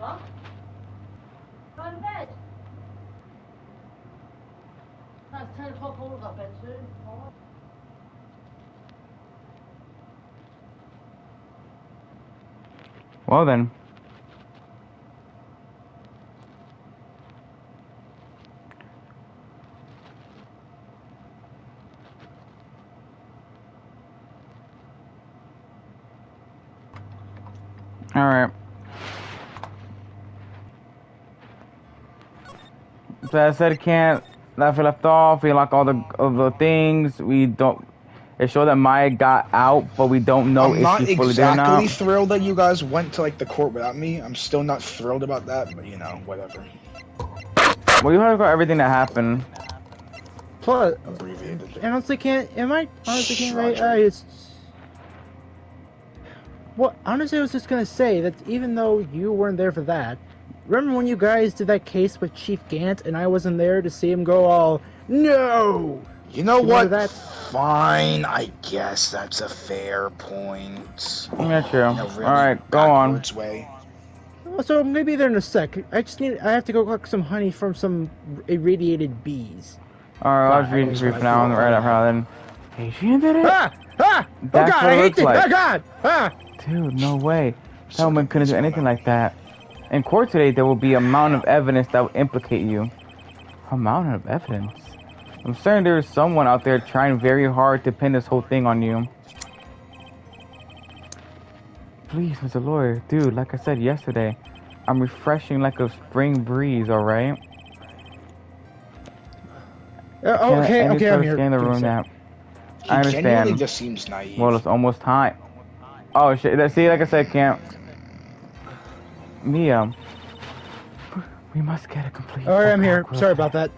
Huh? Go to bed. That's 10 o'clock all got bed soon. Well then. All right. So I said can't. That we left off. We locked all the things. We don't. It showed that Maya got out, but we don't know if she's fully there or not. I'm not exactly thrilled that you guys went to like the court without me. I'm still not thrilled about that, but you know, whatever. Well, you heard about everything that happened. Plus, Abbreviated. honestly can't. Am I honestly can't? Right? Well, honestly, I was just gonna say that even though you weren't there for that, remember when you guys did that case with Chief Gant and I wasn't there to see him go all, no! You know what? Fine, I guess that's a fair point. Yeah, true. In a really Alright, go on. Way. So maybe there in a sec. I have to go collect some honey from some irradiated bees. Alright, I'll just read this for now. Right up then. Hey, she did it? Ah! Ah! That's oh god, I hate this! Oh god! Ah! Dude, no way. That woman couldn't do anything like that. In court today, there will be a mountain of evidence that will implicate you. A mountain of evidence? I'm certain there is someone out there trying very hard to pin this whole thing on you. Please, Mr. Lawyer. Dude, like I said yesterday, I'm refreshing like a spring breeze, alright? Okay, I'm here. In the room now. I understand. Genuinely just seems naive. Well, it's almost time. Oh shit! See, like I said, Camp. Mia, we must get a complete. Alright, I'm here. Sorry about that.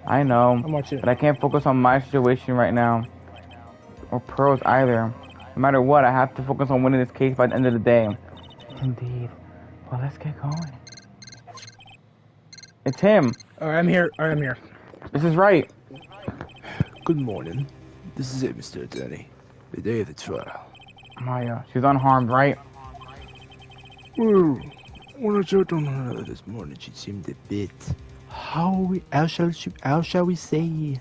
I know, I'm watching. But I can't focus on my situation right now, or Pearl's either. No matter what, I have to focus on winning this case by the end of the day. Indeed. Well, let's get going. It's him. Alright, I'm here. Alright, I'm here. This is Wright. Good morning. This is it, Mr. Attorney. The day of the trial. Maya, she's unharmed, right? Well, when I checked on her this morning, she seemed a bit... How shall we say?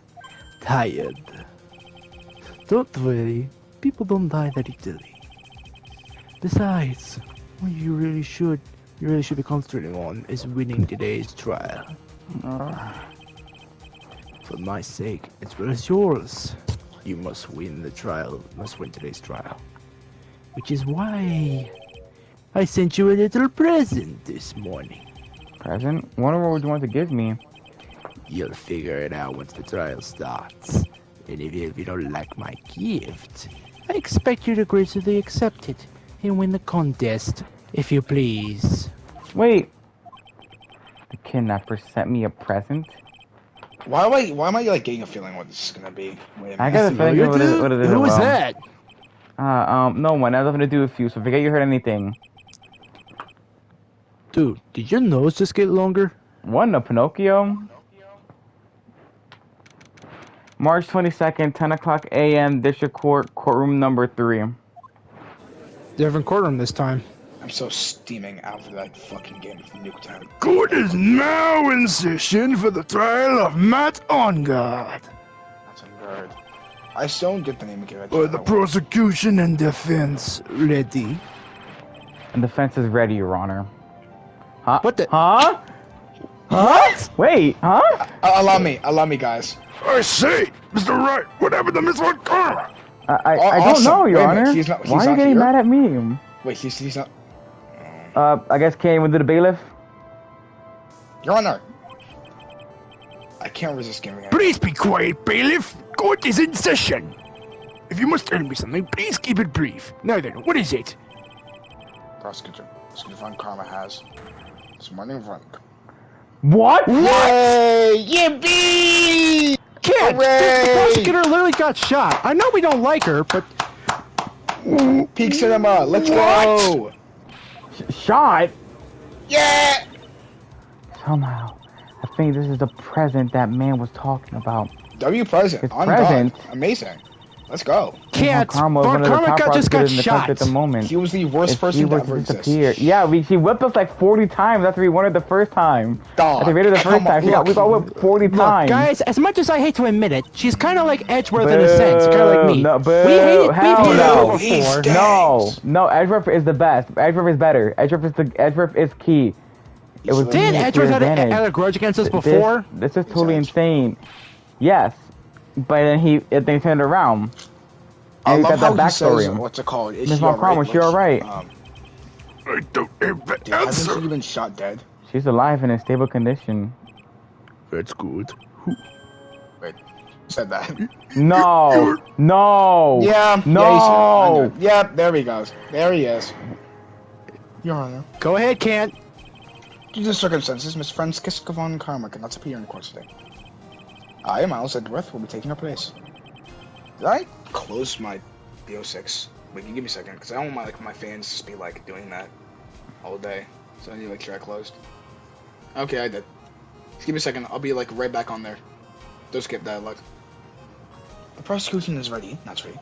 Tired. Don't worry. People don't die that easily. Besides, what you really should be concentrating on is winning today's trial. For my sake, as well as yours, you must win the trial, must win today's trial. Which is why I sent you a little present this morning. Present? Wonder what would you want to give me? You'll figure it out once the trial starts. And if you don't like my gift, I expect you to gracefully accept it and win the contest, if you please. Wait. The kidnapper sent me a present? Why am I like getting a feeling what this is gonna be? I got a feeling what it is. Who was that? No one. That has nothing to do with you, so forget you heard anything. Dude, did your nose just get longer? What, no Pinocchio? March 22nd, 10 o'clock a.m., District Court, courtroom number 3. Different courtroom this time. I'm so steaming out of that fucking game from Nuketown. Court is now in session for the trial of Matt Ongard. That's a bird. I still don't get the name again. For the prosecution and defense ready. And defense is ready, Your Honor. Huh? What the? Huh? Huh? Wait, huh? Allow me, guys. I say, Mr. Wright, what happened to Miss Von Karma? I don't know, Your Honor. Why are you getting mad at me? Wait, he's not... I guess Kane went to the bailiff? Your Honor. I can't resist giving it. Please be quiet, bailiff. Court is in session. If you must tell me something, please keep it brief. Now then, what is it? Prosecutor Von Karma has this morning run. What? Yay! Yippee! Kid, the prosecutor literally got shot. I know we don't like her, but... Peak Cinema, let's go! Shot? Yeah! Somehow, I think this is the present that man was talking about. W present. His On present? God. Amazing. Let's go. Can't. Karma was one of the Karma top just got prosecutors in the shot. country at the moment. He was the worst If person she to were ever to exist. disappear. Yeah, she whipped us like 40 times after we won her the first time. Dog, After we made her the first come on, time. We got look. whipped 40 Look, times. guys, as much as I hate to admit it, she's kind of like Edgeworth in a sense. Kind of like me. No, boo. We've Hell hated no. her He before. stinks. No, Edgeworth is the best. Edgeworth is better. Edgeworth is key. It was Didn't Edgeworth had a grudge against us before? This is totally insane. Yes, but then they turned around. I And love got that how he says, backstory. what's it called? Is Miss she Montcalm, alright? was she alright? I don't have the Hasn't answer. she been shot dead? She's alive in a stable condition. That's good. Wait, said that. No, no, Yeah, no. Yeah, there he goes. There he is. Your Honor. Go ahead, Kant. Due to the circumstances, Miss Francisca von Karma cannot appear in court today. I, Miles Edgeworth, will be taking her place. Did I close my BO6? Wait, can you give me a second? Because I don't want my fans just be like doing that all day. So I need to make sure I closed. Okay, I did. Just give me a second. I'll be like right back on there. Don't skip dialogue. The prosecution is ready. That's ready.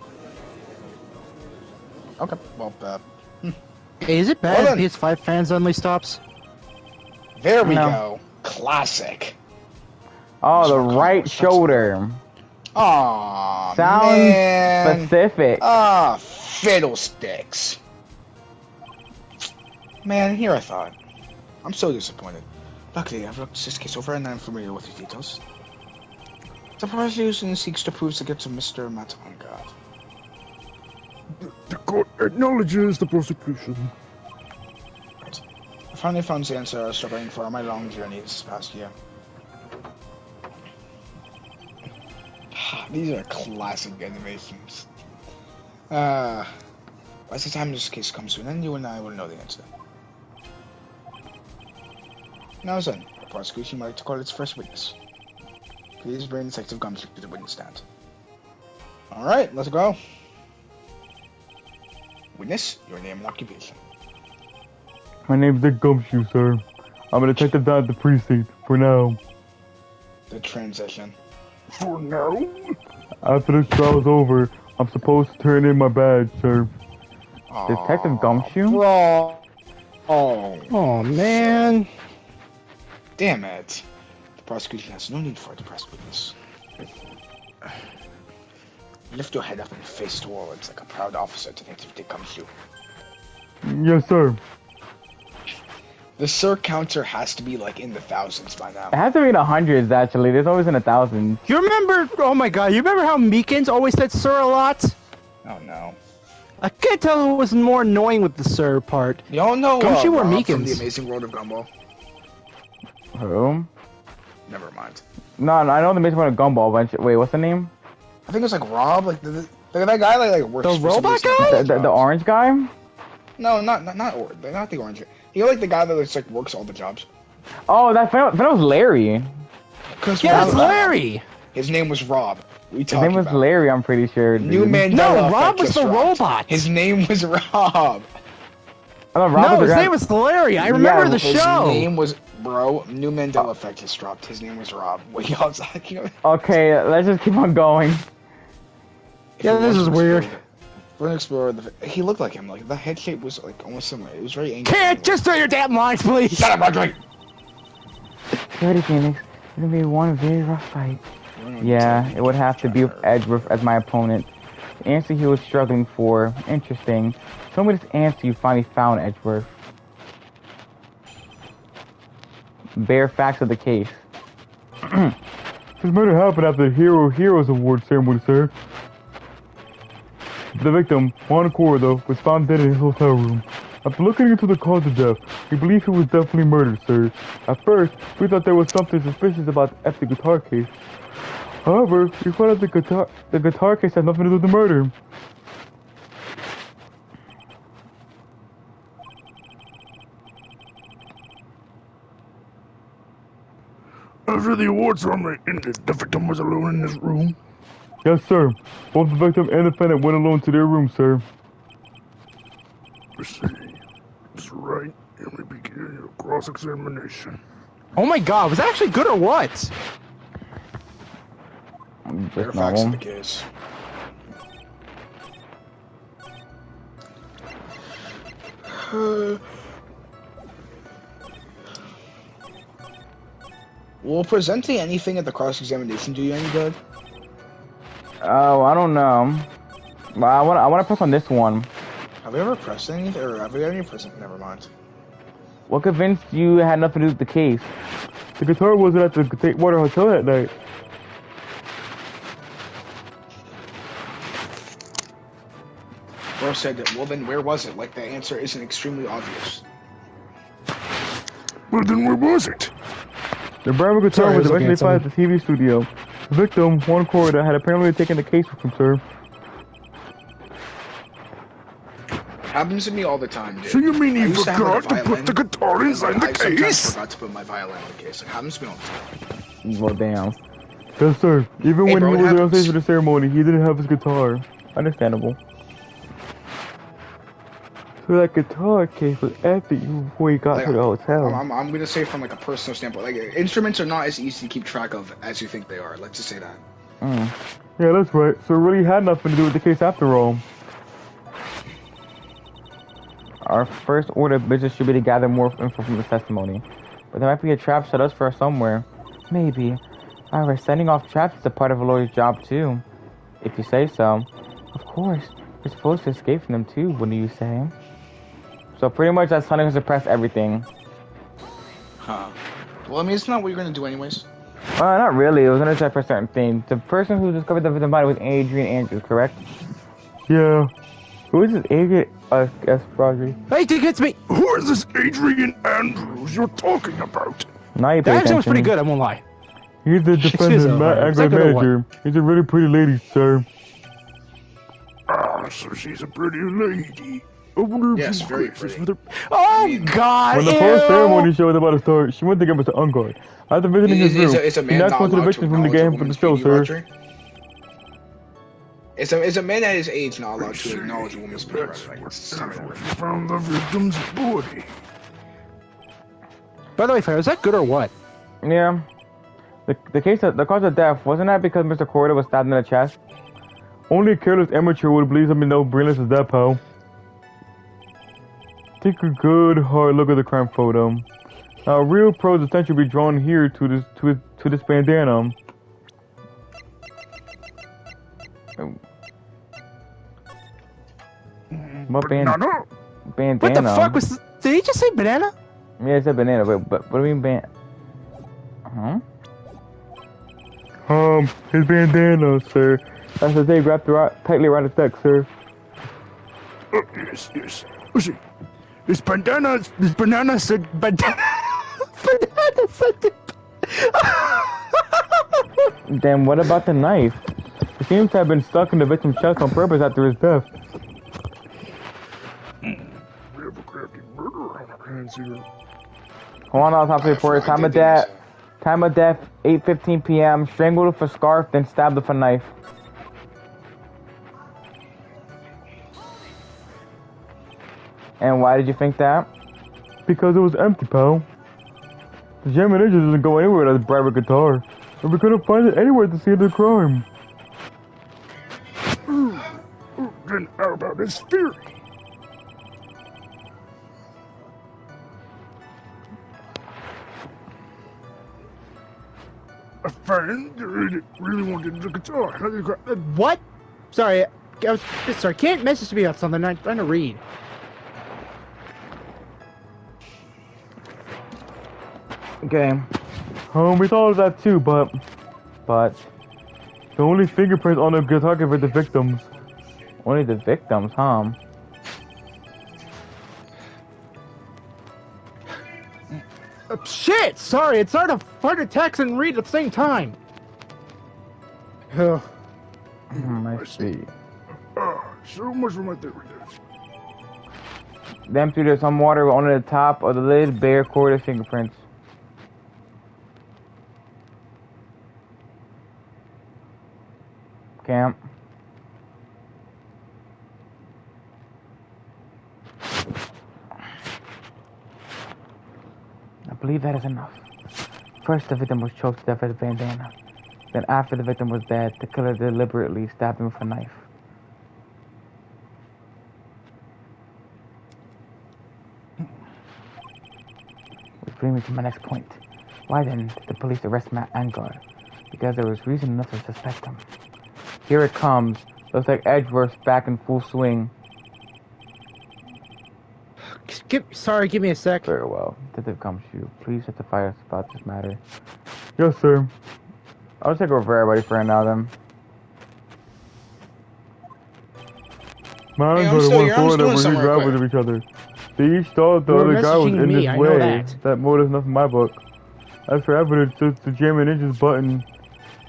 Okay, well, Hey, is it Well bad then. PS5 fans only stops? there we No. go. Classic. Oh, the Miss right Montcalm, shoulder. Aw, Sounds man. specific. Ah, fiddlesticks. Man, here I thought. I'm so disappointed. Luckily, I've looked this case over and I'm familiar with the details. The prosecution seeks to prove the guilt of Mr. Matt Ongard. The court acknowledges the prosecution. Right. I finally found the answer I was struggling for on my long journey this past year. These are classic animations. By the time this case comes to an end, you and I will know the answer. Now then, the prosecution would like to call its first witness. Please bring Detective Gumshoe to the witness stand. Alright, let's go. Witness, your name and occupation. My name's Dick Gumshoe, sir. I'm a detective down at the precinct, for now. The transition. For now? After this trial's over, I'm supposed to turn in my badge, sir. Detective Gumshoe? Bro. Oh, Oh, man. damn it. The prosecution has no need for the press witness. Lift your head up and face towards like a proud officer, Detective Dick Gumshoe. Yes, sir. The sir counter has to be like in the thousands by now. It has to be in the hundreds, actually. There's always in the thousands. You remember? Oh my God! You remember how Meekins always said "sir" a lot? Oh no. I can't tell who was more annoying with the "sir" part. Y'all know Gumshoe or Rob from Meekins? The Amazing World of Gumball? Who? Never mind. No, I know the Mission of Gumball, but wait, what's the name? I think it was like Rob, like that guy like works. The for robot some of these guy? The orange guy? No, not the orange. You know, like the guy that just, like works all the jobs. Oh, that was Larry. Yeah, that's Larry. His name was Rob. His name was Larry, I'm pretty sure. Dude. New Mandela No, effect Rob was just the dropped. robot. His name was Rob. Oh, Rob No, was the his guy- name was Larry. I remember the His show. name was New Mandela effect just dropped. His name was Rob. What y'all talking about? Okay, let's just keep on going. Yeah, this is weird. We're gonna explore he looked like him. Like the head shape was like almost similar. It was very ancient. Can't just say your damn lines, please. Shut up, Roderick. Ready, Phoenix. It's gonna be one very rough fight. Yeah, it would have to be with Edgeworth as my opponent. The answer he was struggling for. Interesting. Tell me this answer you finally found, Edgeworth. Bare facts of the case. This murder happened after the Heroes Award ceremony, sir. The victim, Juan Cordo, was found dead in his hotel room. After looking into the cause of death, we believe he was definitely murdered, sir. At first, we thought there was something suspicious about the guitar case. However, we found out the guitar case had nothing to do with the murder. After the award ceremony ended, the victim was alone in his room. Yes, sir. Both the victim and the defendant went alone to their room, sir. Proceed. That's right. And we begin your cross-examination. Oh my God, was that actually good or what? Just Bare facts of normal. the case. Will presenting anything at the cross-examination do you any good? Oh, I don't know. But I want to press on this one. Have you ever pressed anything, or have you ever present? Never mind. What convinced you it had nothing to do with the case? The guitar wasn't at the Water Hotel that night. Bro said that. Well, then where was it? Like the answer isn't extremely obvious. Well, then where was it? The Bravo guitar Sorry, I was was looking eventually at found at the TV studio. The victim, Juan Corda, had apparently taken the case with him, sir. Happens to me all the time, dude. So you mean I he used to have, like, forgot a to put the guitar inside the I sometimes case? forgot to put my violin in the case. It happens to me all the time. Well, damn. Yes, sir. Even Hey, when bro, he it was on happens. stage for the ceremony, he didn't have his guitar. Understandable. So that guitar case was after you before you got Like, to the hotel. I'm gonna say from like a personal standpoint, like instruments are not as easy to keep track of as you think they are. Let's just say that. Yeah, that's right. So it really had nothing to do with the case after all. Our first order of business should be to gather more info from the testimony. But there might be a trap set us for somewhere. Maybe. However, sending off traps is a part of a lawyer's job too. If you say so. Of course. You're supposed to escape from them too, wouldn't you say? So pretty much that's telling us to suppress everything. Huh. Well, I mean, it's not what you're gonna do anyways. Not really. It was gonna check for certain things. The person who discovered the victim body was Adrian Andrews, correct? Yeah. Who is this Adrian S. Rodriguez? Hey, it's me. Who is this Adrian Andrews you're talking about? Now you pay That actually was attention. pretty good, I won't lie. He's the defendant, Shakespeare's Matt alright. Angry Second or what? manager. He's a really pretty lady, sir. Ah, so she's a pretty lady. I wonder if Yes, she's very gracious pretty. with her. Oh, I mean, God. When the ew. first ceremony show was about to start, she went to get Mr. Ungard. After visiting his room, Is a he man knocked not onto the allowed to victim's room to acknowledge get a him for the woman's show, beauty, sir. Roger? Is a man at his age not allowed to acknowledge a woman's beauty? That's Right? what It's something she like found the victim's body. By the way, Fair, is that good or what? Yeah. The cause of death, wasn't that because Mr. Corda was stabbed in the chest? Only a careless amateur would believe something so brilliant as that, pal. Take a good hard look at the crime photo. Now, a real pro's attention will be drawn here to this bandana. What Banana? bandana? What the fuck was... Did he just say banana? Yeah, it's a banana, but what do you mean Huh? His bandana, sir. That's the thing wrapped tightly around his neck, sir. Yes. Listen, this banana said banana. Banana said... Then what about the knife? It seems to have been stuck in the victim's chest on purpose after his death. We have a crafty murder on our hands here. Hold on, I'll top report. Time of death, 8:15 p.m. Strangled with a scarf, then stabbed with a knife. And why did you think that? Because it was empty, pal. The German engine doesn't go anywhere without a private guitar. And we couldn't find it anywhere at the scene of the crime. Then how about his theory? A friend really wanted the guitar. What? Sorry, sorry, can't message me about something. I'm trying to read. Okay. We thought of that too, but the only fingerprints on the guitar were the victims. Only the victims, huh? Shit! Sorry, it's hard to text and read at the same time. Ugh. I see. So much for my theory there. Then there's some water on the top of the lid, bare Corda's fingerprints. Camp. I believe that is enough. First, the victim was choked to death with a bandana. Then, after the victim was dead, the killer deliberately stabbed him with a knife. brings me to my next point. Why then did the police arrest Matt Angard? Because there was reason enough to suspect him. Here it comes. Looks like Edgeworth's back in full swing. Sorry, give me a sec. Very well. Detective Gumshoe, please testify us about this matter. Yes, sir. I'll take over everybody for now then. Hey, I'm still here. I'm just doing something real quick. with each other. They each thought the You were other guy was messaging in me, this I know way. That motive enough in my book. As for evidence, just the German ninja's button.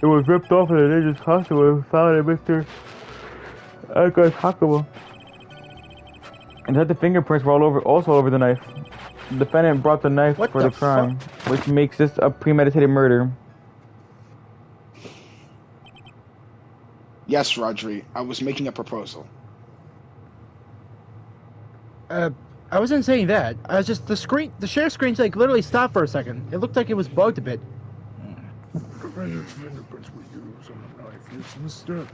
It was ripped off of the ninja's costume and found at Mr. Edgar's Hakaba. And that the fingerprints were also over the knife. The defendant brought the knife for the crime, which makes this a premeditated murder. Yes, Rodri. I was making a proposal. I wasn't saying that. I was just the share screen like literally stopped for a second. It looked like it was bugged a bit. Fingerprints were used on the knife. It's disturbing.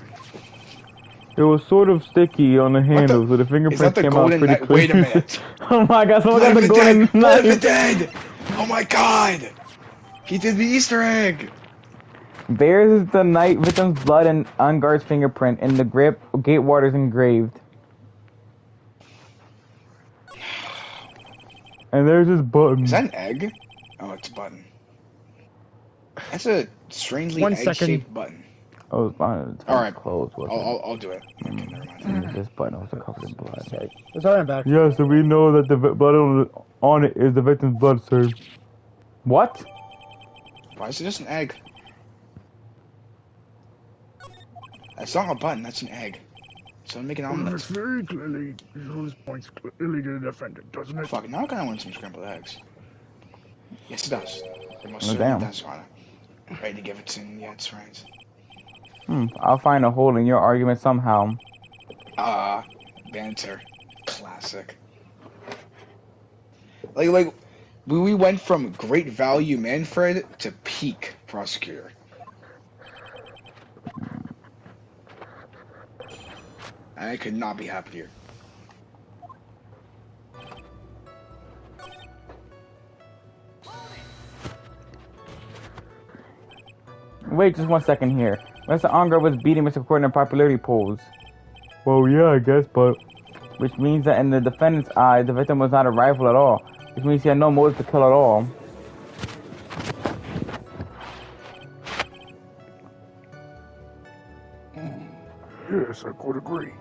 It was sort of sticky on the handle, so the fingerprints came out pretty clear. Wait a minute. Oh my god, someone Blood got of the the golden dead! Blood of the knife! dead! Oh my god! He did the Easter egg! There's the night victim's blood and Angard's fingerprint, and the gate waters engraved. And there's this button. Is that an egg? Oh, it's a button. That's a strangely One second. egg-shaped button. Oh, it's all right. Clothes, I'll do it. Okay, never mind. This button was covered in blood. Okay. Sorry, I'm back. Yes, so we know that the blood on it is the victim's blood, sir. What? Why is it just an egg? That's not a button, that's an egg. So make an omelet. It's very clearly shows points clearly to the defendant, doesn't it? Fuck, now I kinda want some scrambled eggs. Yes, it does. It most Oh, certainly damn. does, Rana. Ready to give it to him, yeah, it's right. I'll find a hole in your argument somehow. Banter. Classic. Like, we went from great value Manfred to peak prosecutor. I could not be happier. Wait just 1 second here. Mr. Angard was beating Mr. Court in a popularity polls. Well, yeah, I guess, but... Which means that in the defendant's eye, the victim was not a rival at all. Which means he had no motive to kill at all. Yes, I could agree.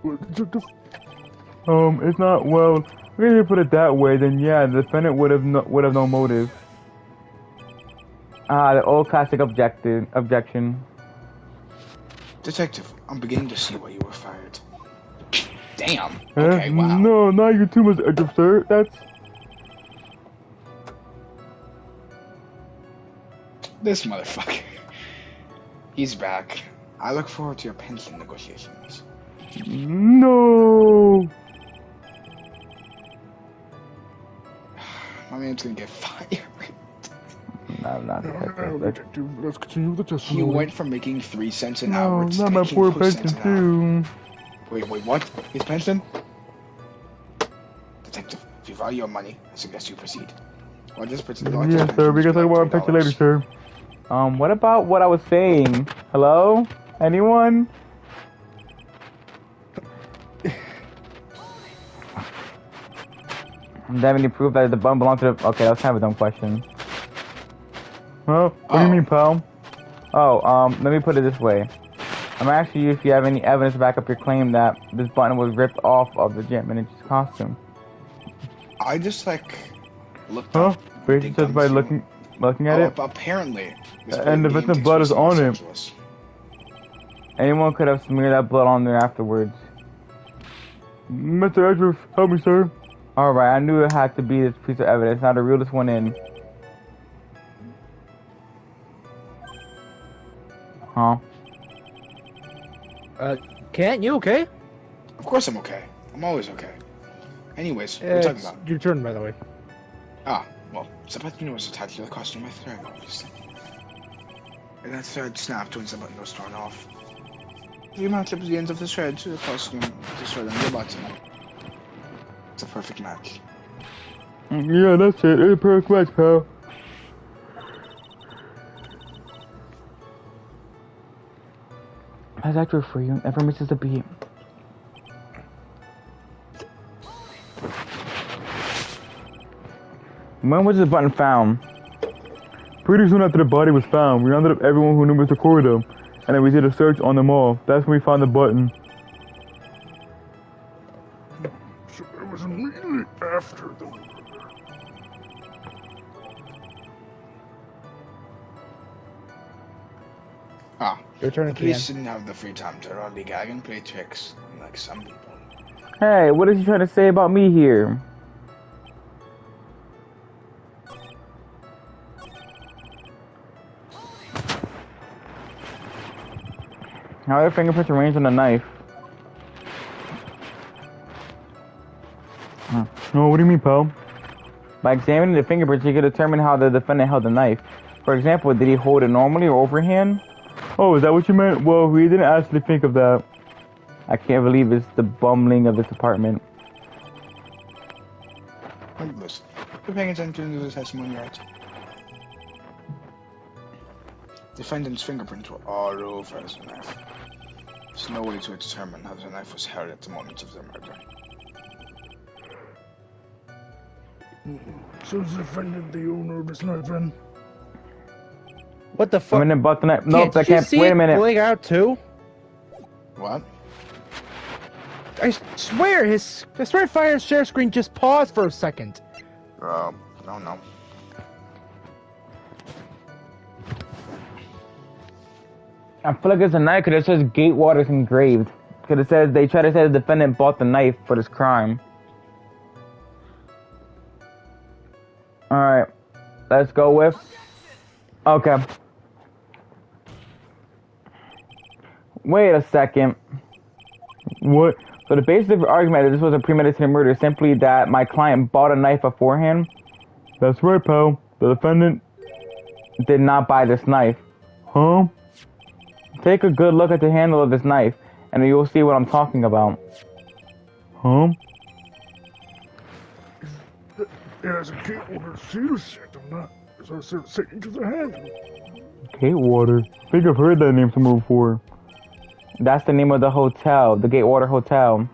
Well, detective, It's not, well, if you put it that way, then yeah, the defendant would have no motive. The old classic objection. Detective, I'm beginning to see why you were fired. Damn. Okay, wow. No, now you're too much edge, sir. That's... This motherfucker. He's back. I look forward to your pension negotiations. No! My man's gonna get fired. No, not detective, let's continue the He testimony. went from making 3 cents an hour to not my making poor 2 pension cents an hour. too. Wait, what? His pension? Detective, if you value your money, I suggest you proceed. Why does Yes, sir. We can talk about our pension later, sir. What about what I was saying? Hello? Anyone? Do you have any proof that the button belonged to the... Okay, that's kind of a dumb question. Huh? What do you mean, pal? Oh, let me put it this way. I'm asking you if you have any evidence to back up your claim that this button was ripped off of the Jet Manager's costume. I just, like, looked Huh? up. Basically just by looking at it? Apparently. And the victim's blood is on it. Anyone could have smeared that blood on there afterwards. Mr. Edgeworth, help me, sir. Alright, I knew it had to be this piece of evidence. Now to reel this one in. Huh? Kent, you okay? Of course I'm okay. I'm always okay. Anyways, what are we talking It's about? your turn, by the way. Well, Sabatino was attached to the costume with thread, obviously. And that thread snapped when the button was torn off. If you match up the ends of the thread to the costume, the thread on the button, It's a perfect match. Yeah, that's it. It's a perfect match, pal. How's actor for you? Never misses a beat. When was this button found? Pretty soon after the body was found, we rounded up everyone who knew Mr. Cordo, and then we did a search on them all. That's when we found the button. So it was immediately after the murder. Ah, Your turn, the Kian. police didn't have the free time to rally gag and play tricks, like some people. Hey, what is he trying to say about me here? How are the fingerprints arranged on the knife? No, what do you mean, pal? By examining the fingerprints, you can determine how the defendant held the knife. For example, did he hold it normally or overhand? Oh, is that what you meant? Well, we didn't actually think of that. I can't believe it's the bumbling of this department. Listen, you're paying attention to the testimony, right? Defendant's fingerprints were all over his knife. There's no way to determine how the knife was held at the moment of the murder. So is the defendant the owner of this knife, then? What the I fuck? mean, then bought the knife. Kian, Nope, did I you can't. see Wait a it minute. pulling out too? What? I swear, his fire share screen just paused for a second. No. I feel like it's a knife because it says Gatewater's engraved. Because it says they try to say the defendant bought the knife for this crime. Alright. Let's go with. Okay. Wait a second. What? So the basis of the argument that this was a premeditated murder is simply that my client bought a knife beforehand? That's right, pal. The defendant did not buy this knife. Huh? Take a good look at the handle of this knife, and you'll see what I'm talking about. Huh? It has a Gatewater seal set on that. As I said, set into the handle. Gatewater? I think I've heard that name somewhere before. That's the name of the hotel, the Gatewater Hotel.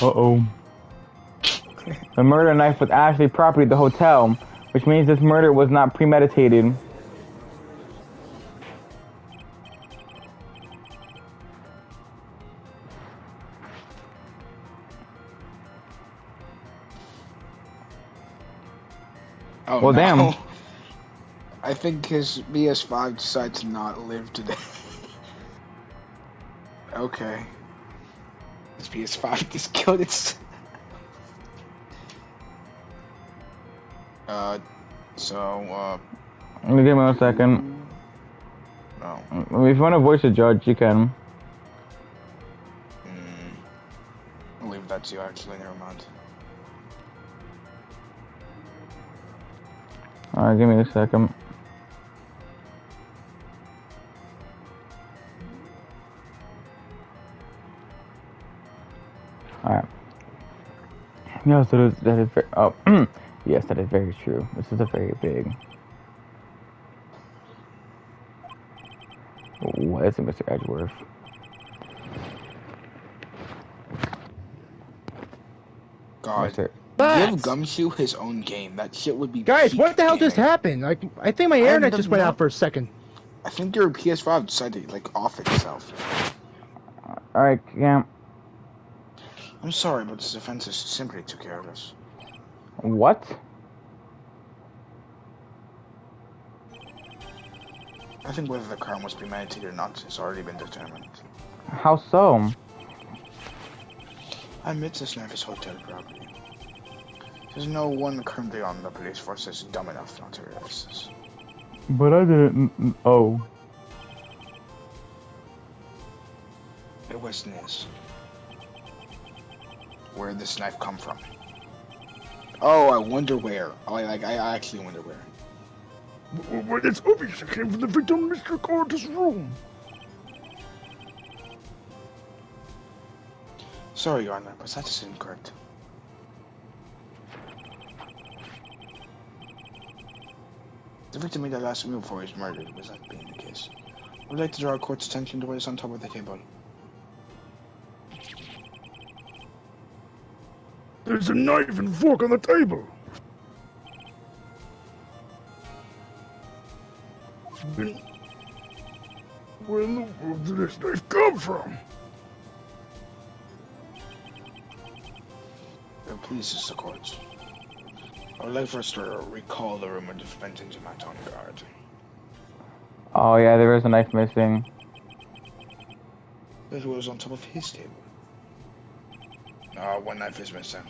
Uh-oh. The murder knife was actually property of the hotel, which means this murder was not premeditated. Oh, Well, no. damn. I think his BS5 decided to not live today. Okay. His PS5 just killed its... Give me 1 second. No. If you want to voice a judge, you can. I'll leave that to you, actually, never mind. Alright, give me a second. Alright. Yes, that is very, oh, yes, that is very true. This is a very big. What is it, Mr. Edgeworth? God. Mr. Give Gumshoe his own game. That shit would be Guys, peak what the hell just gaming. happened? Like, I think my internet just went out for a second. I think your PS5 decided to, like, off itself. Alright, yeah. I'm sorry, but this defense simply took care of us. What? I think whether the crime was premeditated or not has already been determined. How so? I admit this knife is hotel property. There's no one currently on the police force that's dumb enough not to realize this. But I didn't. Oh. It was Niz. Where did this knife come from? Oh, I wonder where. I actually wonder where. Well, it's obvious it came from the victim, Mr. Carter's room. sorry, Your Honor, but that is incorrect. The victim made that last meal before he was murdered, was that being the case? I would like to draw a court's attention to what is on top of the table. There's a knife and fork on the table. Where in the world did this knife come from? Please, the court. I would like for us to recall the rumored defendant to Matt on guard. Oh yeah, there is a knife missing. This was on top of his table. One knife is missing.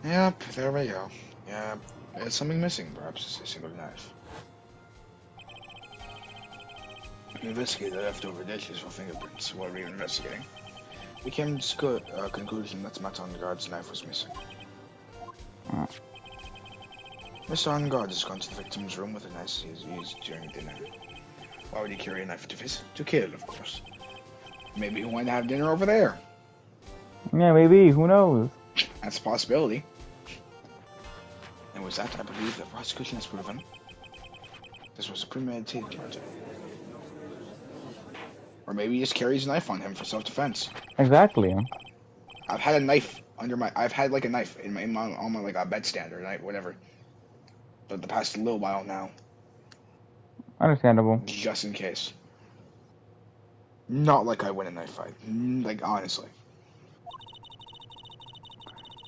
Yep, there we go. Yeah, there's something missing. Perhaps it's a single knife. Investigate the leftover dishes for fingerprints while re-investigating. We came to a conclusion that Matt on guard's knife was missing. Mr. On-guard has gone to the victim's room with a knife he has used during dinner. Why would he carry a knife to visit? To kill, of course. Maybe he wanted to have dinner over there. Yeah, maybe. Who knows? That's a possibility. And with that, I believe the prosecution has proven this was a premeditated murder. Or maybe he just carries a knife on him for self-defense. Exactly. I've had a knife under my. I've had like a knife on my like a bedstand or knife, whatever. But the past little while now. Understandable. Just in case. Not like I win a knife fight. Like honestly.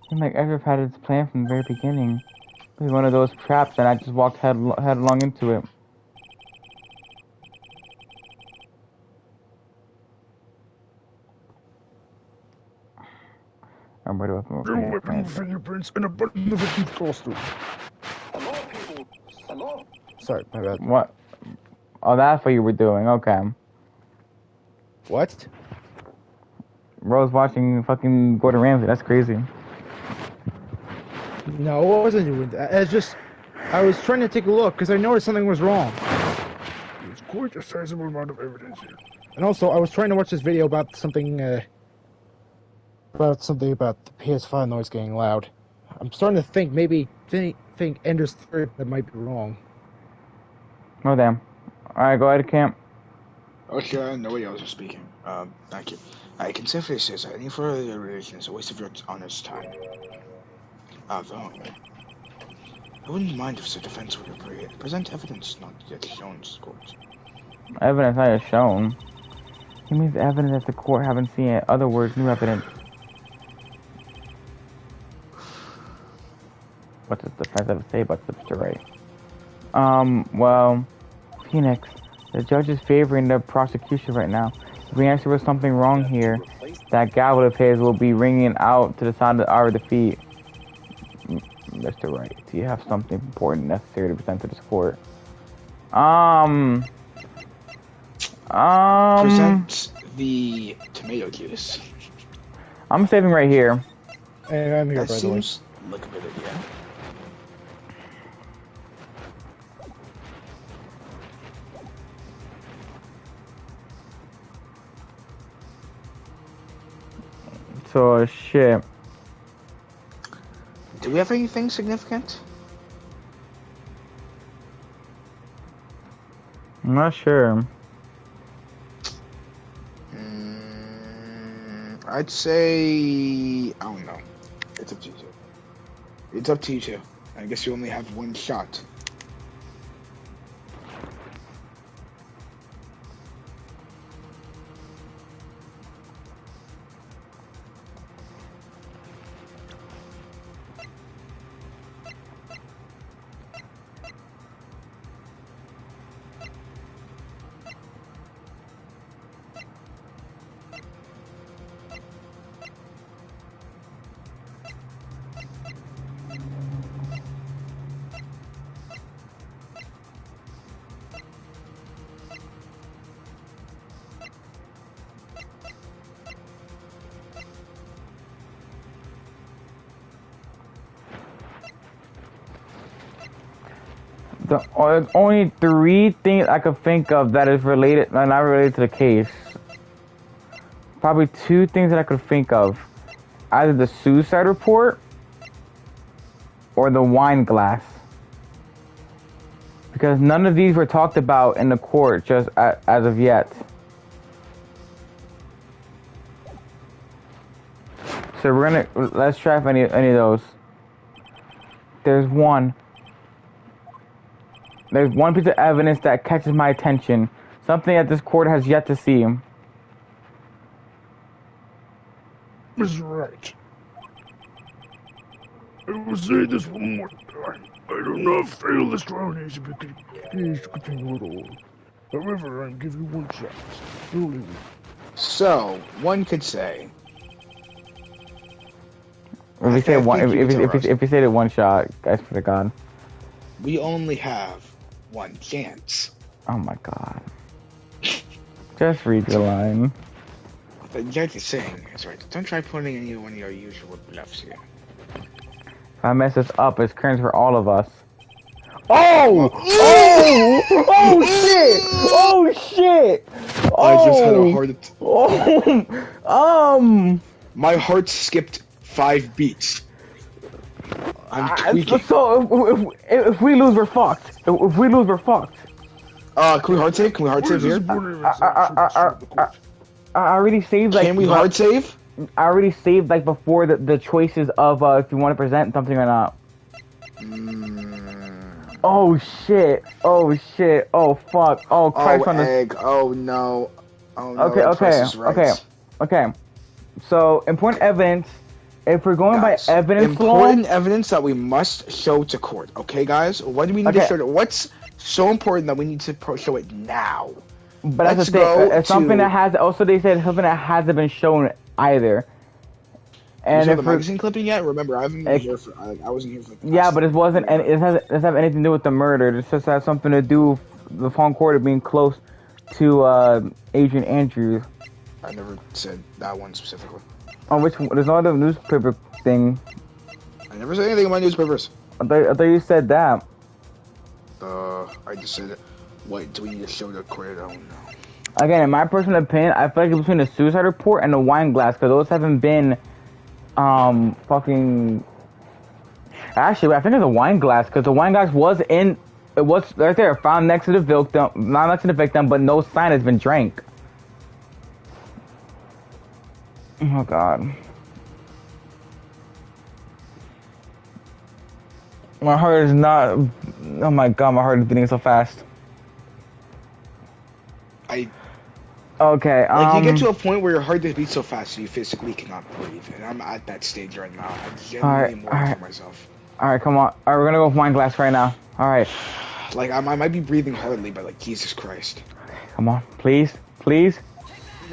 Seemed like Ezra had its plan from the very beginning. It was one of those traps, and I just walked headlong into it. There were weapon fingerprints and a button in the victim's costume. Hello, people. Hello. Sorry, my bad. What? Oh, that's what you were doing. Okay. What? Rose watching fucking Gordon Ramsay. That's crazy. No, I wasn't doing that. It's just, I was trying to take a look because I noticed something was wrong. There's quite a sizable amount of evidence here. And also, I was trying to watch this video about something about the PS5 noise getting loud. I'm starting to think maybe think Ender's theory that might be wrong. Oh damn. Alright, go ahead, Camp. Okay, nobody else is speaking. Thank you. I can safely say that any further deliberation is a waste of your honor's time. Though, I wouldn't mind if the defense would agree. Present evidence not yet shown to the court. Evidence not yet shown? He means evidence that the court haven't seen it. Other words, new evidence. What does the defense have to say about Mr. Wright? Well, Phoenix, the judge is favoring the prosecution right now. If we answer with something wrong here, that gavel of his will be ringing out to the sound of our defeat. Mr. Wright, do you have something important necessary to present to this court? Present the tomato juice. I'm saving right here. And I'm here, That by the way. seems like a good idea. So, shit. Do we have anything significant? I'm not sure. I'd say... I don't know. It's up to you two. It's up to you two. I guess you only have one shot. The only three things I could think of that is related, not related to the case. probably two things that I could think of. Either the suicide report or the wine glass. Because none of these were talked about in the court just as of yet. So let's try if any of those. There's one piece of evidence that catches my attention. Something that this court has yet to see. Mr. Wright, I will say this one more time. I do not feel this trial needs to continue at all. However, I'm giving you one chance. Only one. So, one could say... If we say one, if we say it one shot, guys, for the God. We only have one chance. Oh my God. Just read the line. The judge is saying, that's right, don't try putting any one of your usual bluffs here. If I mess this up, it's current for all of us. Oh! Oh! Oh shit! Oh shit! I just had a heart attack. Oh! My heart skipped 5 beats. I'm tweaking. So if we lose, we're fucked. If we lose, we're fucked. Can we hard save? Can we hard save here? I already saved like. Can we hard save? I already saved like before the choices of if you want to present something or not. Oh shit! Oh shit! Oh fuck! Oh Christ on the egg! Oh no! Oh no! Okay. So important evidence. If we're going guys, by evidence, important evidence that we must show to court. Okay, guys. What do we need to show? What's so important that we need to show it now? But that's the thing. It's something that has. Also, they said something that hasn't been shown either. And you saw the magazine clipping yet? Remember, I haven't been here for. I wasn't here for. Yeah, but it wasn't. And it doesn't have anything to do with the murder. It just has something to do with the phone court being close to Agent Andrews. I never said that one specifically. On which one? There's no other newspaper thing. I never said anything about newspapers. I thought you said that. I just said, what do we need to show the court? I don't know. Again, in my personal opinion, I feel like it's between the suicide report and the wine glass, because those haven't been, fucking... Actually, I think it's a wine glass, because the wine glass was right there, found next to the victim, not next to the victim, but no sign has been drank. Oh God. My heart is not... Oh my God, my heart is beating so fast. Okay, Like, you get to a point where your heart just beats so fast you physically cannot breathe, and I'm at that stage right now. I'm genuinely worried for myself. Alright, come on. Alright, we're gonna go with wine glass right now. Alright. Like, I might be breathing hardly, but like, Jesus Christ. Come on, please, please.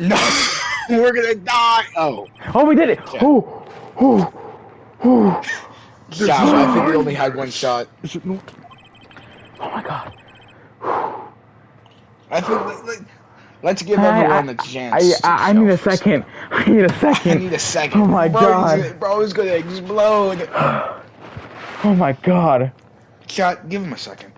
No! We're gonna die! Oh, we did it! Yeah. Josh, I think we only had one shot. Is it not? Oh my God. I think, let's give everyone a chance. I need a second. I need a second. Oh my God. Bro is gonna explode. Oh my God. Chat, give him a second.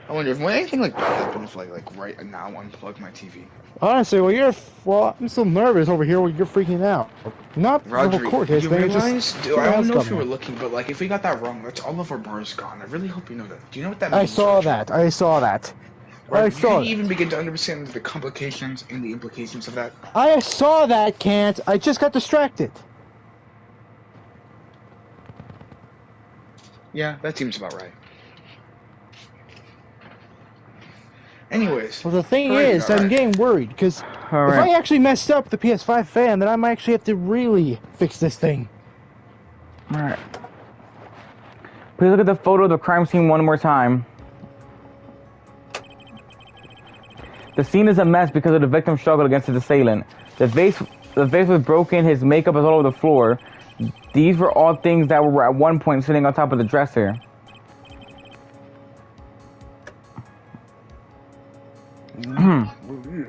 I wonder if anything like that happened if like right now unplug my TV. Honestly, I'm so nervous over here when you're freaking out. Not Roger, the court you thing, realize? I don't know if you were looking, but like if we got that wrong, that's all of our bars gone. I really hope you know that. Do you know what that means? I saw that. Right, you didn't even begin to understand the complications and the implications of that. I saw that, Kant. I just got distracted. Yeah, that seems about right. Anyways. Well, the thing is, I'm getting worried, because if I actually messed up the PS5 fan, then I might actually have to really fix this thing. Alright. Please look at the photo of the crime scene one more time. The scene is a mess because of the victim's struggle against his assailant. The vase was broken, his makeup is all over the floor. These were all things that were at one point sitting on top of the dresser. Well,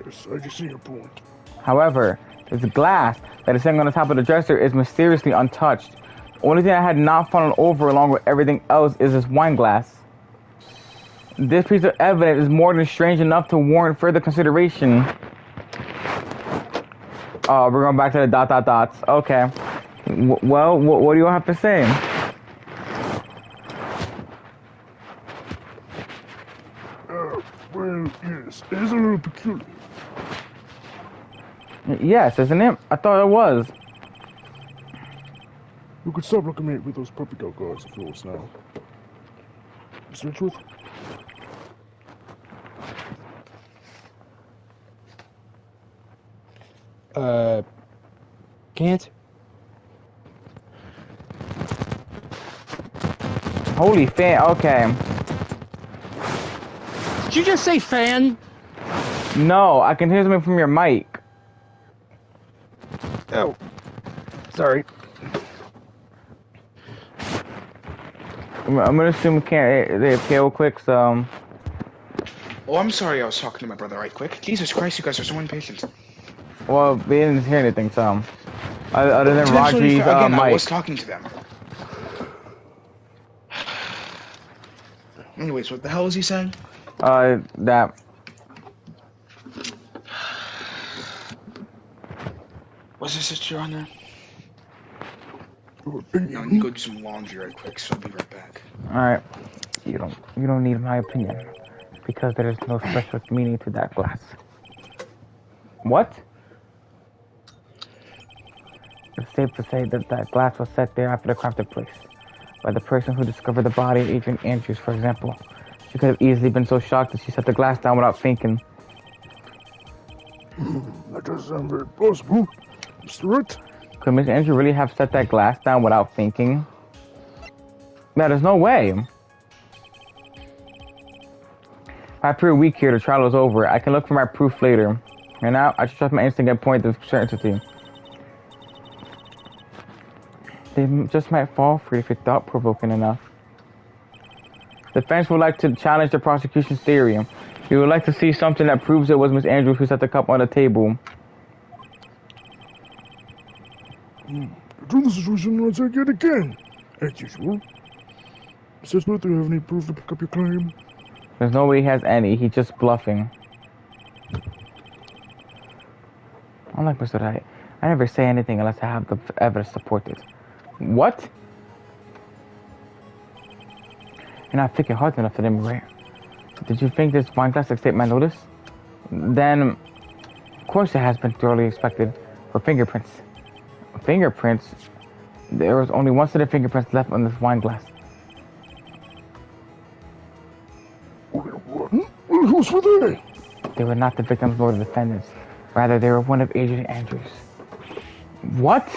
yes, I can see your point. However, this glass that is sitting on the top of the dresser is mysteriously untouched. The only thing that had not fallen over along with everything else is this wine glass. This piece of evidence is more than strange enough to warrant further consideration. Oh, we're going back to the dots. Okay. Well, what do you have to say? Well, yes, it is a little peculiar. Yes, isn't it? I thought it was. You could stop looking at me with those puppy dog eyes of yours now. Mr. Edgeworth? Can't. Holy fan. Okay. Did you just say fan? No, I can hear something from your mic. Oh. Sorry. I'm gonna assume they appear real quick, so. Oh, I'm sorry I was talking to my brother right quick. Jesus Christ, you guys are so impatient. Well, we didn't hear anything, so. Other than Potentially, Rodri's again, I mic. was talking to them. Anyways, what the hell is he saying? That. What's this that you're on there? Your No, I opinion? need to go do some laundry right quick, so I'll be right back. Alright. You don't need my opinion. Because there is no special meaning to that glass. What? It's safe to say that that glass was set there after the crime took place. By the person who discovered the body of Adrian Andrews, for example. She could have easily been so shocked that she set the glass down without thinking. That does sound very plausible. Mr. Wright? Could Miss Andrews really have set that glass down without thinking? No, there's no way. I appear weak here, the trial is over. I can look for my proof later. And now, I should trust my instinct and point of certainty. They just might fall for it if it's thought-provoking enough. The defense would like to challenge the prosecution's theory. We would like to see something that proves it was Miss Andrews who set the cup on the table. Control the situation once yet again. As usual. Mr. Smith, do you have any proof to pick up your claim? There's no way he has any. He's just bluffing. Unlike Mr. Wright, I never say anything unless I have the evidence to support it. What? You're not thinking hard enough for them, Wright. Did you think this wine glass escaped my notice? Then, of course it has been thoroughly inspected for fingerprints. Fingerprints? There was only one set of fingerprints left on this wine glass. Only one? Well, whose were they? They were not the victims nor the defendants. Rather, they were one of Adrian Andrews. What?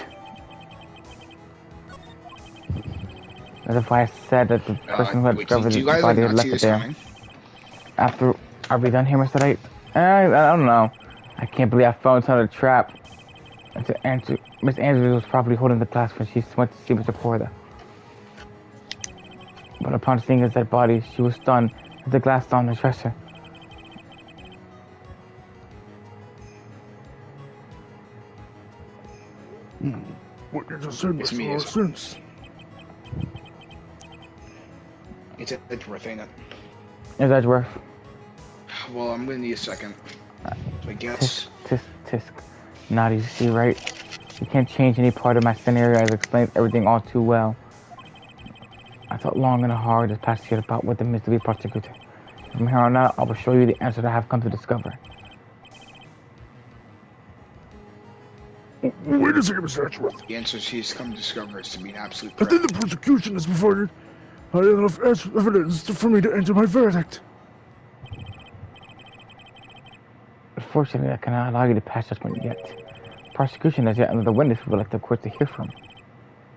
That's why I said that the person who had discovered the body had left it there. Coming? After, are we done here, Mr. Wright? I don't know. I can't believe I fell into a trap. Miss Andrews was probably holding the glass when she went to see Mr. Porter. But upon seeing his dead body, she was stunned with the glass on the dresser. What you just said makes me, no sense. It's Edgeworth, ain't it? Is Edgeworth? Well, I'm gonna need a second. I guess. Tisk. Not easy to see, right? You can't change any part of my scenario. I've explained everything all too well. I thought long and hard this past year about what it means to be a prosecutor. From here on out, I will show you the answer that I have come to discover. Wait a second, Mr. Edgeworth. The answer she's come to discover is to be an absolute I threat. think the prosecution has provided enough evidence for me to enter my verdict. Unfortunately, I cannot allow you to pass judgment yet. Prosecution has yet another witness we would like the court to hear from.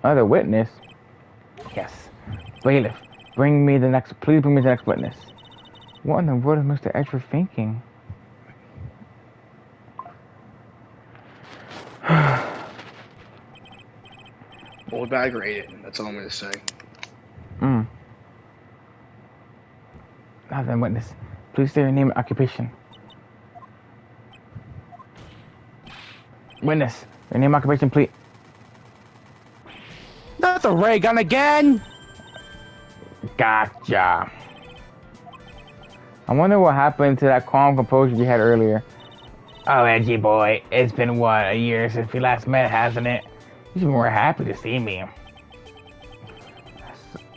Another witness? Yes. Bailiff, please bring me the next witness. What in the world is Mr. Edgeworth thinking? Old bag rated, that's all I'm gonna say. Have them witness. Please state your name and occupation. Witness, your name and occupation, please. Not the ray gun again! Gotcha. I wonder what happened to that calm composure we had earlier. Oh, Edgy boy, it's been what, a year since we last met, hasn't it? You should be more happy to see me.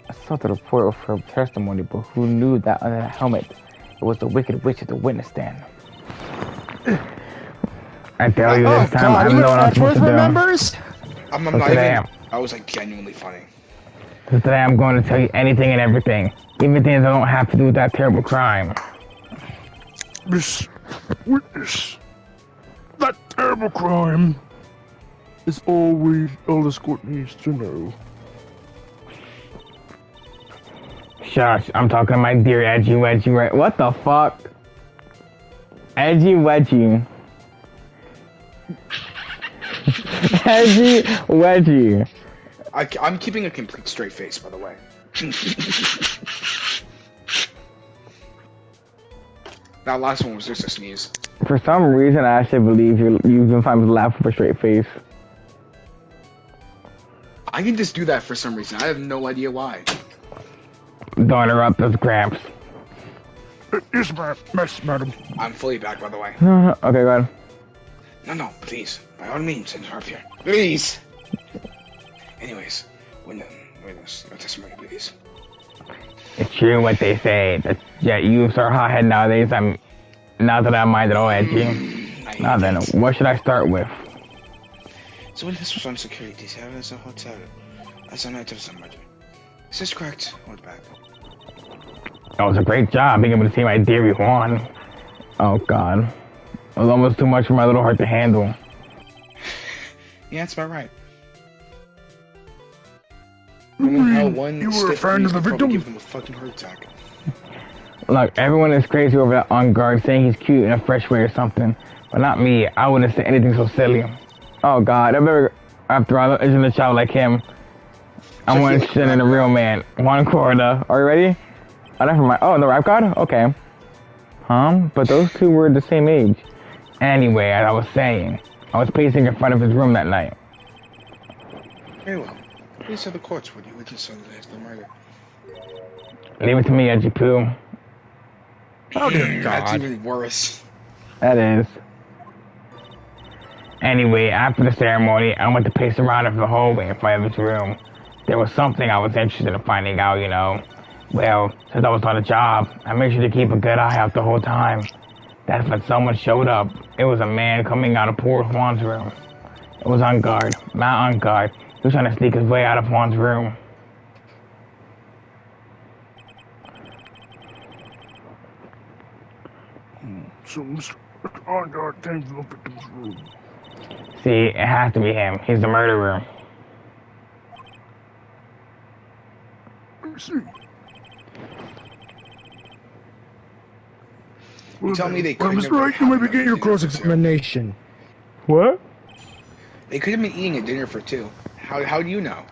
I saw the report of her testimony, but who knew that under that helmet it was the Wicked Witch at the witness stand? I tell you this time, I don't know what I'm supposed to do. Remembers? I'm So not today, even. I was like genuinely funny. so today I'm going to tell you anything and everything, even things I don't have to do with that terrible crime. Miss Witness, that terrible crime is all this court needs to know. Shush, I'm talking to my dear Edgy Wedgy, right? What the fuck? Edgy Wedgy. Edgy Wedgy. I'm keeping a complete straight face, by the way. That last one was just a sneeze. For some reason, I actually believe you sometimes laugh with a straight face. I can just do that for some reason. I have no idea why. Don't interrupt us, Gramps. Yes, madam. I'm fully back, by the way. No, okay, go ahead. No, please. By all means, interrupt here. Please! Anyways, witness, your testimony, please. It's true what they say. That youths are hothead nowadays. I'm not that I mind at all, Edgy. Now then, what should I start with? So witness was on security detail as a hotel as a night of the murder. Is this correct? Hold back. It was a great job being able to see my dearie Juan. Oh God. It was almost too much for my little heart to handle. Yeah, that's about right. You were a friend of the victim? Give him a fucking heart attack. Look, everyone is crazy over that on guard saying he's cute in a fresh way or something. But not me. I wouldn't say anything so silly. Oh God, after all, isn't a child like him. I'm one interested in a real man. Juan Corda. Are you ready? Oh, never mind. Oh, the rap god? Okay. But those two were the same age. Anyway, as I was saying, I was pacing in front of his room that night. Very well. Please tell the courts what you witnessed on the day of the murder. Leave it to me, Edgy Poo. Oh dear God. That's even worse. That is. Anyway, after the ceremony, I went to pace around in the hallway in front of his room. There was something I was interested in finding out, you know. Well, since I was on the job, I made sure to keep a good eye out the whole time. That's when someone showed up. It was a man coming out of poor Juan's room. It was on guard, not on guard. He was trying to sneak his way out of Juan's room. So Mr. On guard came to the victim's room. See, it has to be him. He's the murderer. I see. You tell me they couldn't Mr. Wright, you may begin your cross-examination. What? They could have been eating a dinner for two. How do you know?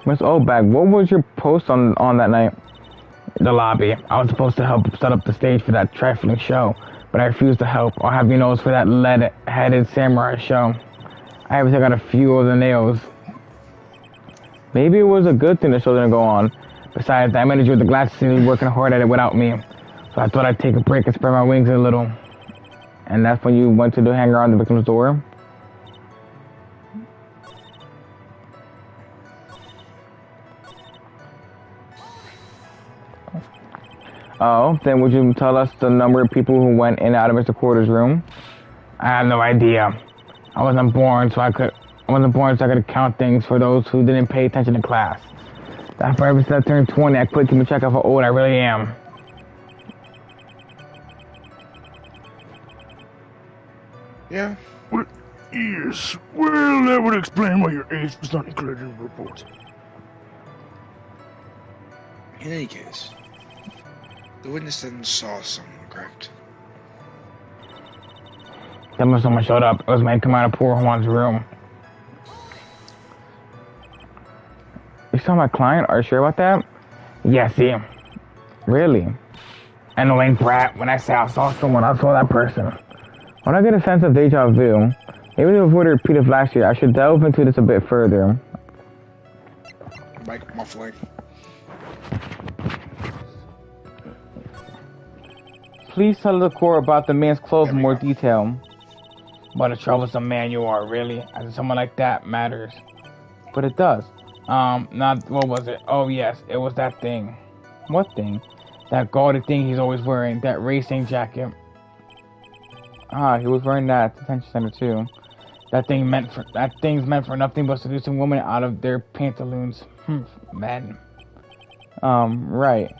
Miss Obag, what was your post on that night? The lobby. I was supposed to help set up the stage for that trifling show, but I refused to help. I'll have you know it's for that lead-headed samurai show. I even got a few of the nails. Maybe it was a good thing the show didn't go on. Besides, that manager with the glasses is working hard at it without me. So I thought I'd take a break and spread my wings a little. And that's when you went to the hang around the victim's door? Oh, then would you tell us the number of people who went in and out of Mr. Porter's room? I have no idea. I wasn't born so I could count things for those who didn't pay attention in class. That's why ever since I turned 20, I quit keeping track of how old I really am. Yeah. Well, yes. Well, that would explain why your age was not included in the report. In any case, the witness then saw someone, correct? Then when someone showed up, it was man come out of poor Juan's room. You saw my client? Are you sure about that? Yeah, see him. Really? And the lame brat, when I say I saw someone, I saw that person. When I get a sense of deja vu, maybe to avoid a repeat of last year, I should delve into this a bit further. Mic muffling. please tell the court about the man's clothes There in we more go. detail. What a troublesome man you are, really. As someone like that matters. But it does. Not, what was it? Oh, yes, it was that thing. What thing? That gaudy thing he's always wearing, that racing jacket. Ah, he was wearing that at the detention center, too. That thing's meant for nothing but seducing women out of their pantaloons. Men. Right.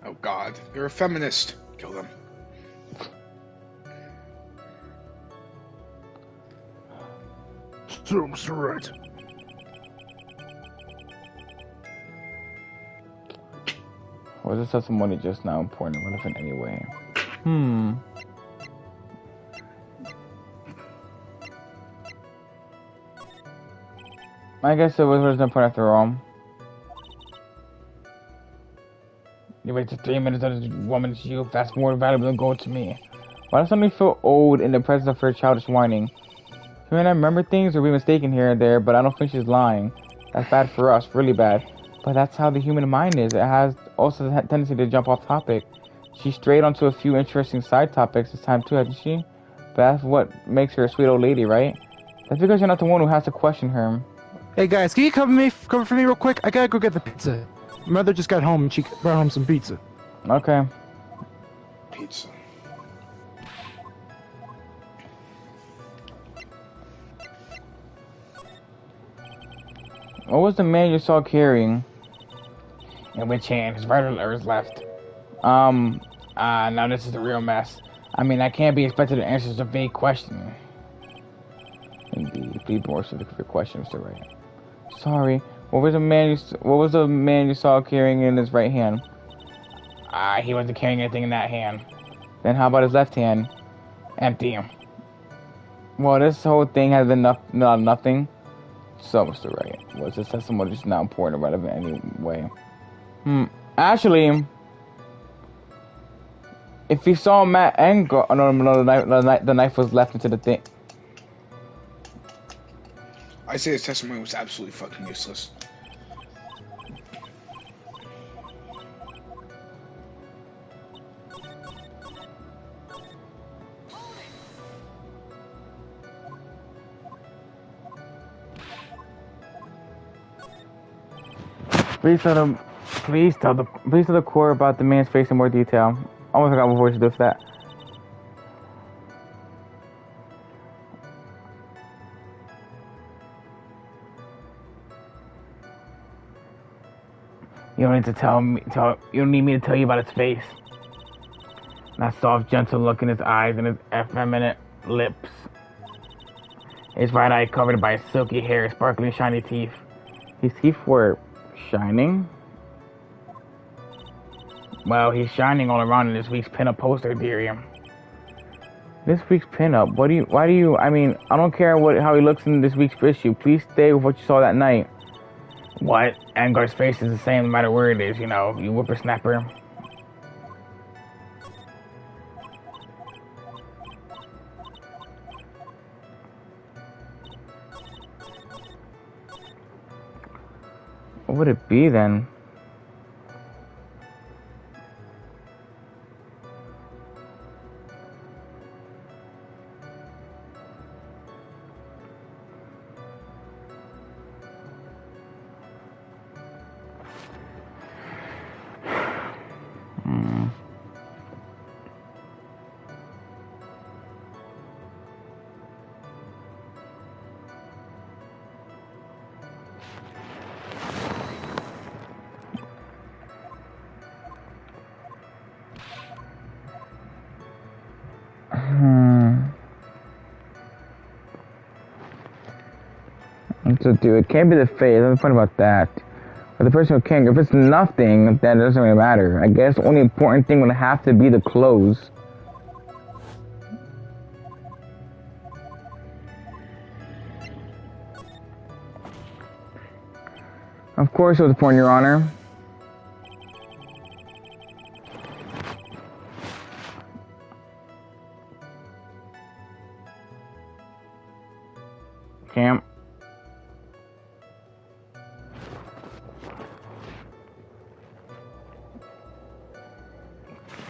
Oh God, you're a feminist. Kill them. So, Mr. Wright. Was this testimony just now important or relevant anyway? I guess it was no point after all. You wasted 3 minutes of this woman's youth. That's more valuable than gold to me. Why does somebody feel old in the presence of her childish whining? She may not remember things or be mistaken here and there, but I don't think she's lying. That's bad for us, really bad. But that's how the human mind is. It has also the tendency to jump off topic. She strayed onto a few interesting side topics this time too, hasn't she? But that's what makes her a sweet old lady, right? That's because you're not the one who has to question her. Hey guys, can you cover for me real quick? I gotta go get the pizza. My mother just got home and she brought home some pizza. Okay. Pizza. What was the man you saw carrying? In which hand? His right or his left? Now this is a real mess. I mean, I can't be expected to answer such a vague question. Indeed, be more specific for your question, Mr. Wright. Sorry. What was the man you saw carrying in his right hand? He wasn't carrying anything in that hand. Then how about his left hand? Empty. Well, this whole thing has been nothing. So, Mr. Wright, was this testimony just not important or relevant anyway? Actually, if he saw Matt and the knife was left into the thing. I say his testimony was absolutely fucking useless. Please tell the court about the man's face in more detail. I almost forgot my voice to do for that. You don't need to you don't need me to tell you about his face. That soft, gentle look in his eyes and his effeminate lips. His right eye covered by silky hair, sparkling shiny teeth. His teeth were shining? Well, he's shining all around in this week's pinup poster, dearie. This week's pinup? I mean, I don't care how he looks in this week's issue. Please stay with what you saw that night. What? Angar's face is the same no matter where it is, you know, you whippersnapper. What would it be then? So, dude, it can't be the face. I'm funny about that. But the person who can't. If it's nothing, then it doesn't really matter. I guess the only important thing would have to be the clothes. Of course, it was important, Your Honor. Camp.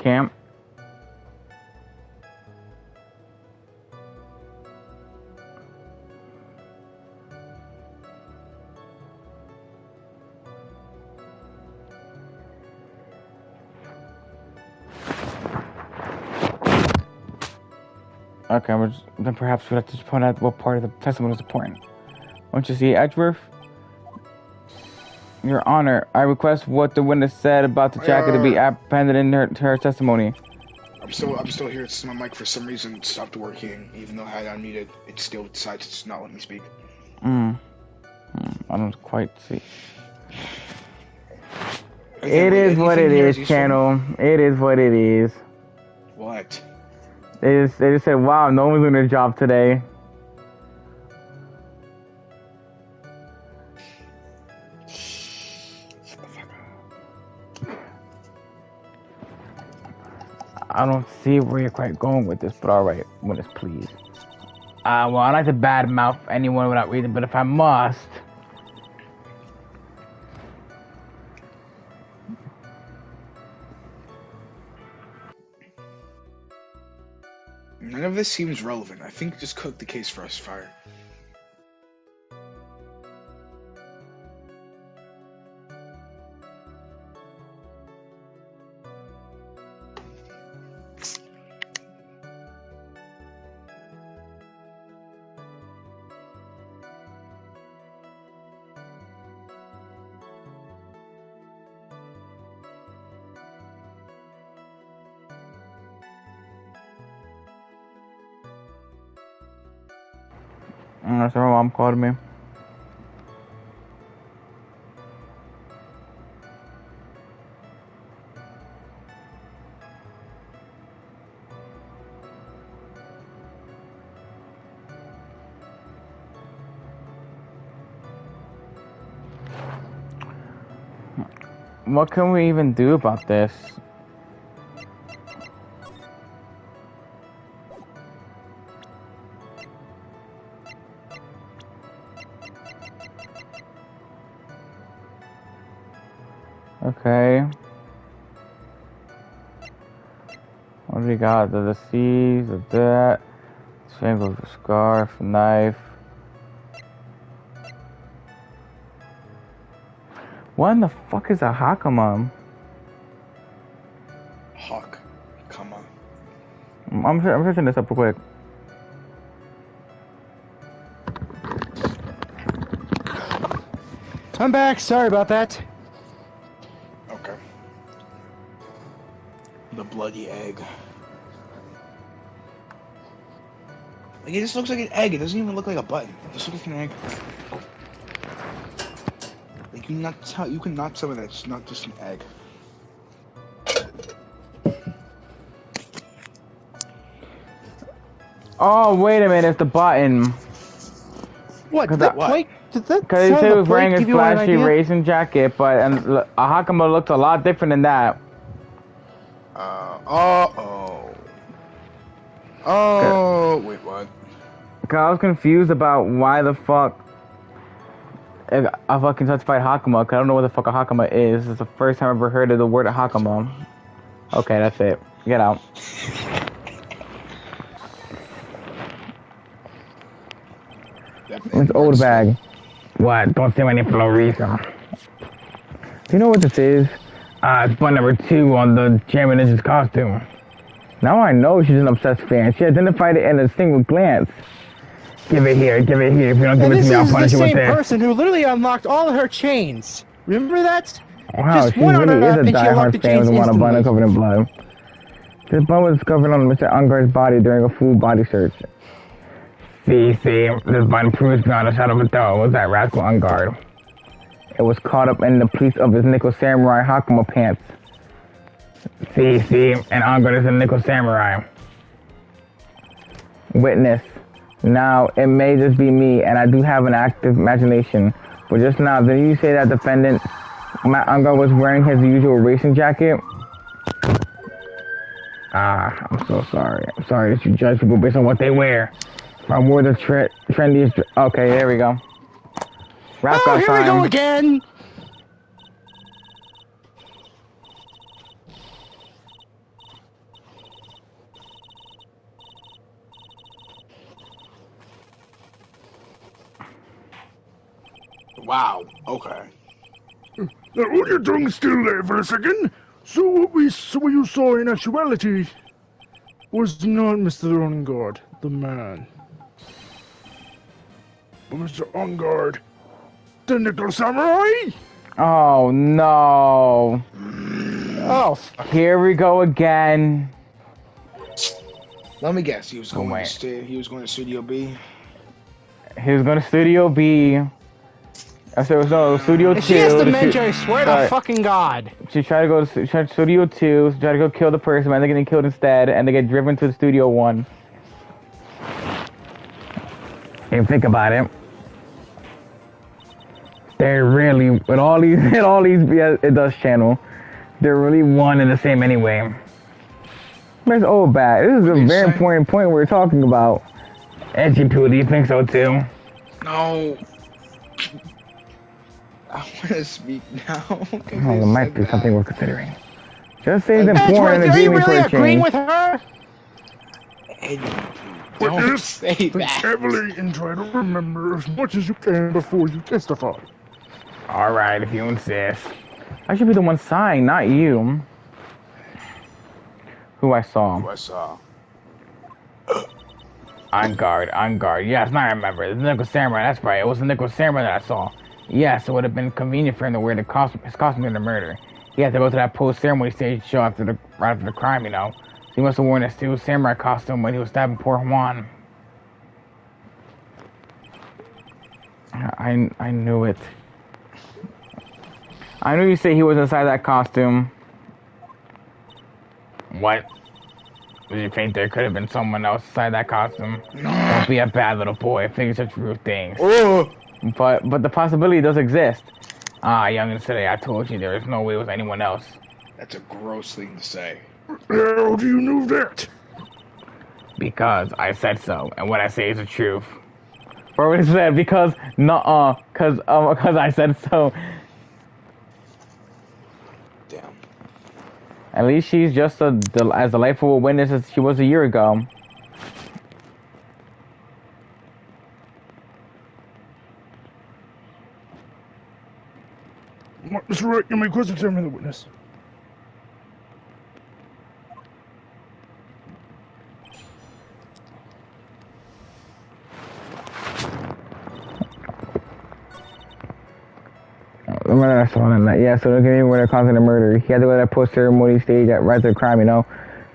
camp. Okay, then perhaps we'd have to point out what part of the testimony is important. Won't you see, Edgeworth? Your Honor, I request what the witness said about the jacket to be appended in her testimony. I'm still here. It's my mic for some reason stopped working, even though I had unmuted. It still decides to not let me speak. I don't quite see. It is what it is, channel. It is what it is. What? They just said, wow, no one's doing their job today. I don't see where you're quite going with this, but alright, witness, please. Well, I like to badmouth anyone without reason, but if I must... None of this seems relevant. I think just cook the case for us, Fire. That's what my mom called me. What can we even do about this? Okay. What do we got? The disease, the that, strangle, the scarf, knife. What in the fuck is a Hakama? Hawk. Come on. I'm searching this up real quick. I'm back. Sorry about that. Okay. The bloody egg. Like, it just looks like an egg. It doesn't even look like a button. It just looks like an egg. Like, you can not tell me that it's not just an egg. Oh, wait a minute, it's the button. What? Because Because he said he was wearing his flashy racing jacket, but a Hakama looked a lot different than that. Oh, wait, what? Cause I was confused about why the fuck a fucking certified Hakama, cause I don't know what the fuck a Hakama is. It's the first time I've ever heard of the word Hakama. Okay, that's it. Get out. It's old bag. What? Don't say my name for no reason. Do you know what this is? It's button number 2 on the Chairman Ninja's costume. Now I know she's an obsessed fan. She identified it in a single glance. Give it here, give it here. If you don't give it to me, I'll punish you with this. This is the same person who literally unlocked all of her chains. Remember that? Wow, Just she one really is a diehard fan with a instantly. button covered in blood. This button was discovered on Mr. Ungar's body during a full body search. See, this button proves beyond a shadow of a doubt it was that rascal Ungar. It was caught up in the pleats of his Nickel Samurai Hakama pants. See, and Ungar is a Nickel Samurai. Witness. Now, it may just be me, and I do have an active imagination, but just now, did you say that defendant, Matt Ungar, was wearing his usual racing jacket? I'm so sorry. I'm sorry that you judge people based on what they wear. If I wore the trendiest... Okay, there we go. Rap here we go again! Okay. Now hold your tongue still there for a second. So what you saw in actuality was not Mr. Ongard, the man, but Mr. Ongard, the Nickel Samurai. Oh no! Oh, fuck. Here we go again. Let me guess. He was Oh, going wait. to he was going to Studio B. He was going to Studio B. I said, no, Studio 2. If she has to dementia, I swear to sorry. fucking God. She tried to go to Studio 2, try to go kill the person, and they're getting killed instead, and they get driven to Studio 1. If you think about it, they're really, with all these, yeah, it does channel, they're really one and the same anyway. Where's old bat? This is a very important point we're talking about. Edgy Poo, do you think so too? No. I want to speak now. Oh, it might be something worth considering. Just say it's Edgeworth, important and are you agreeing for really a agreeing change. with her? Don't Witness, say think that. heavily and try to remember as much as you can before you testify. Alright, if you insist. I should be the one sighing, not you. Who I saw. Who I saw. On guard. Yes, now I remember. The Nickel Samurai, that's right. It was the Nickel Samurai that I saw. Yes, it would have been convenient for him to wear his costume in the murder. He had to go to that post-ceremony stage show right after the crime, you know. So he must have worn his steel samurai costume when he was stabbing poor Juan. I knew it. I knew you say he was inside that costume. What? Did you think there could have been someone else inside that costume? Don't be a bad little boy. Think such rude things. Oh. But the possibility does exist. Ah, youngin' today, I told you there is no way it was anyone else. That's a gross thing to say. How do you know that? Because I said so, and what I say is the truth. Or what I said, because cause I said so. Damn. At least she's just as delightful a witness as she was a year ago. Mr. Wright, you may cross-examine the witness. I saw him that. Yeah, so they're getting where they're causing a murder. He had to go to that post-ceremony stage right after the crime, you know.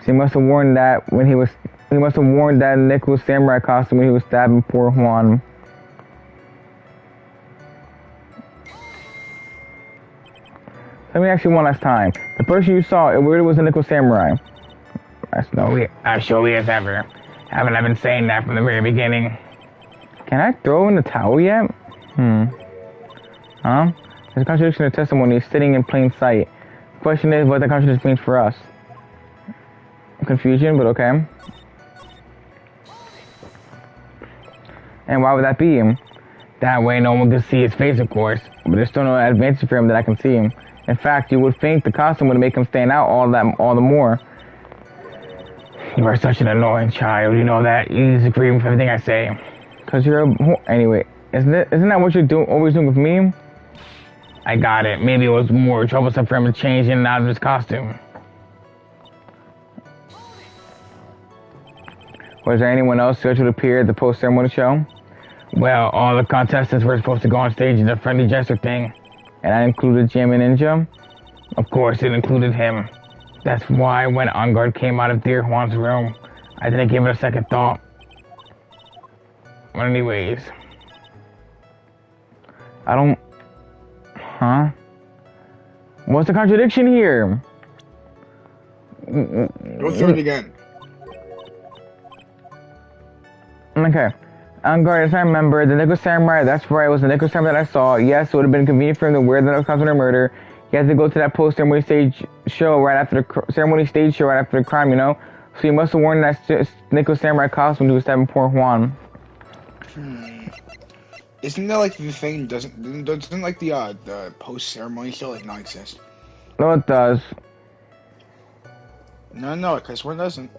So he must have worn that Nickel Samurai costume when he was stabbing poor Juan. Let me ask you one last time. The person you saw, it really was a Nickel Samurai. That's as surely as ever. Haven't I been saying that from the very beginning? Can I throw in the towel yet? Huh? There's a contradiction of testimony sitting in plain sight. The question is what the contradiction means for us. Confusion, but okay. And why would that be? That way no one can see his face, of course. But there's still no advantage for him that I can see him. In fact, you would think the costume would make him stand out all the more. You are such an annoying child, you know that. You disagree with everything I say. Cause you're anyway, isn't that what you're always doing with me? I got it. Maybe it was more troublesome for him to change in and out of his costume. Was there anyone else scheduled to appear at the post-ceremony show? Well, all the contestants were supposed to go on stage in the friendly gesture thing. And I included Jamie Ninja? Of course, it included him. That's why when On Guard came out of Dear Juan's room, I didn't give it a second thought. But anyways... Huh? What's the contradiction here? Go through it again. Okay. On guard, as I remember, the Nickel Samurai, that's right, it was the Nickel Samurai that I saw. Yes, it would have been convenient for him to wear the costume of murder. He had to go to that post-ceremony stage show right after the ceremony stage show right after the crime, you know? So he must have worn that Nickel Samurai costume when he was stabbing poor Juan. Isn't that like the thing, doesn't like the post-ceremony show like not exist? No, it does. No, because one doesn't.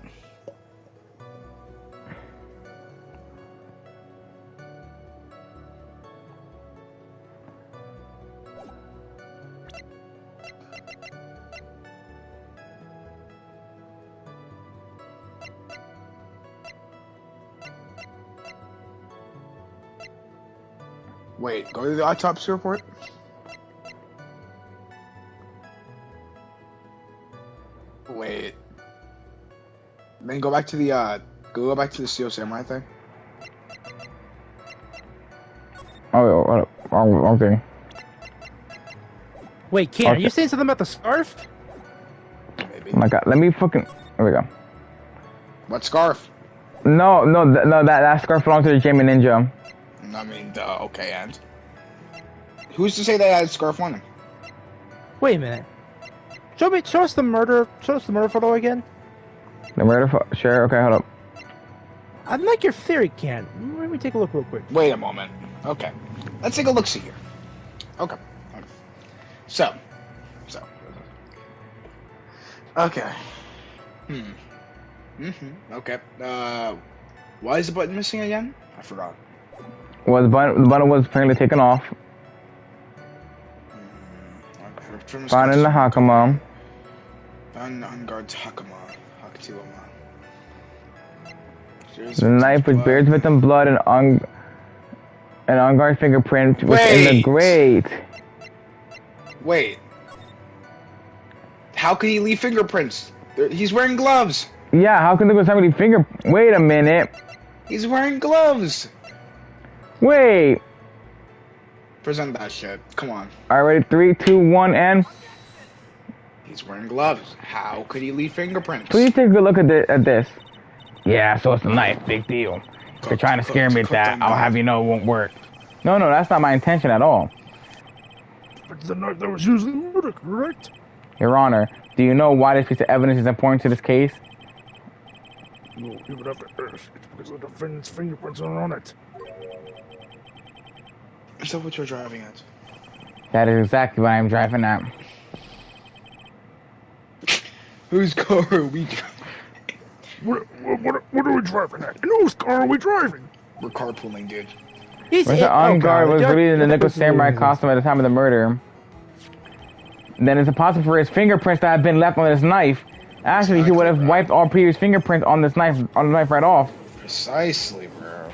Wait, go to the autopsy report. Wait. Then go back to the go back to the Steel Samurai thing. Oh, okay. Wait, Ken, are you saying something about the scarf? Maybe. Oh my god, let me fucking. There we go. What scarf? No, that scarf belongs to the Jamie Ninja. I mean, okay, and who's to say that I had a scarf on him? Wait a minute. Show us the murder photo again. The murder photo? Sure, okay, hold up. I like your theory, Ken. Let me take a look real quick. Wait a moment. Okay, let's take a look-see here. Okay. So. Okay. Okay. Why is the button missing again? I forgot. Well, the button was apparently taken off. Found in the Hakama. Found on guard's Hakama. Hakatiwama. The knife with bears victim blood and on guard fingerprint within the grate. Wait. How could he leave fingerprints? He's wearing gloves. Yeah, how can there was somebody Wait a minute. He's wearing gloves. Wait. Present that shit. Come on. Alright, 3, 2, 1, and... He's wearing gloves. How could he leave fingerprints? Please take a good look at this. Yeah, so it's a knife. Big deal. If you're trying to scare me with that, I'll have you know it won't work. No, that's not my intention at all. But the knife that was used in the murder, correct? Your Honor, do you know why this piece of evidence is important to this case? No, you would have to ask. It's because the defendant's fingerprints are on it. Is that what you're driving at? That is exactly what I'm driving at. Whose car are we driving? What are we driving at? And whose car are we driving? We're carpooling, dude. Mr. On guard was really in the Nickel Samurai costume at the time of the murder. Then it's impossible for his fingerprints to have been left on this knife. Actually, he would have wiped all previous fingerprints on the knife right off. Precisely, bro.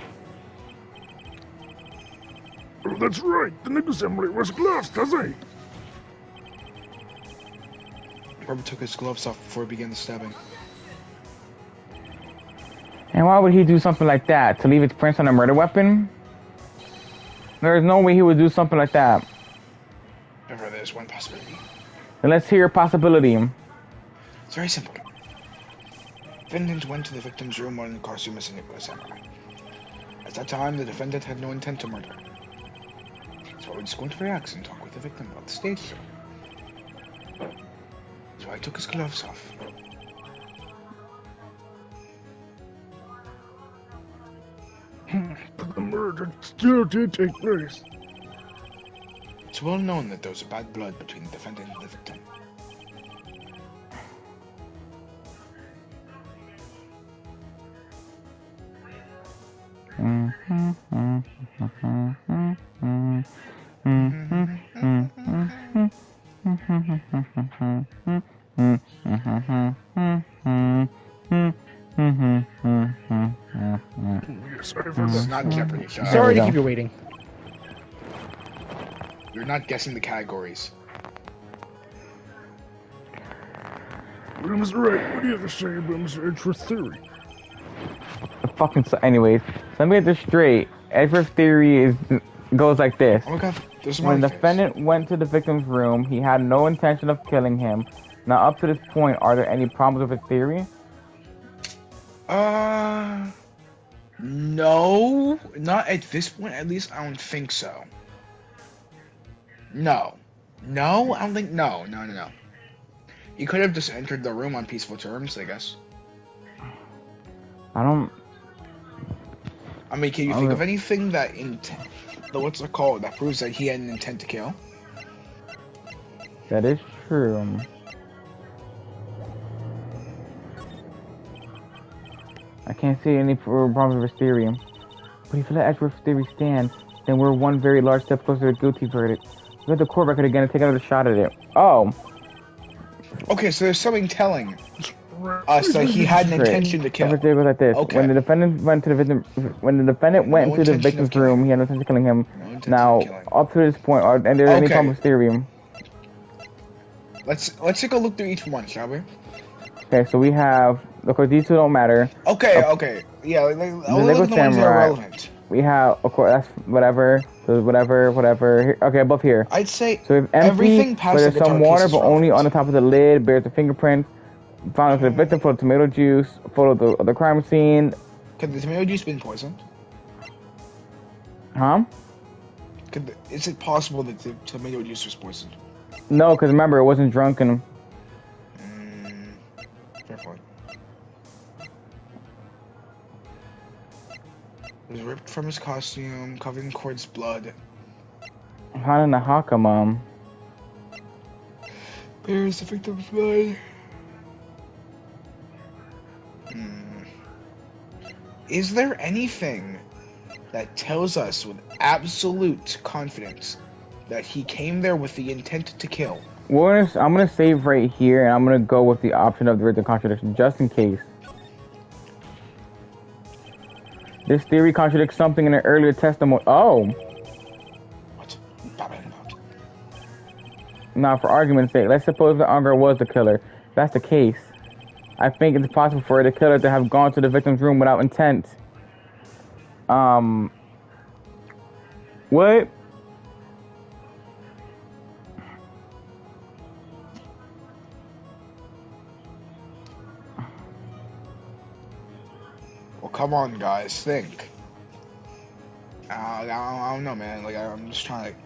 Oh, that's right. The Nickel Samurai wears gloves, does he? Robert took his gloves off before he began the stabbing. And why would he do something like that? To leave his prints on a murder weapon? There's no way he would do something like that. However, there's one possibility. Then let's hear a possibility. It's very simple. Defendant went to the victim's room wearing the costume as a Nickel Samurai. At that time, the defendant had no intent to murder. So we're just going to relax and talk with the victim about the stage show. So I took his gloves off. But the murder still did take place. It's well known that there was bad blood between the defendant and the victim. Yes, I've heard This is that. not Jeopardy, shut up. Sorry to keep you waiting. You're not guessing the categories. Well, Mr. Wright, what do you have to say about Mr. Edgeworth's theory? Anyways, so let me get this straight. Edgeworth's theory goes like this. Oh my god, there's When the face. defendant went to the victim's room, he had no intention of killing him. Now, up to this point, are there any problems with his theory? No, not at this point. At least I don't think so. No, I don't think. No. He could have just entered the room on peaceful terms, I guess. I mean, can you think of anything that what's it called? That proves that he had an intent to kill? That is true. I can't see any problems with his theory. But if you let Edgeworth's theory stand, then we're one very large step closer to a guilty verdict. Let the court record again and take another shot at it. Oh. Okay, so there's something telling. So he had an intention to kill. It goes like this. Okay. When the defendant went to the victim, when the defendant went No into the intention of victim's killing. room, he had no intention of killing him. No intention Now, of killing. up to this point, and there's any Okay. problem with theory. Let's take a look through each one, shall we? Okay, so we have, of course, these two don't matter. Okay. Yeah, only Nickel look at the ones that are Samurai. relevant. We have, of course, that's whatever. So whatever. Here, okay, above here. I'd say So if empty, everything past where there's the guitar some case water, is but only relevant. on the top of the lid, bears the fingerprints. Found to the victim, photo of tomato juice, photo of the crime scene. Could the tomato juice been poisoned? Huh? Is it possible that the tomato juice was poisoned? No, because remember, it wasn't drunken. Fair point. It was ripped from his costume, covered in Cord's blood. Found in the haka, Mom. Bears the victim's blood. Is there anything that tells us with absolute confidence that he came there with the intent to kill? I'm gonna save right here, and I'm gonna go with the option of the written contradiction, just in case. This theory contradicts something in an earlier testimony. Oh! What? Babbling about. Now, for argument's sake, let's suppose that Unger was the killer. If that's the case, I think it's possible for the killer to have gone to the victim's room without intent. What? Well, come on, guys, think. I don't know, man. Like, I'm just trying to.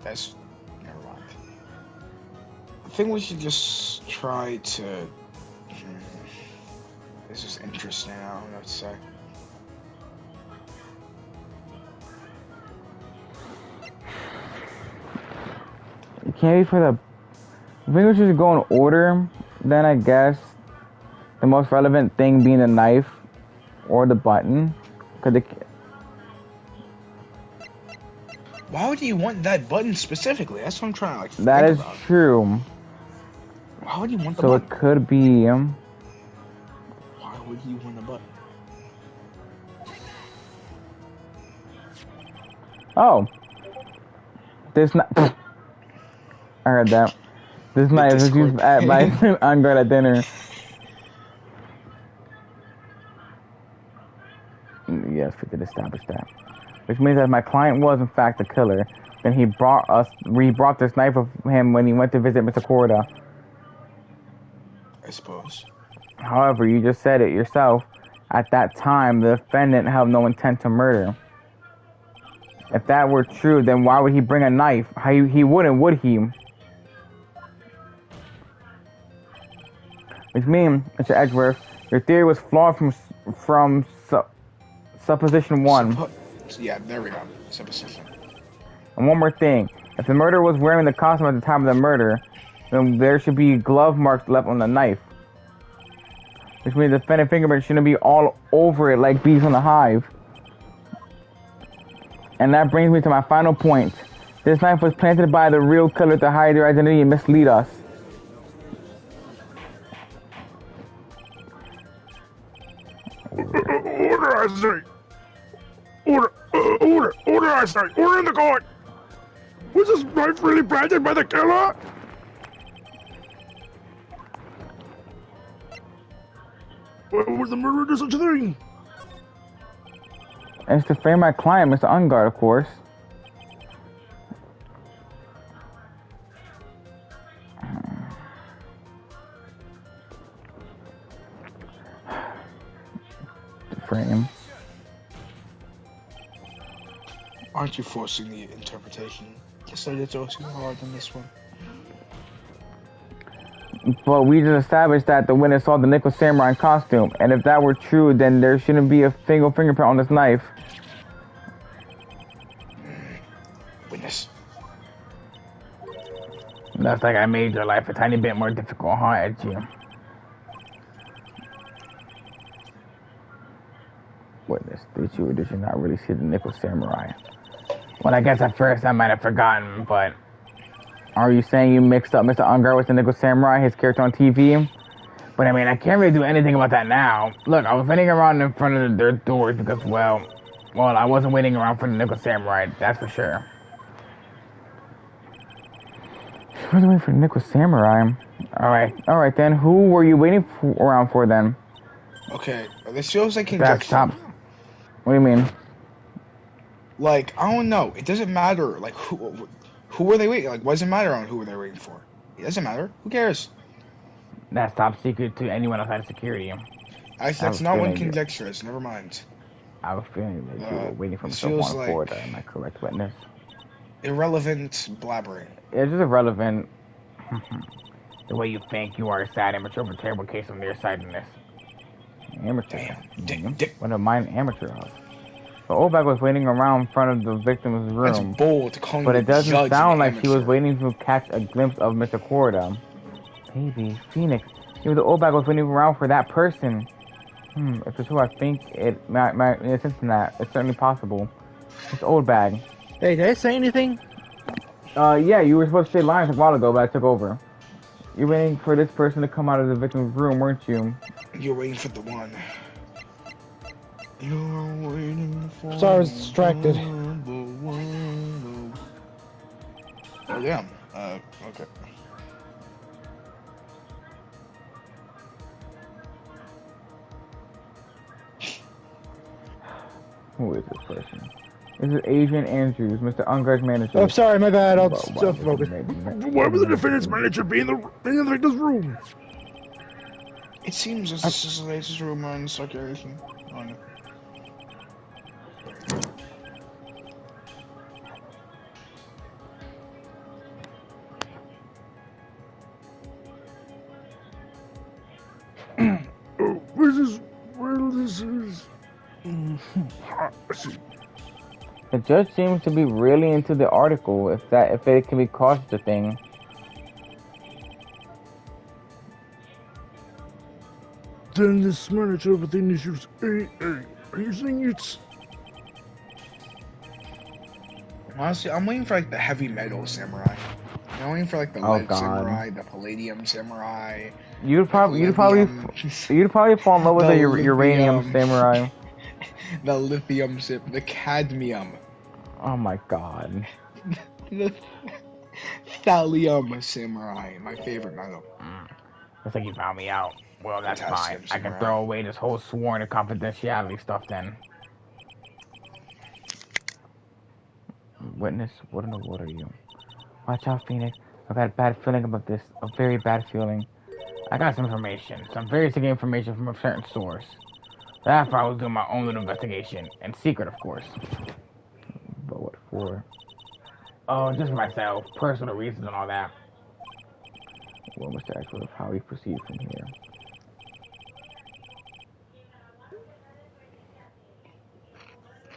That's. Never mind. I think we should just try to. This is interesting. I don't know what to say. It can't be for the. I think we should go in order. Then I guess the most relevant thing being the knife or the button. Why would you want that button specifically? That's what I'm trying to like. That think is about. true. Why would you want the So button? it could be. Why would you want the button? Oh. This knife. I heard that. This knife was used by Unger at dinner. Yes, we did establish that. Which means that if my client was in fact the killer, then he brought this knife with him when he went to visit Mr. Corda. I suppose. However, you just said it yourself. At that time, the defendant had no intent to murder. If that were true, then why would he bring a knife? He wouldn't, would he? Which means, Mr. Edgeworth, your theory was flawed from supposition one. Yeah, there we go. Supposition. And one more thing. If the murderer was wearing the costume at the time of the murder, then there should be glove marks left on the knife. Which means the defendant's fingerprint shouldn't be all over it like bees on a hive. And that brings me to my final point. This knife was planted by the real killer to hide their identity and mislead us. Order, I say! Order, I say! Order in the court! Was this knife really planted by the killer? Why would the murderer do such a thing? It's to frame my client, Mr. Ungard, of course. To frame. Aren't you forcing the interpretation? Decided to throw too hard on this one. But we just established that the witness saw the Nickel Samurai costume, and if that were true, then there shouldn't be a single fingerprint on this knife. Witness. That's like I made your life a tiny bit more difficult, huh, Edgy? Witness, did you or did you not really see the Nickel Samurai? Well, I guess at first I might have forgotten, but... Are you saying you mixed up Mr. Unger with the Nickel Samurai, his character on TV? But I mean, I can't really do anything about that now. Look, I was waiting around in front of their doors because, well, I wasn't waiting around for the Nickel Samurai, that's for sure. I wasn't waiting for the Nickel Samurai. Alright then. Who were you waiting around for then? Okay, this feels like That's conjecture. top. What do you mean? Like, I don't know. It doesn't matter. Like, who were they waiting? Like, what does it matter on who were they waiting for? It doesn't matter. Who cares? That's top secret to anyone outside of security. That's not what conjecture is. Never mind. I was feeling that you were waiting for this Mr. feels Juan like Ford. Am I correct, witness? Irrelevant blabbering. It's just irrelevant. The way you think you are a sad amateur of a terrible case of nearsightedness. Amateur. Damn. What a mind amateur of. The old bag was waiting around in front of the victim's room. That's bold to call but me it doesn't judge sound like amateur. she was waiting to catch a glimpse of Mr. Corda. Baby, Phoenix. Maybe the old bag was waiting around for that person. If it's who I think it might in a sense in that, it's certainly possible. It's old bag. Hey, did I say anything? Yeah, you were supposed to say lines a while ago, but I took over. You're waiting for this person to come out of the victim's room, weren't you? You're waiting for the one. You're waiting for Sorry, I was distracted. Oh, damn. Okay. Who is this person? This is Adrian Andrews, Mr. Ungar's manager. Oh, sorry, my bad. I'll just focus. Why would the defendant's manager be in the victim's room? It seems as this is the latest rumor in circulation. Oh, no. Where this is? The judge seems to be really into the article, if it can be caused a thing. Then this manager of the issues AA. Are you saying it's... Honestly, I'm waiting for like the heavy metal samurai. I'm waiting for like the lead samurai, the palladium samurai. You'd probably fall in love with the uranium samurai. The lithium the cadmium. Oh my god. The thallium samurai, my favorite metal. Looks like you found me out. Well, that's Potassium fine. I can samurai. throw away this whole sworn and confidentiality stuff then. Witness, what in the world are you? Watch out, Phoenix. I've had a bad feeling about this. A very bad feeling. I got some information. Some very significant information from a certain source. After I was doing my own little investigation. In secret, of course. But what for? Oh, just for myself. Personal reasons and all that. Well, Mr. Ashworth, how we proceed from here?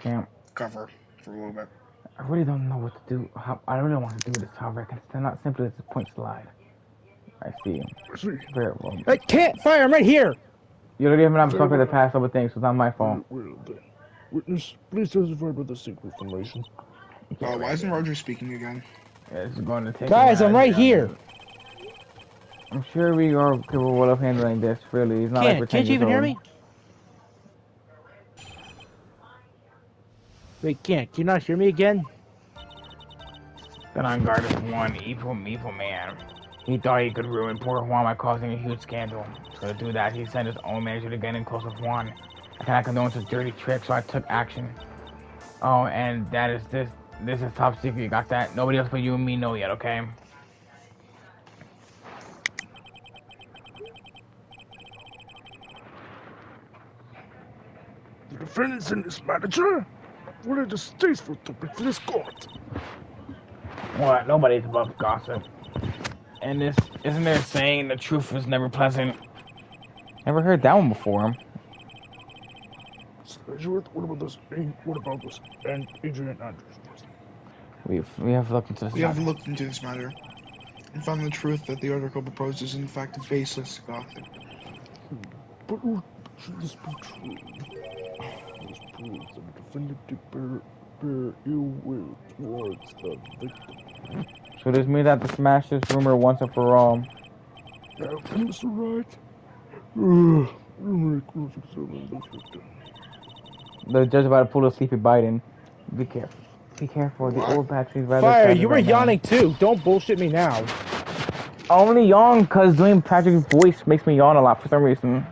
Can't. Cover for a little bit. I really don't know what to do. I don't really want to do this, however, I can stand out simply as a point slide. I see. Very well. I can't fire. I'm right here. You don't even have to talk to the past over things, so it's not my fault. Witness, please testify about the secret information. Why isn't Roger speaking again? Yeah, it's going to take. Guys, I'm right here. I'm sure we are capable of handling this. Really, it's not like we're 10 Can't you years even hear old. me? Wait, can you not hear me again? Then on guard is one evil man. He thought he could ruin poor Juan by causing a huge scandal. So to do that, he sent his own manager to get in close with Juan. I cannot condone his dirty trick, so I took action. Oh, and that is this. This is top secret. You got that? Nobody else but you and me know yet, okay? The defendants and his manager? What a distasteful topic for this court. What? Nobody's above gossip. And this, isn't there a saying the truth is never pleasant? Never heard that one before. What about this? And Adrian Andrews? We have looked into this. We have looked into this matter and found the truth that the article proposed is in fact a baseless gossip. But should this be true? This proves that the defendant did bear ill will towards the victim. So this means that to smash this rumor once and for all. Now, Mr. Wright, The judge about to pull a sleepy Biden. Be careful. Be careful. The old battery's rather Fire, excited you were right now. yawning too. Don't bullshit me now. I only yawn because doing Patrick's voice makes me yawn a lot for some reason.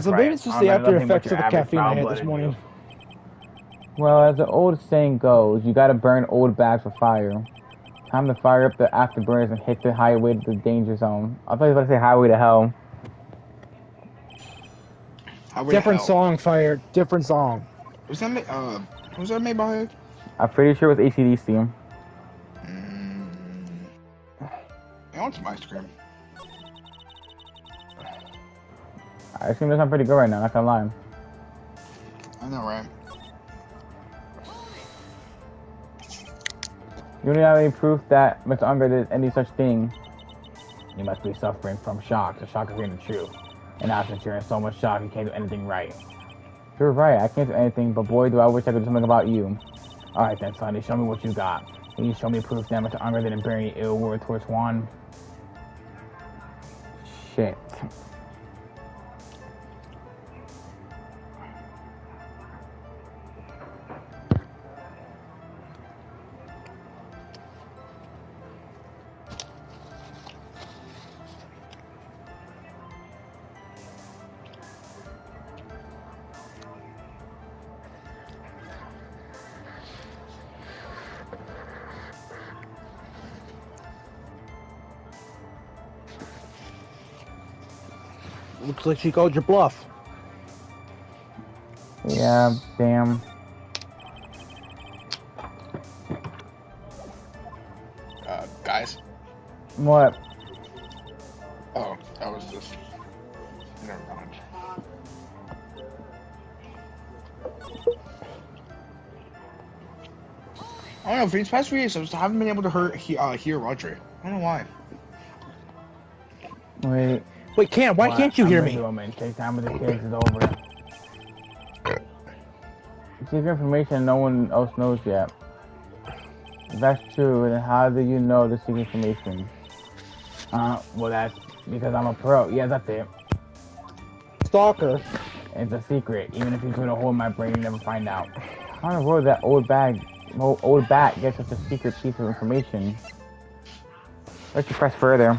So maybe it's just the after effects of the caffeine I had this morning. Well, as the old saying goes, you gotta burn old bags for fire. Time to fire up the afterburners and hit the highway to the danger zone. I thought you were about to say highway to hell. Different song, Fire. Different song. Was that made by? I'm pretty sure it was AC/DC. I want some ice cream. Ice cream does sound pretty good right now, not gonna lie. I know, right? You don't have any proof that Mr. Unger did any such thing. You must be suffering from shock. The shock of hearing the truth. And now since you're in so much shock, you can't do anything right. You're right, I can't do anything, but boy, do I wish I could do something about you. Alright then, Sonny, show me what you got. Can you show me proof that Mr. Unger didn't bear any ill word towards Juan? Shit. Looks like she called your bluff. Yeah, damn. Guys. What? Oh, that was just. Never mind. I don't know, for these past few years, I just haven't been able to hear Roger. I don't know why. Wait, Cam, why can't you hear me? Take time with the kids is over. Secret information no one else knows yet. If that's true, then how do you know the secret information? Well, that's because I'm a pro. Yeah, that's it. Stalker. It's a secret. Even if you put a hole in my brain, you never find out. How in the world that old bat gets such a secret piece of information? Let's just press further.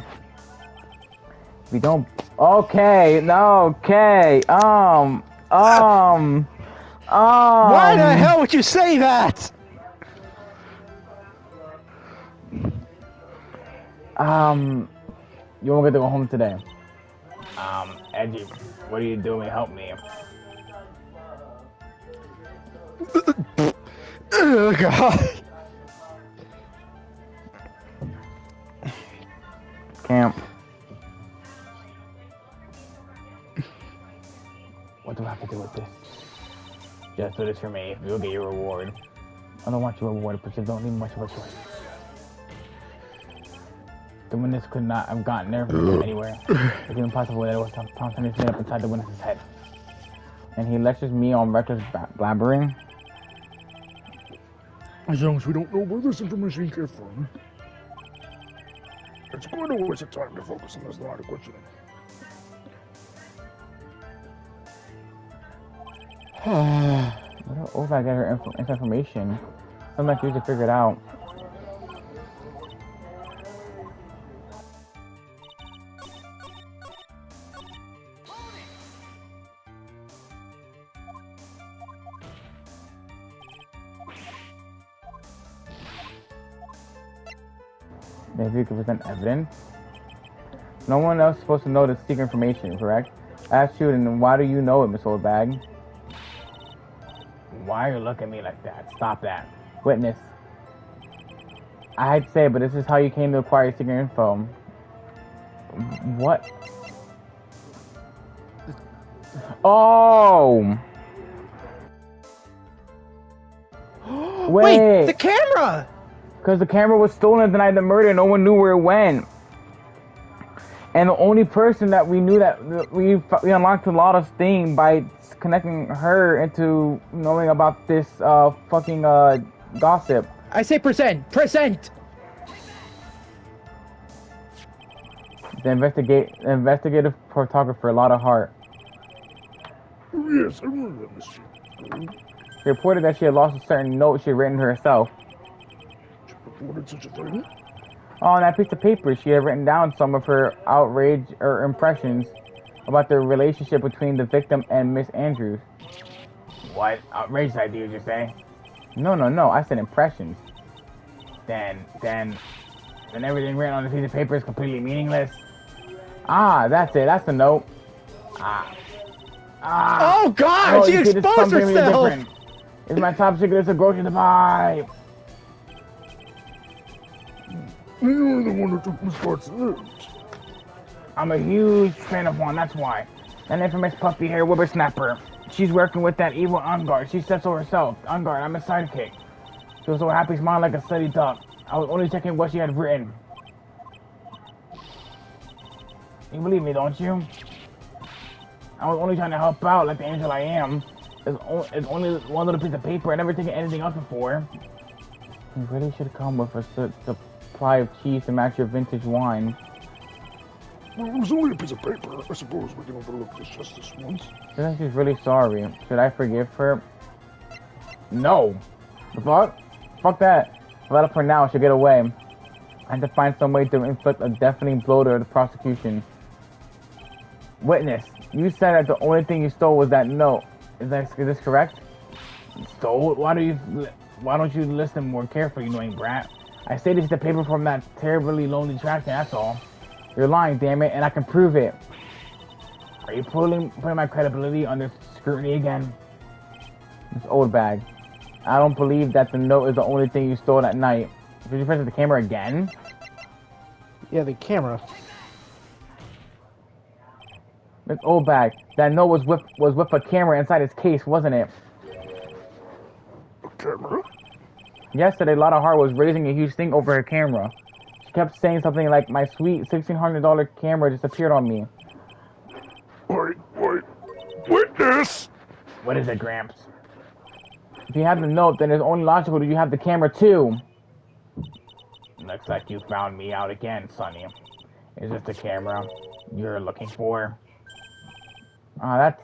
If you don't. Okay, no, okay. Why the hell would you say that? You won't get to go home today. Edgy, what are you doing? Help me. Oh, God. Camp. What do I have to do with this? Just do this for me. You'll get your reward. I don't want your reward, but you don't need much of a choice. The witness could not have gotten there anywhere. It's even possible that it was Tom Sanders made up inside the witness's head. And he lectures me on reckless blabbering. As long as we don't know where this information came from, it's going to waste of time to focus on this line of questioning. Where do I get her information? Something like you to figure it out. Maybe you could present evidence. No one else is supposed to know the secret information, correct? I asked you, and why do you know it, Miss Oldbag? Why are you looking at me like that? Stop that. Witness. I hate to say it, but this is how you came to acquire secret info. What? Oh! Wait, the camera! Because the camera was stolen the night of the murder, no one knew where it went. And the only person that we knew that we unlocked a lot of things by connecting her into knowing about this fucking gossip. I say present! The investigative photographer, Lotta Hart. Yes, I remember that mystery. She reported that she had lost a certain note she had written herself. She reported such a thing? On that piece of paper, she had written down some of her outrage or impressions about the relationship between the victim and Miss Andrews. What outrageous idea did you say? No, I said impressions. Then everything written on the piece of paper is completely meaningless. Ah, that's it. That's the note. Oh God! She exposed herself. It's my top secret. It's a grocery to buy. You're the one who took Miss Bart's notes. I'm a huge fan of one. That's why. That infamous puffy hair whippersnapper. She's working with that evil Ungard. She said so herself. Ungard, I'm a sidekick. She was so happy, smiling like a silly duck. I was only checking what she had written. You believe me, don't you? I was only trying to help out like the angel I am. It's only one little piece of paper. I never taken anything else before. You really should come with a supply of cheese to match your vintage wine. Well, it was only a piece of paper. I suppose we can overlook this just this once. She says she's really sorry. Should I forgive her? No. The fuck? Fuck that. Let her for now. She'll get away. I had to find some way to inflict a deafening blow to the prosecution. Witness, you said that the only thing you stole was that note. Is this correct? Stole? Why don't you listen more carefully, you annoying brat? I stated it's the paper from that terribly lonely trash can, that's all. You're lying, damn it, and I can prove it. Are you putting my credibility under scrutiny again? This old bag. I don't believe that the note is the only thing you stole that night. Did you press the camera again? Yeah, the camera. This old bag. That note was with a camera inside its case, wasn't it? A camera? Yesterday, Lotta Hart was raising a huge thing over her camera. She kept saying something like, my sweet $1,600 camera just appeared on me. Wait. Witness! What is it, Gramps? If you have the note, then it's only logical that you have the camera too. Looks like you found me out again, Sonny. Is this the camera you're looking for? That's...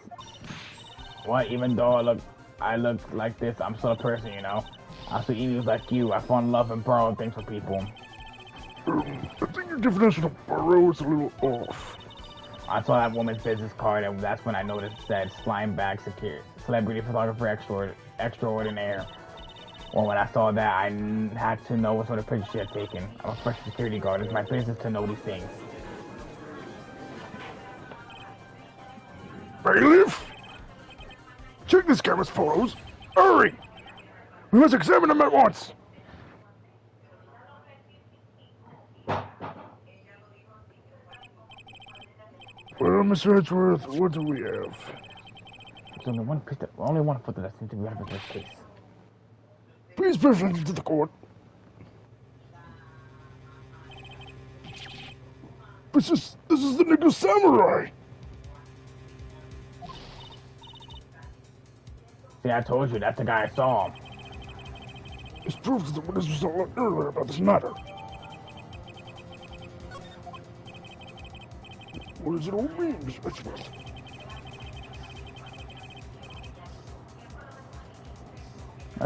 What, even though I look like this, I'm still a person, you know? I see evils like you. I fall in love and borrow things from people. I think your definition of borrow is a little off. I saw that woman's business card, and that's when I noticed it said slime bag secure celebrity photographer extraordinaire. Well, when I saw that, I had to know what sort of picture she had taken. I'm a fresh security guard. It's my business to know these things. Bailiff? Check this camera's photos. Hurry! We must examine them at once. Well, Mr. Edgeworth, what do we have? There's only one photo that seems to be relevant to this case. Please present it to the court. This is the nigga samurai. See, I told you, that's the guy I saw. This proves that what was all earlier about this matter. What does it all mean, Mr. Edgeworth?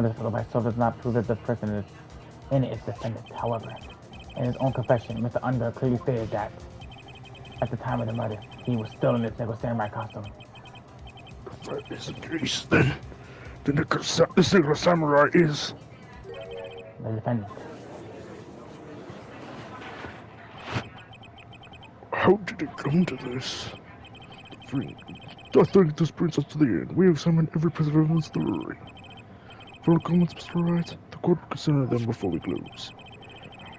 This photo by itself does not prove that the person in it is defendant. However, in his own confession, Mr. Unger clearly stated that at the time of the murder, he was still in his Nego Samurai costume. If that is the case, then the Nego Samurai is The defendant. How did it come to this? I think this brings us to the end. We have examined every piece of evidence thoroughly. For all comments, Mr. Wright, the court will consider them before we close.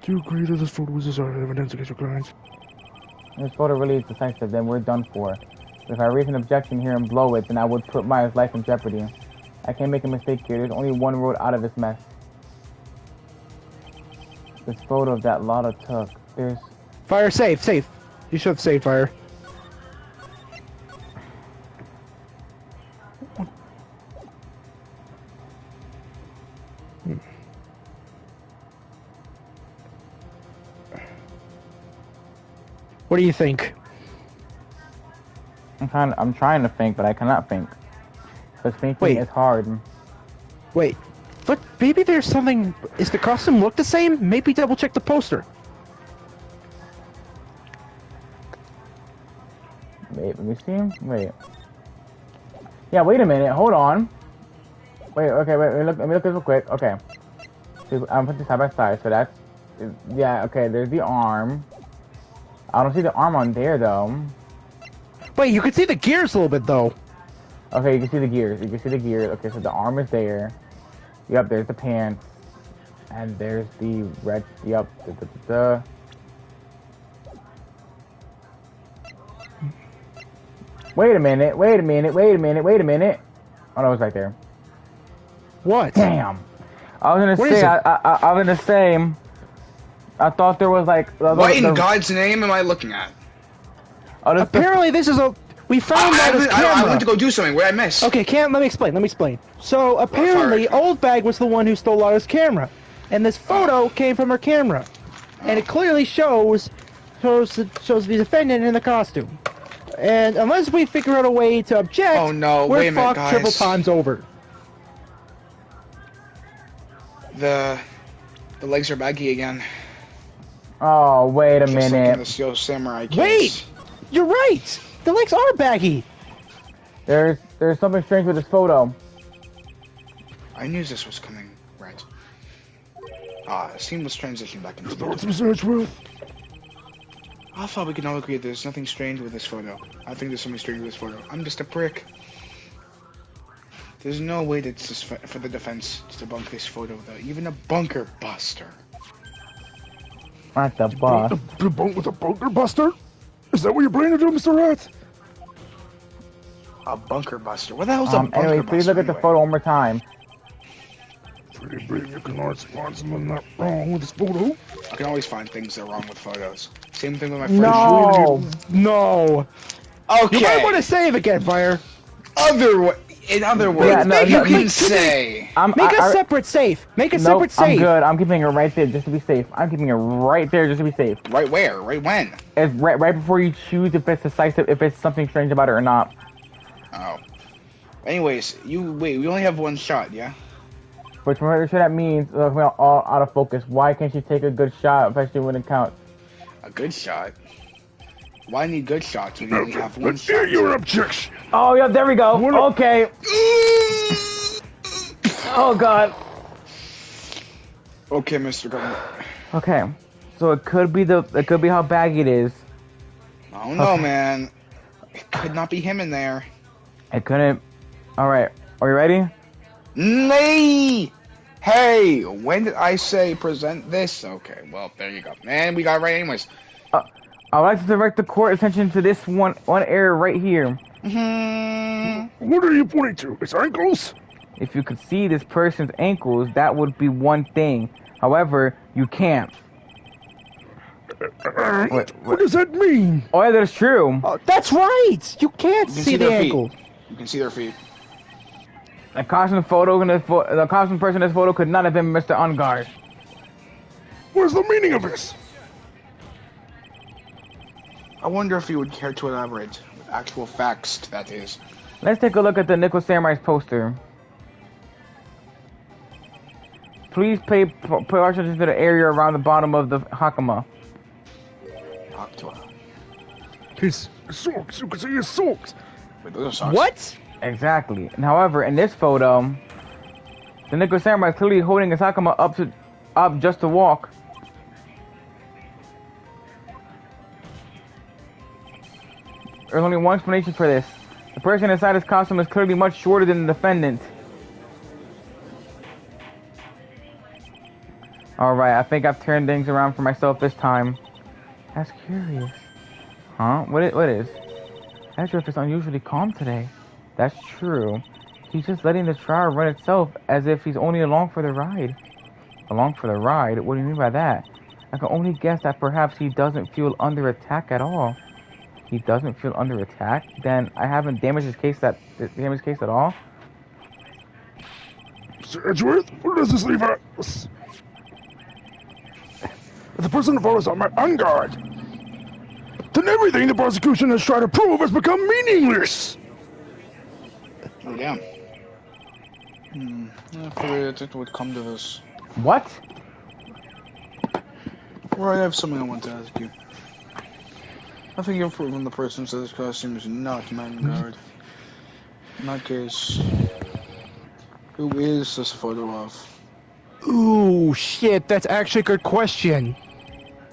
Do you agree that this photo is desired evidence against your client? If this photo really is decisive, then we're done for. If I raise an objection here and blow it, then I would put Maya's life in jeopardy. I can't make a mistake here. There's only one road out of this mess. This photo that Lotta took. There's... Fire, safe. You should have saved fire. What do you think? I'm trying to think, but I cannot think. Because thinking Wait. is hard. Wait, but maybe there's something. Is the costume look the same? Maybe double check the poster. Wait, let me see. Wait. Yeah, wait a minute. Hold on. Wait, okay, wait. Let me look this real quick. Okay. So I'm putting this side by side. So that's. Yeah, okay, there's the arm. I don't see the arm on there, though. Wait, you can see the gears a little bit, though. Okay, you can see the gears. You can see the gears. Okay, so the arm is there. Yep, there's the pants. And there's the red. Yep. Wait a minute. Wait a minute. Wait a minute. Wait a minute. Oh, no, it's right there. What? Damn. I was gonna What say. is it? I was gonna say. I thought there was like. What in God's name am I looking at? Oh, Apparently, this is a. We found out his camera. I went to go do something. What did I miss? Okay, let me explain. Let me explain. So apparently, Old Bag was the one who stole Lara's camera, and this photo came from her camera, and it clearly shows the defendant in the costume. And unless we figure out a way to object, Oh no! we're Wait a minute, fucked guys. triple times over. The legs are baggy again. Oh, wait a Just like in minute. the Steel Samurai case. Wait, you're right. The legs are baggy. There's something strange with this photo. I knew this was coming, right? Seamless transition back into the I thought we can all agree there's nothing strange with this photo. I think there's something strange with this photo. I'm just a prick. There's no way that it's for the defense to debunk this photo, though. Even a bunker buster. Not the boss. Debunk with a bunker buster? Is that what you're planning to do, Mr. Rat? A bunker buster? What the hell's a bunker buster? Anyway, please look at the anyway? photo one more time. Pretty big, you can always find something not wrong with this photo. I can always find things that are wrong with photos. Same thing with my first No. No. Okay. You might want to save again, Fire. In other words, you can say. Make a separate safe. Make a separate I'm safe. good. I'm keeping it right there just to be safe. I'm keeping it right there just to be safe. Right where? Right when? It's right before you choose if it's decisive, if it's something strange about it or not. Oh. Anyways, we only have one shot, yeah? Which I'm pretty sure that means we're all out of focus. Why can't you take a good shot, especially when it counts? A good shot? Why need good shots when you only have one Let's hear shot? your objection. Oh, yeah, there we go. Okay. Oh, God. Okay, Mr. Governor. Okay. So it could be how baggy it is. I don't know, man. It could not be him in there. It couldn't. All right. Are you ready? Nay! Hey, when did I say present this? Okay, well, there you go. Man, we got it right anyways. I'd like to direct the court attention to this one area right here. What are you pointing to? His ankles? If you could see this person's ankles, that would be one thing. However, you can't. What does that mean? Oh, yeah, that's true. Oh, that's right. You can't see the their ankle. feet. You can see their feet. The costume person in this photo could not have been Mr. Ungard. What's the meaning of this? I wonder if you would care to elaborate with actual facts, that is. Let's take a look at the Nickel Samurai's poster. Please pay partial attention to the area around the bottom of the Hakama. His socks. You can see his socks. Wait, those are socks. What? Exactly. And however, in this photo, the Nickel Samurai is clearly holding his Hakama up just to walk. There's only one explanation for this. The person inside his costume is clearly much shorter than the defendant. Alright, I think I've turned things around for myself this time. That's curious. Huh? What is? Ezra is unusually calm today. That's true. He's just letting the trial run itself as if he's only along for the ride. Along for the ride? What do you mean by that? I can only guess that perhaps he doesn't feel under attack at all. He doesn't feel under attack? Then I haven't damaged his case at all? Mr. Edgeworth, where does this leave us? If the person involved is on guard, then everything the prosecution has tried to prove has become meaningless. Oh, damn. I figured it would come to this. What? Right, I have something I want to ask you. I think you've proven the person who said this costume is not Vanguard. In that case, who is this photo of? Ooh, shit, that's actually a good question.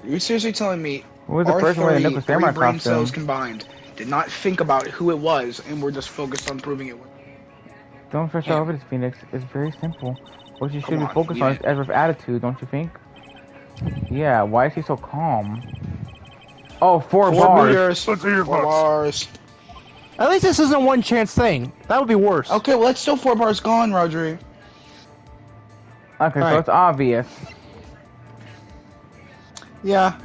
Are you seriously telling me Who was the our person wearing the three Nicholas Samurai brain cells costume? combined did not think about who it was and were just focused on proving it was? Don't stress out over this, Phoenix. It's very simple. What you should Come be on, focused you on is didn't. Ezra's attitude, don't you think? Yeah, why is he so calm? Oh, four 4 bars. meters, Let's hear your 4 thoughts. bars. At least this isn't a one chance thing. That would be worse. Okay, well that's still 4 bars gone, Rodri. Okay, so Right. it's obvious. Yeah.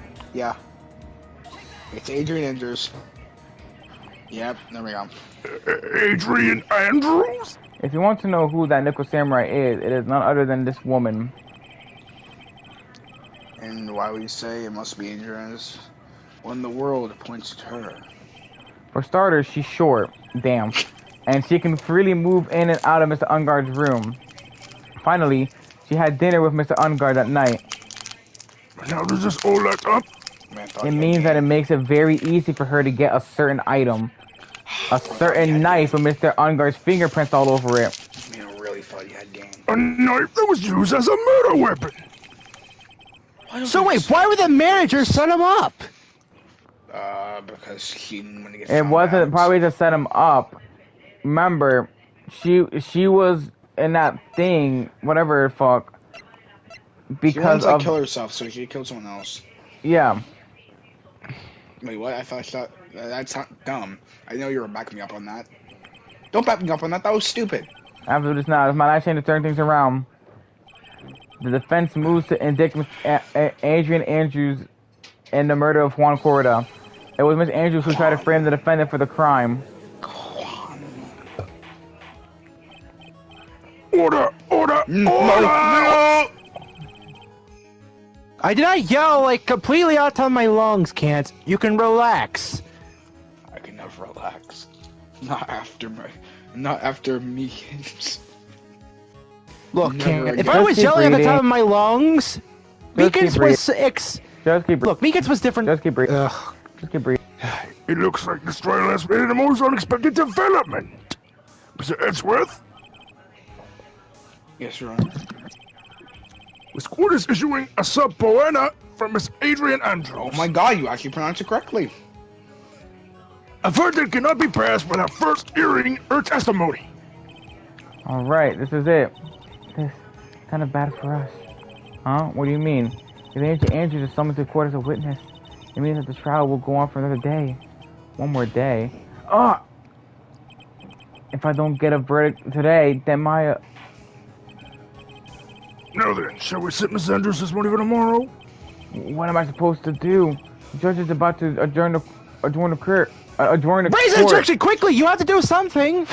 It's Adrian Andrews. Yep, there we go. Adrian Andrews? If you want to know who that Nicholas Samurai is, it is none other than this woman. And why would you say it must be Adrian's when the world points at her? For starters, she's short. Damn. And she can freely move in and out of Mr. Ungard's room. Finally, she had dinner with Mr. Ungard that night. Now does this all add up? Man, I thought It you had means that it game. makes it very easy for her to get a certain item. A certain knife with Mr. Ungard's fingerprints all over it. Man, I really thought you had game. A knife that was used as a murder weapon. So wait, why would the manager set him up? Because he didn't want to get It found wasn't out. probably to set him up. Remember, she was in that thing, whatever the fuck. She Because wanted to of kill herself, so she killed someone else. yeah. Wait, what? I thought that's not dumb. I know you were backing me up on that. Don't back me up on that. That was stupid. After this now, it's my last chance to turn things around. The defense moves to indict Adrian Andrews in the murder of Juan Corda. It was Miss Andrews who tried to frame the defendant for the crime. Order! Order! No, Order! no! I did not yell like completely out of my lungs, Kent. You can relax. I can never relax. Not after me. Look, Never Kent, if again. I was Just keep yelling at the breathing. top of my lungs, Meekins keep was Just keep breathing. Look, Meekins was different. Just keep breathing. Ugh. Just keep breathing. It looks like this trial has been the most unexpected development. Mr. Edgeworth, Yes, Your Honor. this court is issuing a sub poena from Miss Adrian Andrews. Oh my God, you actually pronounced it correctly. A verdict cannot be passed without first hearing her testimony. Alright, this is it. This is kind of bad for us. Huh? What do you mean? If Agent Andrews is summoned to court as a witness, it means that the trial will go on for another day. One more day. Ah! If I don't get a verdict today, then my... Now then, shall we sit Miss Andrews this morning for tomorrow? What am I supposed to do? The judge is about to adjourn the court. Raise the objection quickly! You have to do something!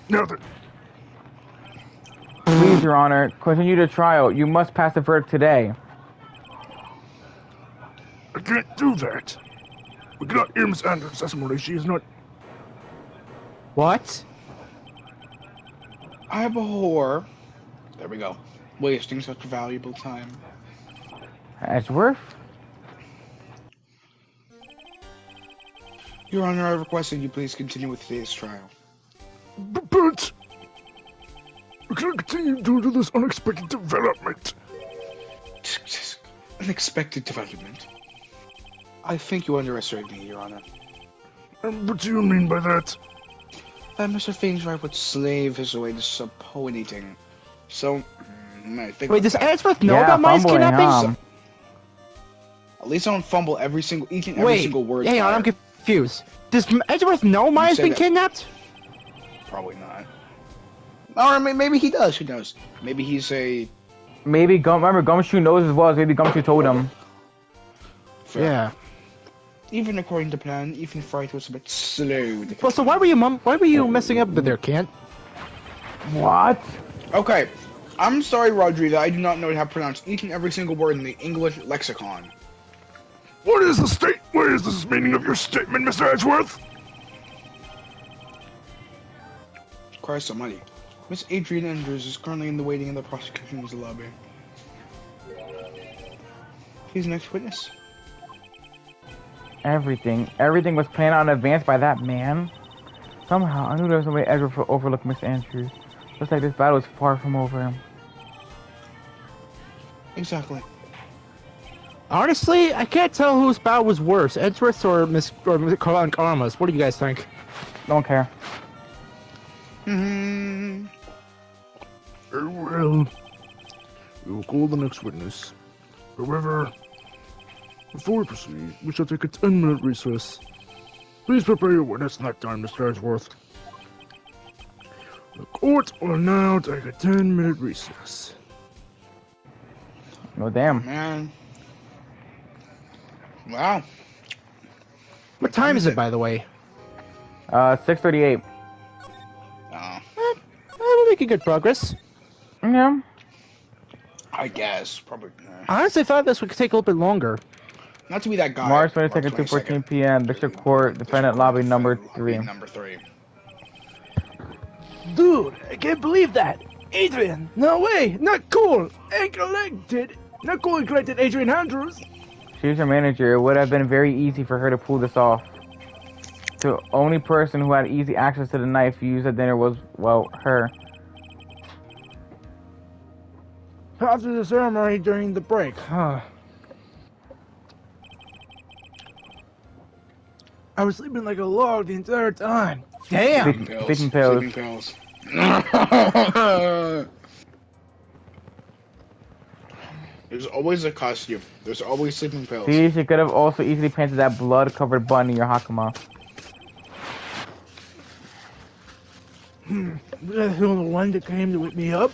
Now then, Please, Your Honor, continue the trial. You must pass the verdict today. I can't do that. We cannot hear Miss Andrews' testimony. She is not... What? I abhor. There we go. Wasting such valuable time. Edgeworth? Your Honor, I request that you please continue with today's trial. But... we cannot continue due to this unexpected development. Unexpected development. I think you underestimate me, Your Honor. What do you mean by that? That Mr. Wright would slave his way to subpoenating. So, I think Wait, about does that. Edgeworth know Yeah, about Mine's fumbling, kidnapping? huh? At least I don't fumble each and every Wait, single word. hang on, fire. I'm confused. Does Edgeworth know Maya's say been that- kidnapped? Probably not. Or maybe he does. Who knows? Maybe he's a. Maybe remember Gumshoe knows as well as maybe Gumshoe told him. Yeah. Even according to plan, even Fright was a bit slow. Well, so why were you messing up there, Kent? What? Okay, I'm sorry, Rodri, that I do not know how to pronounce each and every single word in the English lexicon. What is the meaning of your statement, Mr. Edgeworth? Christ almighty. Miss Adrian Andrews is currently in the waiting in the prosecution's lobby. Please, next witness. Everything was planned out in advance by that man. Somehow, I knew there was no way Edward would overlook Miss Andrews. Looks like this battle is far from over. Exactly. Honestly, I can't tell whose bout was worse, Edgeworth's or Miss Karma's. What do you guys think? Don't care. Hmm. Very well. We will call the next witness. However, before we proceed, we shall take a 10-minute recess. Please prepare your witness next time, Mr. Edgeworth. The court will now take a 10-minute recess. Oh, damn. Man. Wow. What time is it, by the way? 6:38. We're making good progress. Yeah. I guess. Probably. I honestly thought this would take a little bit longer. Not to be that guy. March 22nd, 2:14 p.m. District Court, Defendant Lobby number 3. Number 3. Dude, I can't believe that! Adrian! No way! Not cool! And collected! Not cool and collected Adrian Andrews! She's your manager. It would have been very easy for her to pull this off. The only person who had easy access to the knife used at dinner was, well, her. After the ceremony during the break, huh? I was sleeping like a log the entire time. Damn! Sleeping pills. Sleeping pills. There's always a costume. There's always sleeping pills. See, she could have also easily painted that blood-covered bun in your Hakama. Was that the one that came to wake me up?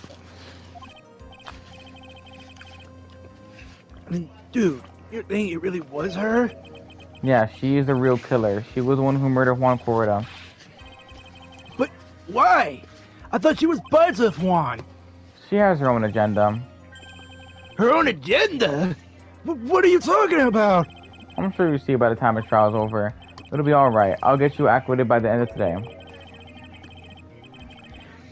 I mean, dude, you think it really was her? Yeah, she is the real killer. She was the one who murdered Juan Corrida. But why? I thought she was buds with Juan. She has her own agenda. Her own agenda? What are you talking about? I'm sure you'll see by the time the trial's over. It'll be alright. I'll get you acquitted by the end of today.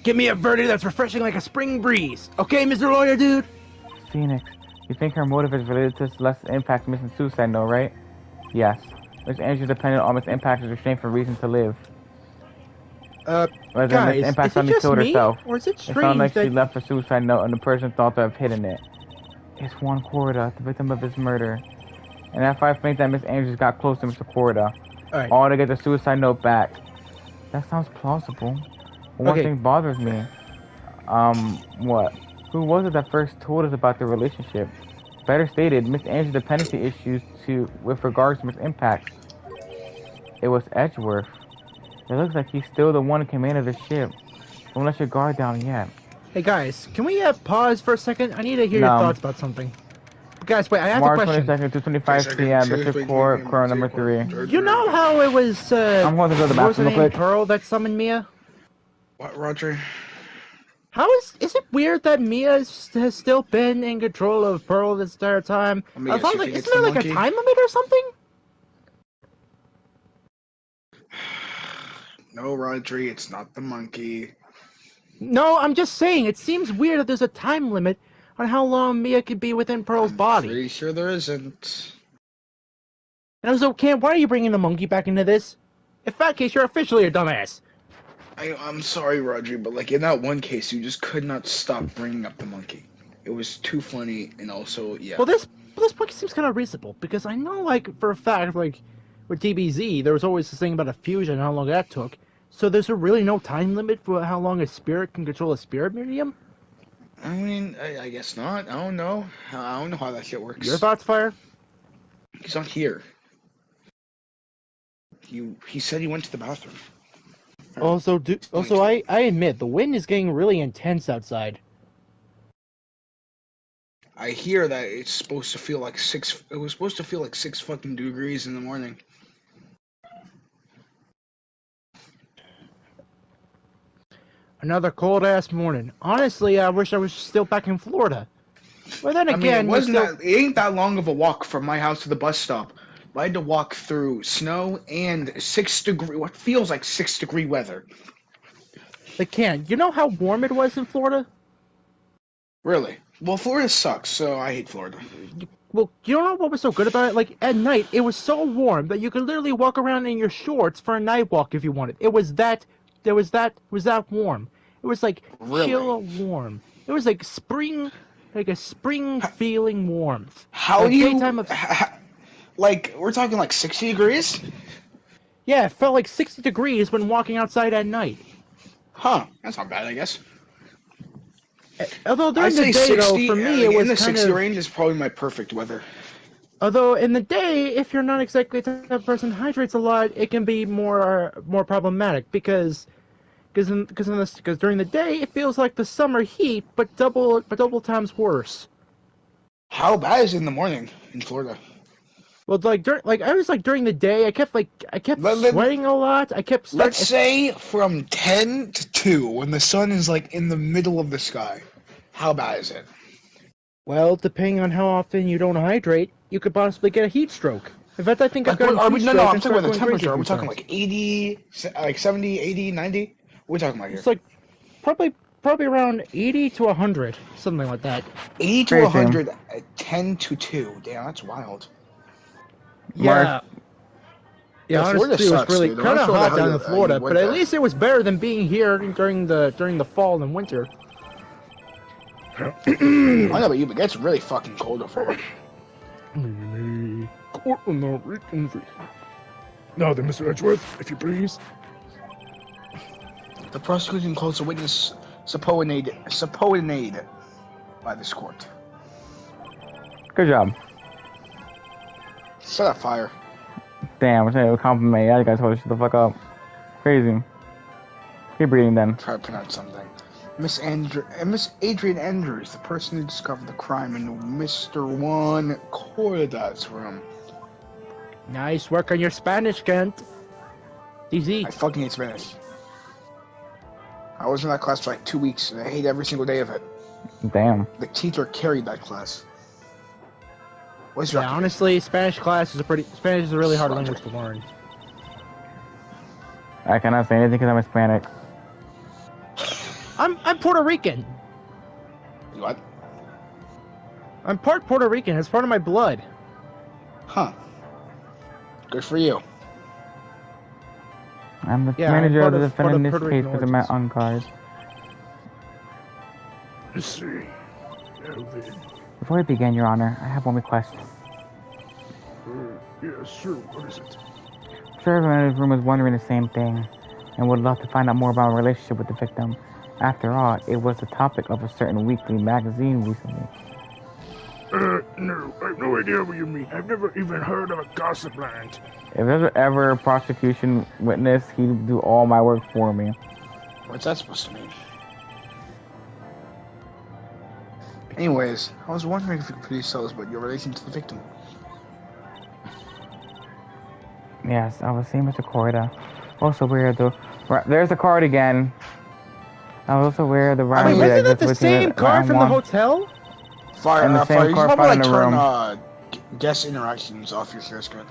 Give me a verdict that's refreshing like a spring breeze. Okay, Mr. Lawyer Dude? Phoenix, you think her motive is related to Celeste's impact missing suicide note, right? Yes. Miss Andrews depended on Miss Impact's restraint for reason to live. Whether Guys, Miss Impact is it suddenly just killed me, herself. or is it It strange sounded like that... she left a suicide note and the person thought to have hidden it. It's Juan Corrida, the victim of his murder. And if I think that Miss Andrews got close to Mr. Corrida, Alright. all to get the suicide note back. That sounds plausible. But one Okay. thing bothers me. What? Who was it that first told us about the relationship? Better stated, Miss Andrews' dependency issues with regards to Miss Impact. It was Edgeworth. It looks like he's still the one in command of the ship. Don't let your guard down yet. Hey guys, can we pause for a second? I need to hear your No. thoughts about something. Guys, wait, I have March a question. 22nd, 2:25 p.m. District Court, Quorum number 3. You know how it was, I'm going to go to the what was her bathroom real name, quick. Pearl, that summoned Mia? What, Roger? How is it weird that Mia has still been in control of Pearl this entire time? Let me I guess, thought, you like, think isn't it's there the like a monkey? time limit or something? No, Roger, it's not the monkey. No, I'm just saying, it seems weird that there's a time limit on how long Mia could be within Pearl's body. Pretty sure there isn't. And I was like, Cam, why are you bringing the monkey back into this? In that case, you're officially a dumbass. I'm sorry, Roger, but like in that one case, you just could not stop bringing up the monkey. It was too funny, and also, yeah. Well, this point seems kind of reasonable, because I know, like, for a fact, like, with DBZ, there was always this thing about a fusion and how long that took. So there's really no time limit for how long a spirit can control a spirit medium? I mean, I guess not. I don't know. I don't know how that shit works. Your thoughts, Fire? He's not here. He said he went to the bathroom. Also, I admit, the wind is getting really intense outside. I hear that it's supposed to feel like it was supposed to feel like 6 fucking degrees in the morning. Another cold-ass morning. Honestly, I wish I was still back in Florida. But then I mean, again, it ain't that long of a walk from my house to the bus stop. I had to walk through snow and 6 degree, what feels like 6 degree weather. They can't. You know how warm it was in Florida? Really? Well, Florida sucks, so I hate Florida. Well, you know what was so good about it? Like, at night, it was so warm that you could literally walk around in your shorts for a night walk if you wanted. It was that warm. It was like Really? chill warm. It was like spring, like a spring feeling warmth. How Like do you daytime of like? We're talking like 60 degrees? yeah, it felt like 60 degrees when walking outside at night. Huh? That's not bad, I guess. Although I'd during say the day, 60. though, for me Like, it in was the kind 60 of. range is probably my perfect weather. Although in the day, if you're not exactly the type of person who hydrates a lot, it can be more problematic because during the day it feels like the summer heat, but double times worse. How bad is it in the morning in Florida? Well, I was like during the day, I kept Let- sweating a lot. I kept Let's starting. say from 10 to 2, when the sun is like in the middle of the sky. How bad is it? Well, depending on how often you don't hydrate, you could possibly get a heat stroke. In fact, I think I've Like, what gotten are we? heat No, stroke I'm and talking about started the going crazy temperature. a Are we few talking times. like 80, like 70, 80, 90? What are we talking about here? It's like probably around 80 to 100, something like that. 80 to Crazy. 100 at 10 to 2. Damn, that's wild. Mark, Yeah. Yeah, Yeah, Florida honestly, it was sucks, really dude. I'm kind not of sure the hot hell down in you Florida, but went at there. least it was better than being here during the fall and winter. I know about you, but it's really fucking cold over here. Now then, Mr. Edgeworth, if you please. The prosecution calls the witness supposedly by this court. good job. Set up fire. Damn, I'm saying a compliment. Yeah, you guys told us to shut the fuck up. Crazy. Keep reading then. Try to pronounce something. Miss Adrian Andrews, the person who discovered the crime in Mr. Juan Corda's room. Nice work on your Spanish, Kent. DZ. I fucking hate Spanish. I was in that class for like 2 weeks, and I hate every single day of it. Damn. The teacher carried that class. What's your Yeah, occupation? honestly, Spanish is a really hard language to learn. I cannot say anything because I'm Hispanic. I'm Puerto Rican. What? I'm part Puerto Rican. It's part of my blood. Huh. Good for you. I'm the Yeah, manager I'm of the part of defendant in this Puerto case Rican for the Matt origins. on card. Let's see. Now then. Before we begin, Your Honor, I have one request. Yes, sir. What is it? I'm sure everyone in this room is wondering the same thing, and would love to find out more about my relationship with the victim. After all, it was the topic of a certain weekly magazine recently. No. I have no idea what you mean. I've never even heard of a gossip land. If there's ever a prosecution witness, he'd do all my work for me. What's that supposed to mean? Anyways, I was wondering if you could please tell us about your relation to the victim. Yes, I was seeing Mr. Corda. Also aware of the... There's the card again. I was also aware of the Wait, rivalry wasn't that exists the between same card from the hotel? Fire, And the same fire. You car should probably found like in the turn room. guest interactions off your share screen.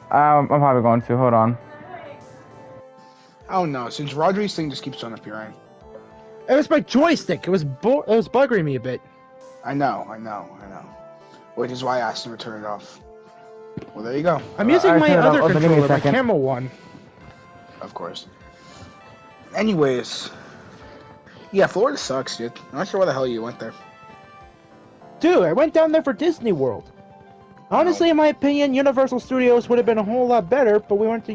I'm probably going to. Hold on. Oh no, since Rodri's thing just keeps on appearing. It was my joystick. It was buggering me a bit. I know. Which is why I asked him to turn it off. Well, there you go. I'm using I my turned it other off. Give me a controller, my second. camera one. Of course. Anyways. Yeah, Florida sucks, dude. I'm not sure why the hell you went there. Dude, I went down there for Disney World. Honestly, in my opinion, Universal Studios would have been a whole lot better, but we went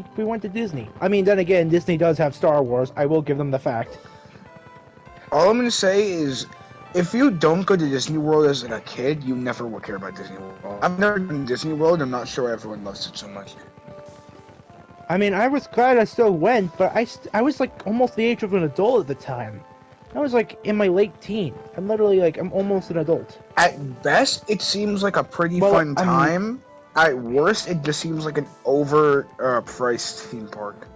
to Disney. I mean, then again, Disney does have Star Wars. I will give them the fact. All I'm gonna say is, if you don't go to Disney World as like a kid, you never will care about Disney World. I've never been to Disney World. I'm not sure why everyone loves it so much. I mean, I was glad I still went, but I was like almost the age of an adult at the time. I was like in my late teens. I'm literally like, I'm almost an adult. At best, it seems like a pretty Well, fun time. At worst, it just seems like an priced theme park.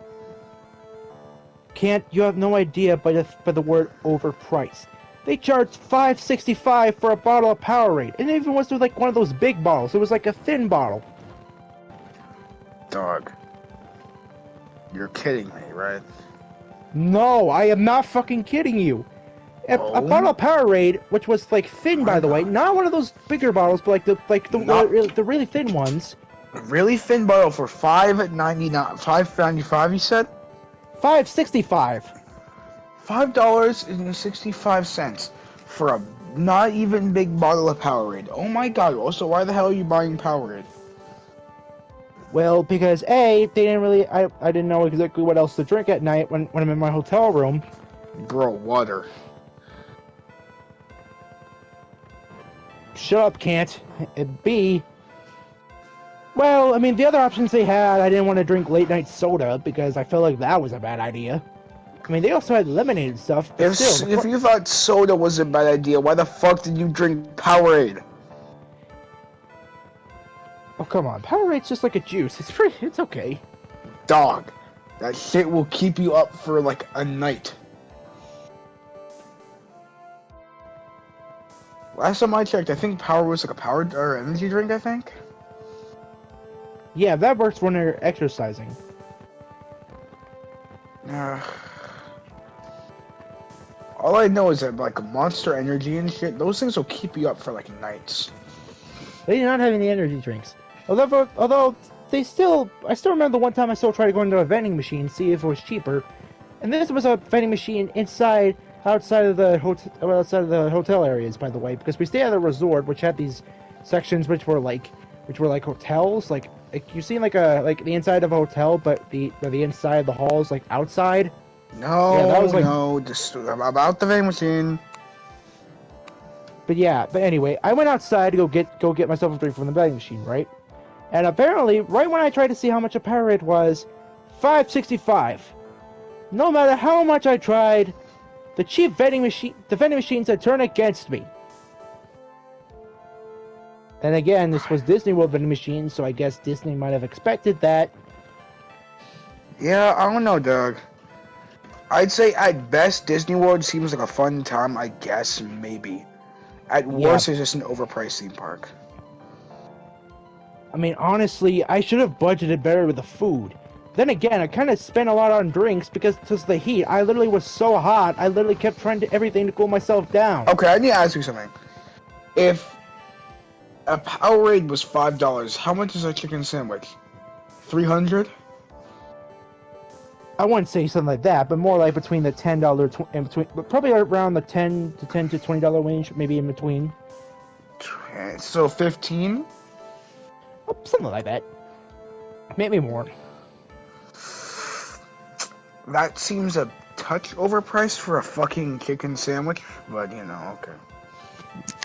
You have no idea by the word overpriced. They charged $5.65 for a bottle of Powerade, and it even was like one of those big bottles. It was like a thin bottle. Dog. You're kidding me, right? No, I am not fucking kidding you. A Oh. bottle of Powerade, which was like thin, by the way, not one of those bigger bottles, but the really thin ones. A really thin bottle for $5.99, $5.95. You said $5.65. $5.65 for a not even big bottle of Powerade. Oh my god! Also, why the hell are you buying Powerade? Well, because A, they didn't really, I didn't know exactly what else to drink at night when I'm in my hotel room. Bro, water. Shut up, can't. And B, well, I mean, the other options they had, I didn't want to drink late night soda because I felt like that was a bad idea. I mean, they also had lemonade and stuff, but still. If you thought soda was a bad idea, why the fuck did you drink Powerade? Oh, come on. Powerade's just like a juice. It's okay. Dog, that shit will keep you up for like a night. Last time I checked, I think Power was like a power or energy drink, I think. Yeah, that works when you're exercising. All I know is that like Monster Energy and shit, those things will keep you up for like nights. They do not have any energy drinks. Although I still remember the one time I still tried to go into a vending machine, see if it was cheaper. And this was a vending machine outside of the hotel areas, by the way, because we stayed at a resort which had these sections which were like hotels, like you seen like the inside of a hotel, but the inside of the hall is like outside. No, yeah, that was like, no, just about the vending machine. But anyway, I went outside to go get myself a drink from the vending machine, right? And apparently, right when I tried to see how much a Powerade was, $5.65. No matter how much I tried, the vending machines had turned against me. And again, this was Disney World vending machine, so I guess Disney might have expected that. Yeah, I don't know, Doug. I'd say at best, Disney World seems like a fun time. I guess maybe. At worst, it's just an overpriced theme park. I mean, honestly, I should have budgeted better with the food. Then again, I kind of spent a lot on drinks because of the heat. I literally was so hot, I literally kept trying to everything to cool myself down. Okay, I need to ask you something. If a Powerade was $5, how much is a chicken sandwich? $300? I wouldn't say something like that, but more like between the $10 and between, but probably around the $10 to $20 range, maybe in between. So 15? Oh, something like that. Maybe more. That seems a touch overpriced for a fucking chicken sandwich, but you know, okay.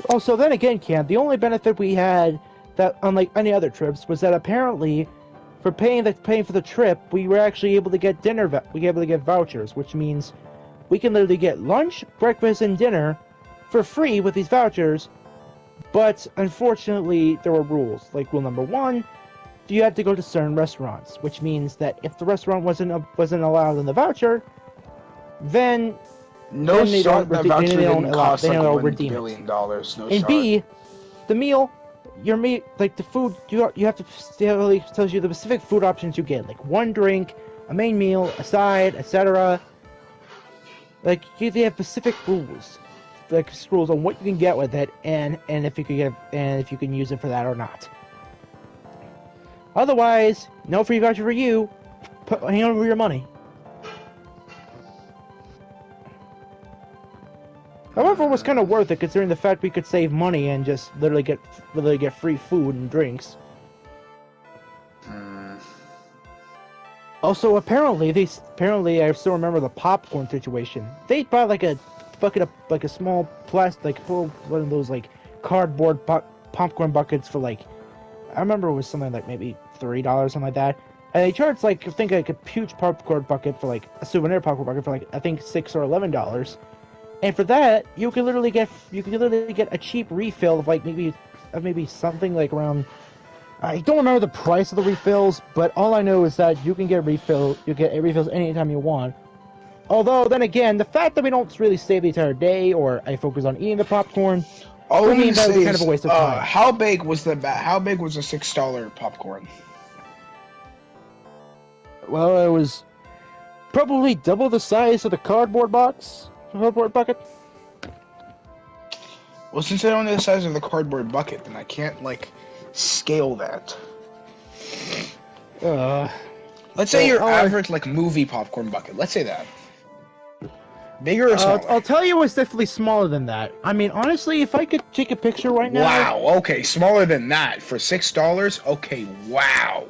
Also, then again, Cam, the only benefit we had that, unlike any other trips, was that apparently, for paying for the trip, we were actually able to get we were able to get vouchers, which means we can literally get lunch, breakfast, and dinner for free with these vouchers. But unfortunately, there were rules. Like rule number 1, you had to go to certain restaurants, which means that if the restaurant wasn't allowed in the voucher, then they don't redeem it. And B, the meal, your meat, like the food, you have to tells you the specific food options you get, like one drink, a main meal, a side, etc. Like they have specific rules, like rules on what you can get with it, and if you can use it for that or not. Otherwise, no free voucher for you. Hang over your money. However, it was kind of worth it considering the fact we could save money and just literally get free food and drinks. Also, apparently I still remember the popcorn situation. They bought like a bucket of like a small plastic, like full one of those like cardboard popcorn buckets for like, I remember it was something like maybe $3, something like that. And they charged like I think like a huge popcorn bucket for like a souvenir popcorn bucket for like I think $6 or $11. And for that, you can literally get a cheap refill of like maybe something like around. I don't remember the price of the refills, but all I know is that you can get refills anytime you want. Although then again, the fact that we don't really stay the entire day, or I focus on eating the popcorn, all means that was kind of a waste of time. How big was the $6 popcorn? Well, it was probably double the size of the cardboard bucket. Well, since they're only the size of the cardboard bucket, then I can't like scale that. Let's say your average like movie popcorn bucket. Let's say that. Bigger or smaller? I'll tell you, it's definitely smaller than that. I mean, honestly, if I could take a picture right now. Wow. Okay, smaller than that for $6. Okay. Wow.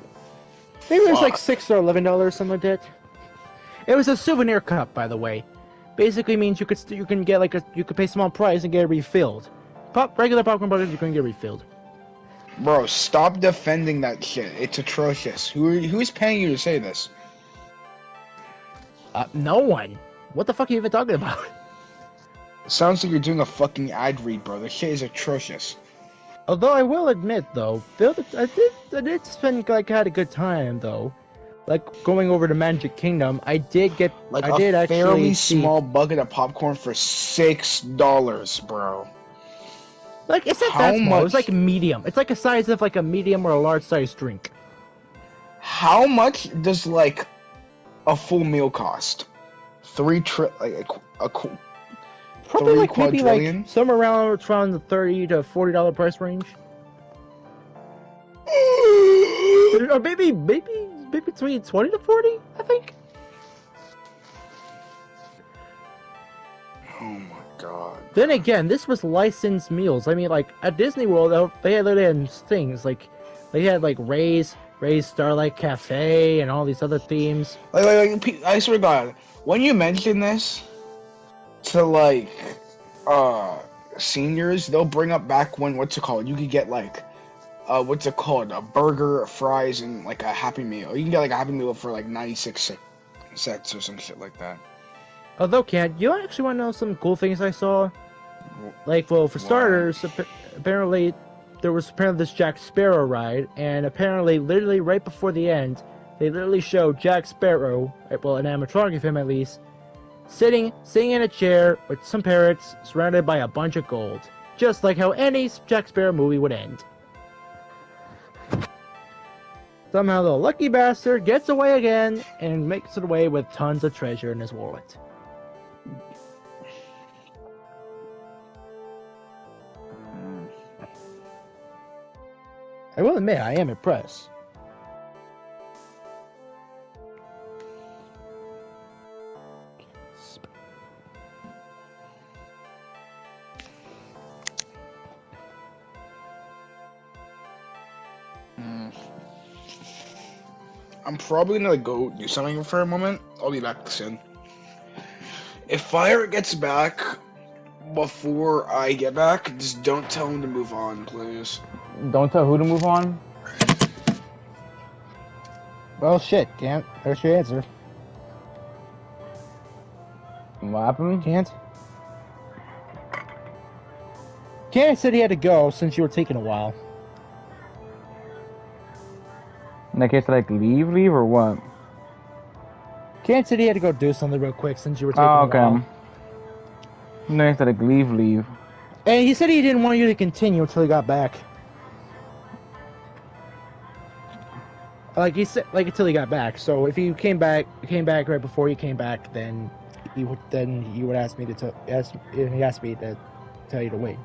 Maybe it was like $6 or $11, something like that. It was a souvenir cup, by the way. Basically means you can get like you could pay a small price and get it refilled. Regular popcorn buckets, you can get refilled. Bro, stop defending that shit. It's atrocious. Who's paying you to say this? No one. What the fuck are you even talking about? Sounds like you're doing a fucking ad read, bro. This shit is atrocious. Although I will admit, though, I did spend had a good time though. Like going over to Magic Kingdom, I did actually fairly see, small bucket of popcorn for $6, bro. Like it's not that small. It's like medium. It's like a size of like a medium or a large size drink. How much does like a full meal cost? Probably like maybe like somewhere around the $30 to $40 price range. Or maybe between 20 to 40, I think. Oh my god. Then again, this was licensed meals. I mean, like at Disney World, they had things like they had like Ray's Starlight Cafe and all these other themes. Like, I swear to God, when you mention this to like seniors, they'll bring up back when you could get like a burger, fries, and like a Happy Meal. You can get like a Happy Meal for like 96 cents or some shit like that. Although, you actually want to know some cool things I saw? Like, well, for starters, apparently there was this Jack Sparrow ride, and apparently, literally right before the end, they literally showed Jack Sparrow, well, an animatronic of him at least, sitting in a chair with some parrots surrounded by a bunch of gold. Just like how any Jack Sparrow movie would end. Somehow the lucky bastard gets away again and makes it away with tons of treasure in his wallet. I will admit, I am impressed. I'm probably gonna go do something for a moment. I'll be back soon. If Fire gets back before I get back, just don't tell him to move on, please. Don't tell who to move on? Well, shit, can't. There's your answer. What happened? Can't said he had to go since you were taking a while. In that case, like leave or what? Can't said he had to go do something real quick since you were taking a while. No, he said like leave. And he said he didn't want you to continue until he got back. Like he said, like until he got back. So if you came back right before you came back, then he would ask me to he asked me to tell you to wait.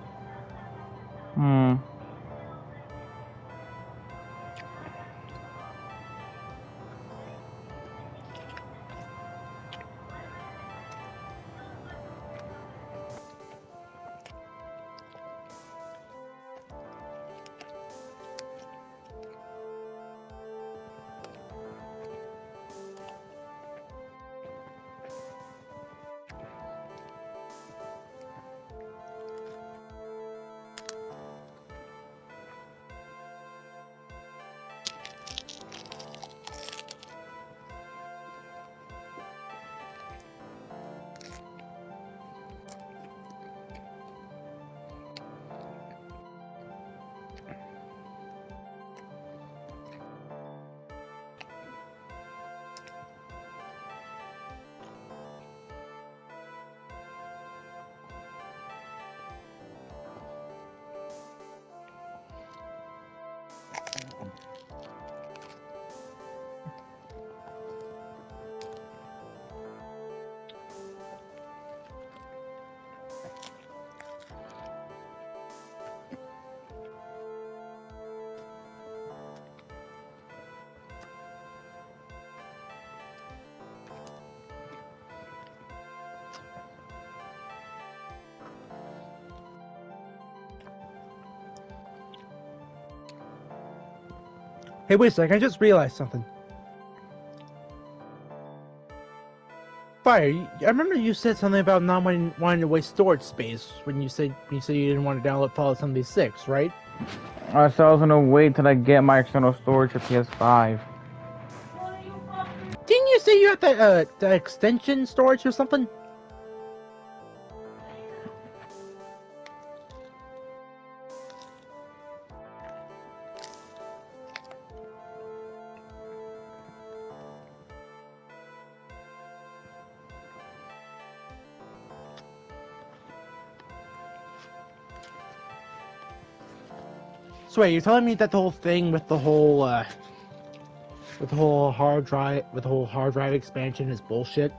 Hey, wait a sec. I just realized something. Fire, I remember you said something about not wanting to waste storage space when you said you didn't want to download Fallout 76, right? So I was gonna wait till I get my external storage for PS5. Didn't you say you had that extension storage or something? So wait, you're telling me that the whole thing with the whole hard drive expansion is bullshit?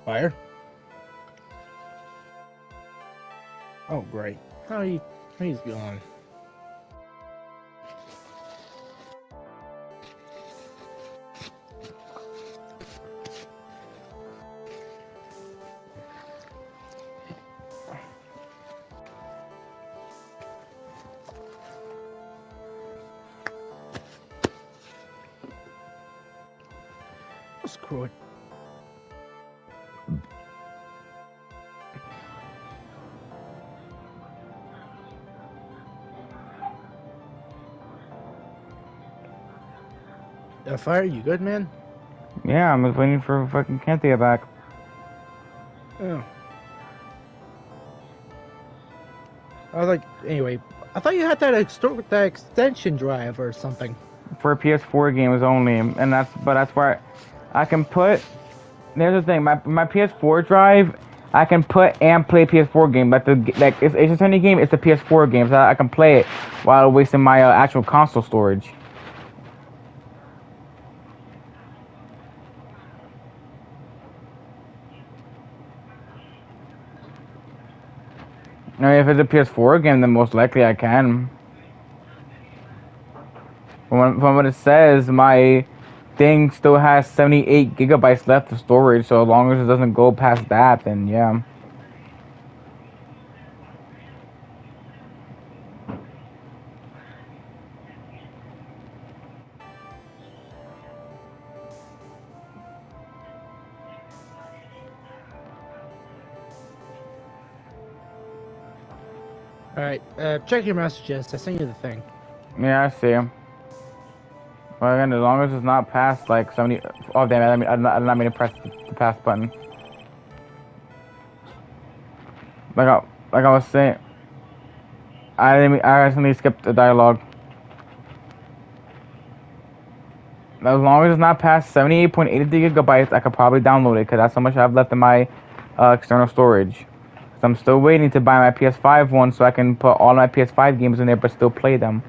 Fire? Oh great. He's gone. Screw it. Fire, you good, man? Yeah, I'm just waiting for fucking Kent to get back. Oh. I was like, anyway, I thought you had that extension drive or something. For PS4 games only, and that's where I can put. There's the thing, my PS4 drive, I can put and play PS4 game. Like it's a Sony game, it's a PS4 game, so I can play it while wasting my actual console storage. I mean, if it's a PS4 game, then most likely I can. From what it says, my thing still has 78 gigabytes left of storage, so as long as it doesn't go past that, then yeah. Alright, check your messages. I sent you the thing. Yeah, I see. Well, again, as long as it's not past like 70. Oh damn! I did not mean to press the pass button. Like I was saying, I accidentally skipped the dialogue. As long as it's not past 78.83 gigabytes, I could probably download it because that's how much I have left in my external storage. So I'm still waiting to buy my PS5 one so I can put all my PS5 games in there but still play them.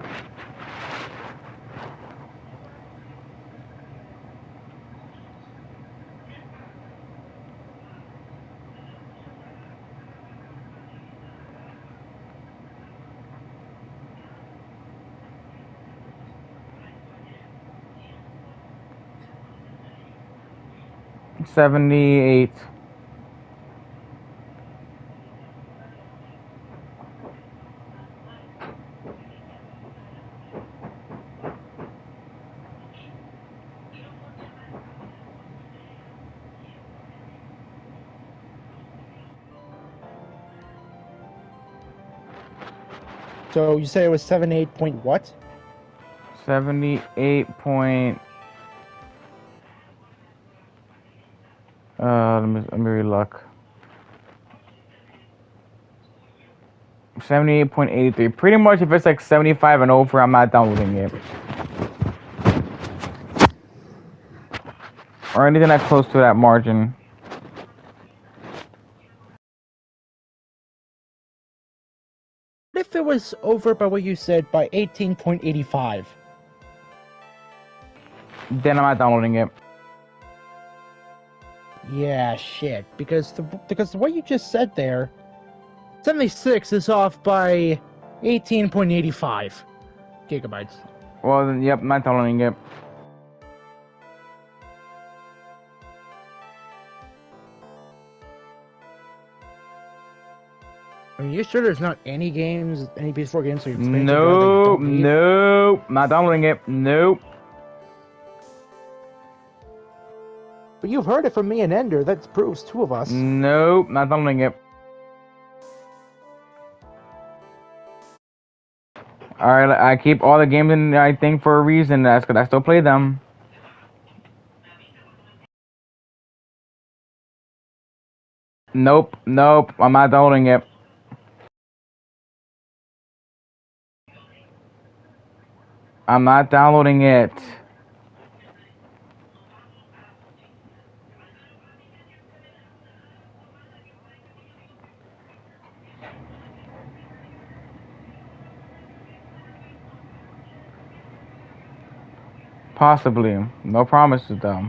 $78. So you say it was 78 point what? 78 point. Let me relook. 78.83. Pretty much, if it's like 75 and over, I'm not downloading it. Or anything that close to that margin. What if it was over by what you said by 18.85? Then I'm not downloading it. Yeah, shit. Because what you just said there, 76 is off by 18.85 gigabytes. Well, then, yep, I'm not downloading it. I mean, you sure there's not any games, any PS4 games for your expansion drive that you Nope, don't need? nope. Not downloading it. Nope. But you've heard it from me and Ender. That proves two of us. Nope, not downloading it. Alright, I keep all the games in I think for a reason. That's because I still play them. Nope, nope. I'm not downloading it. I'm not downloading it. Possibly. No promises though.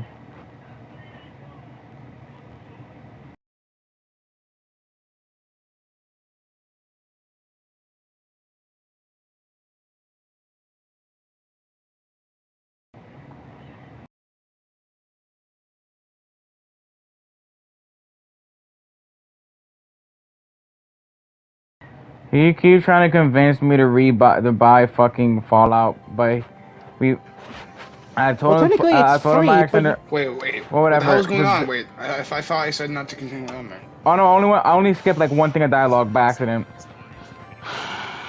He keeps trying to convince me to buy fucking Fallout, but I told him technically I it's told him free, my but extender. Wait. Well, What the whatever. hell's going on? Wait, I thought I said not to continue on there. Oh no, I only skipped like one thing of dialogue by accident.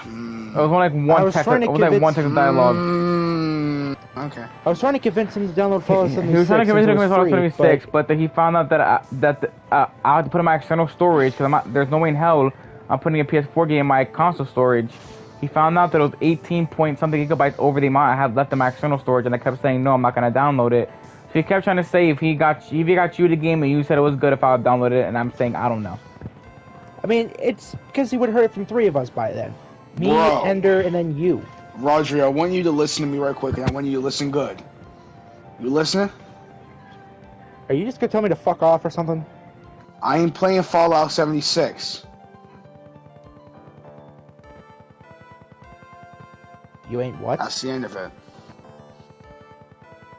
It was only like one text. It was like one text of dialogue. Okay. I was trying to convince him to download Fallout 76. He was trying to convince me to Fallout free, 76, but then he found out that I had to put in my external storage because there's no way in hell I'm putting a PS4 game in my console storage. He found out that it was 18 point something gigabytes over the amount I had left in my external storage, and I kept saying no, I'm not gonna download it. So he kept trying to say if he got you the game and you said it was good if I would download it, and I'm saying I don't know. I mean, it's because he would have heard it from three of us by then. Me, Bro. Ender, and then you. Roger, I want you to listen to me right quick, and I want you to listen good. You listening? Are you just gonna tell me to fuck off or something? I ain't playing Fallout 76. You ain't what? That's the end of it.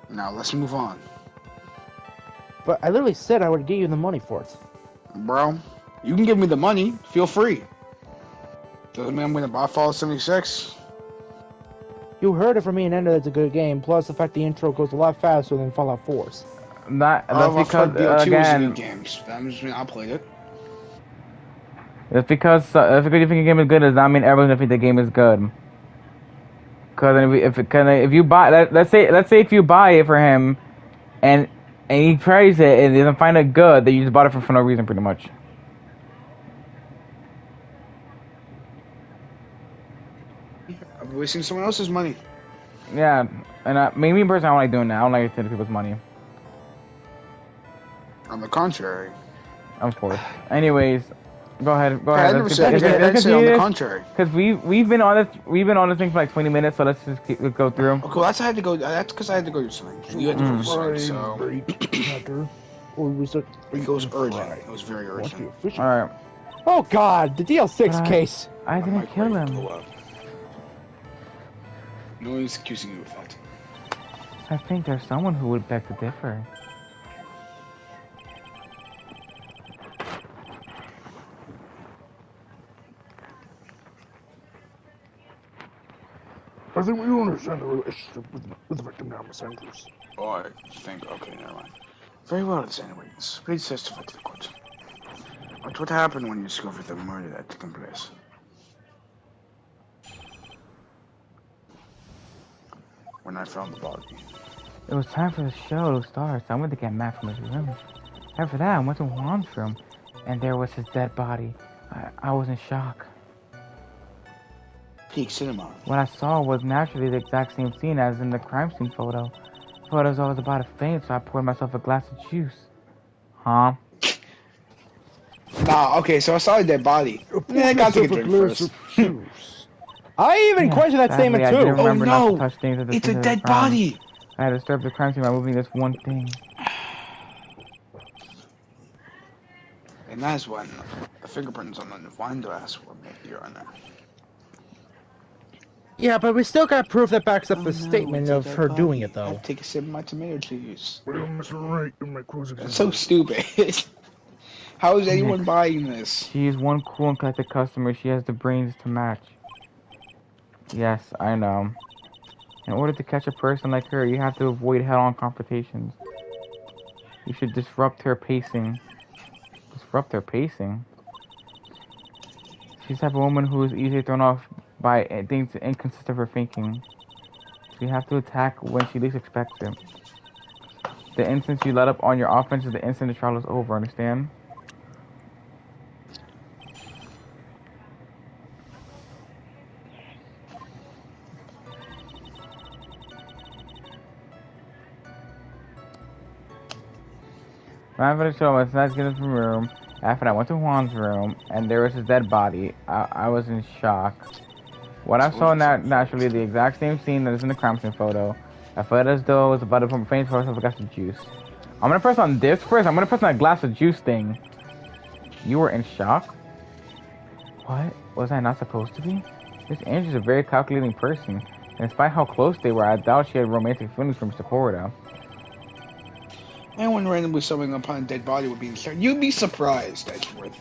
Now let's move on. But I literally said I would give you the money for it. Bro, you can give me the money. Feel free. Doesn't mean I'm going to buy Fallout 76. You heard it from me and Ender that's a good game, plus the fact the intro goes a lot faster than Fallout 4's. That's because again, games. That just mean I played it. it's because if you think a game is good, does not mean everyone's gonna think the game is good. Because if you buy, let's say if you buy it for him, and he tries it and doesn't find it good, then you just bought it for no reason, pretty much. I'm wasting someone else's money. Yeah, and me personally, I don't like doing that. I don't like taking people's money. On the contrary. Of course. Anyways, go ahead. I never said on the contrary. Because we've been on this thing for like 20 minutes, so let's just go through. Okay, well, that's because I had to go do something. You had to go do something, so. It was urgent. It was very urgent. All right. Oh God, the DL6 case. I didn't kill him. No one's accusing you of that. I think there's someone who would beg to differ. I think we don't understand the relationship with the victim now, Miss Andrews. Oh, I think, okay, never mind. Very well, anyways. Please testify to the court. What happened when you discovered the murder that took place? When I found the body. It was time for the show to start, so I went to get Matt from his room. After that, I went to Juan's room, and there was his dead body. I was in shock. Peak cinema. What I saw was naturally the exact same scene as in the crime scene photo. The photos I was about to faint, so I poured myself a glass of juice. Huh? Nah, okay, so I saw a dead body. Yeah, I gotta take a drink first. I even questioned that statement I didn't too. remember not Oh to touch things at the no! It's a scene of dead the crime. body! I had disturbed the crime scene by moving this one thing. And that's when the fingerprints on the wine glass were made on there. Yeah, but we still got proof that backs up Oh, the no, statement it's a of dead her body. doing it, though. I'll take a sip of my tomato juice. Well, Mr. Wright, in my closing That's so stupid. How is anyone buying this? She is one cool and collected customer. She has the brains to match. Yes, I know. In order to catch a person like her, you have to avoid head-on confrontations. You should disrupt her pacing. Disrupt her pacing? She's the type of woman who is easily thrown off by things inconsistent of her thinking. So you have to attack when she least expects it. The instant you let up on your offense is the instant the trial is over, understand? After the show, I decided to get into the room. After that, I went to Juan's room, and there was his dead body. I was in shock. What I saw naturally the exact same scene that is in the crime scene photo. I felt as though I was about to put my face for myself a glass of juice. I'm gonna press on this first. I'm gonna press on that glass of juice thing. You were in shock? What? Was I not supposed to be? This Angie's a very calculating person. And despite how close they were, I doubt she had romantic feelings for Mr. Corrido. Anyone randomly stumbling upon a dead body would be in shock. You'd be surprised, Edgeworth.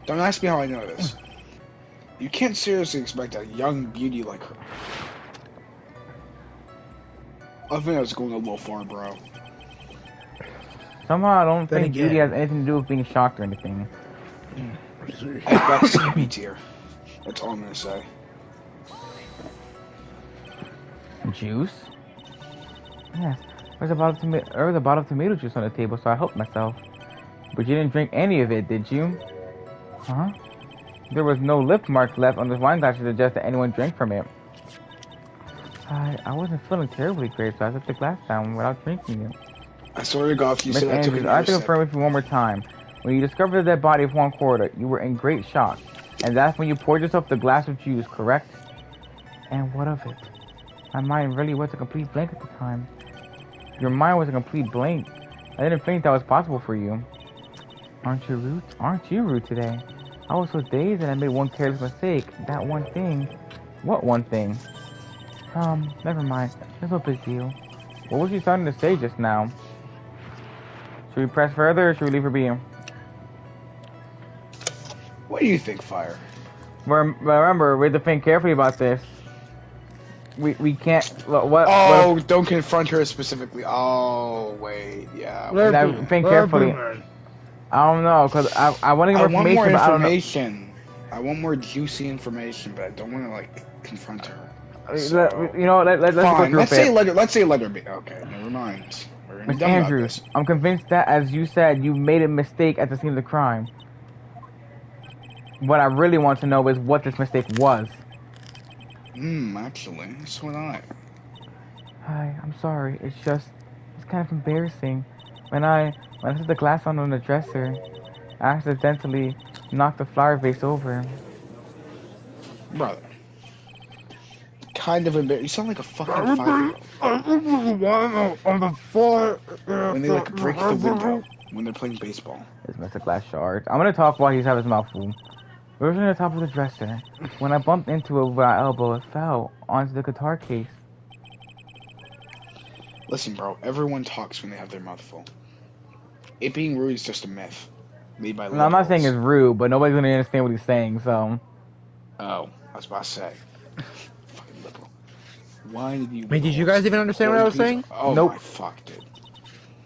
Don't ask me how I know this. You can't seriously expect a young beauty like her. I think I was going a little far, bro. Somehow I don't think beauty has anything to do with being shocked or anything. That's B tier. That's all I'm gonna say. Juice? Yes. There was a bottle of tomato juice on the table, so I helped myself. But you didn't drink any of it, did you? Huh? There was no lip marks left on this wine glass to suggest that anyone drank from it. I wasn't feeling terribly great, so I took the glass down without drinking it. I swear to God, if you Miss said I took Andrews, I have to confirm with you one more time. When you discovered the dead body of Juan Corrido, you were in great shock. And that's when you poured yourself the glass of juice, correct? And what of it? My mind really was a complete blank at the time. Your mind was a complete blank. I didn't think that was possible for you. Aren't you rude? Aren't you rude today? I was so dazed that I made one careless mistake. That one thing. What one thing? Never mind. It's no big deal. What was you starting to say just now? Should we press further or should we leave her be? What do you think, Fire? Remember, we have to think carefully about this. We can't. What? Don't confront her specifically. Oh, wait, yeah. Think carefully. I don't know, cause I want more information. I want more juicy information, but I don't want to like confront her. So, let's fine. go through Let's say let her be. Okay, never mind. Miss Andrews, I'm convinced that, as you said, you made a mistake at the scene of the crime. What I really want to know is what this mistake was. Actually, so would I. Hi, I'm sorry. It's kind of embarrassing. When I set the glass on the dresser, I accidentally knocked the flower vase over. Brother. Kind of embarrassing. You sound like a fucking 5-year-old. On the floor. When they like break the window when they're playing baseball. It's Mr. Glass Shard. I'm gonna talk while he's having his mouth full. We were on the top of the dresser. When I bumped into it with my elbow, it fell onto the guitar case. Listen, bro. Everyone talks when they have their mouth full. It being rude is just a myth made by. No, I'm not saying it's rude, but nobody's gonna understand what he's saying. So. Oh, I was about to say. Fucking liberal. Why did you? Wait, did you guys even understand what I was saying? Oh nope. My fuck, dude.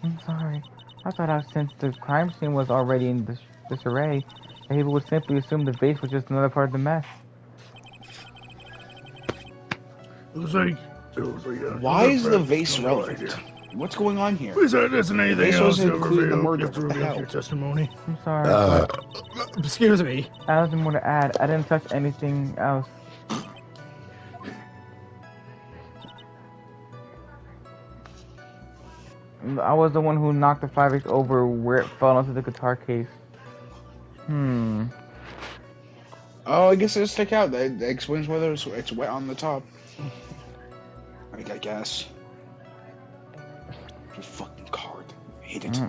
I'm sorry. I thought since the crime scene was already in disarray, that people would simply assume the vase was just another part of the mess. Why is the vase relevant? What's going on here? There isn't anything else to include the murder. your testimony. I'm sorry. Excuse me. I have nothing more to add. I didn't touch anything else. I was the one who knocked the flower vase over where it fell onto the guitar case. Oh, I guess it'll stick out. That explains whether it's wet on the top. I guess. Your fucking card. I hate it.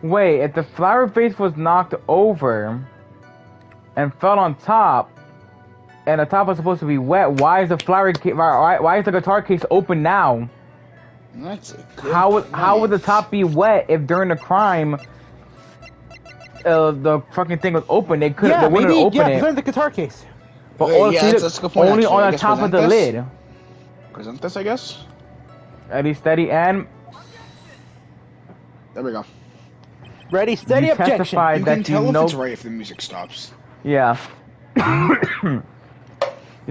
Wait, if the flower vase was knocked over and fell on top, and the top was supposed to be wet. Why is the why is the guitar case open now? That's a good How would the point. top be wet if during the crime the fucking thing was open? They couldn't. Yeah, They wouldn't maybe. open Yeah, it. present the guitar case. But Wait, yeah, that's a good point, only actually. I on the guess top of present the this? lid. Present this, I guess. Ready, steady, and There we go. Ready, steady, you objection. testified You that can tell you if know. it's right if the music stops. Yeah. You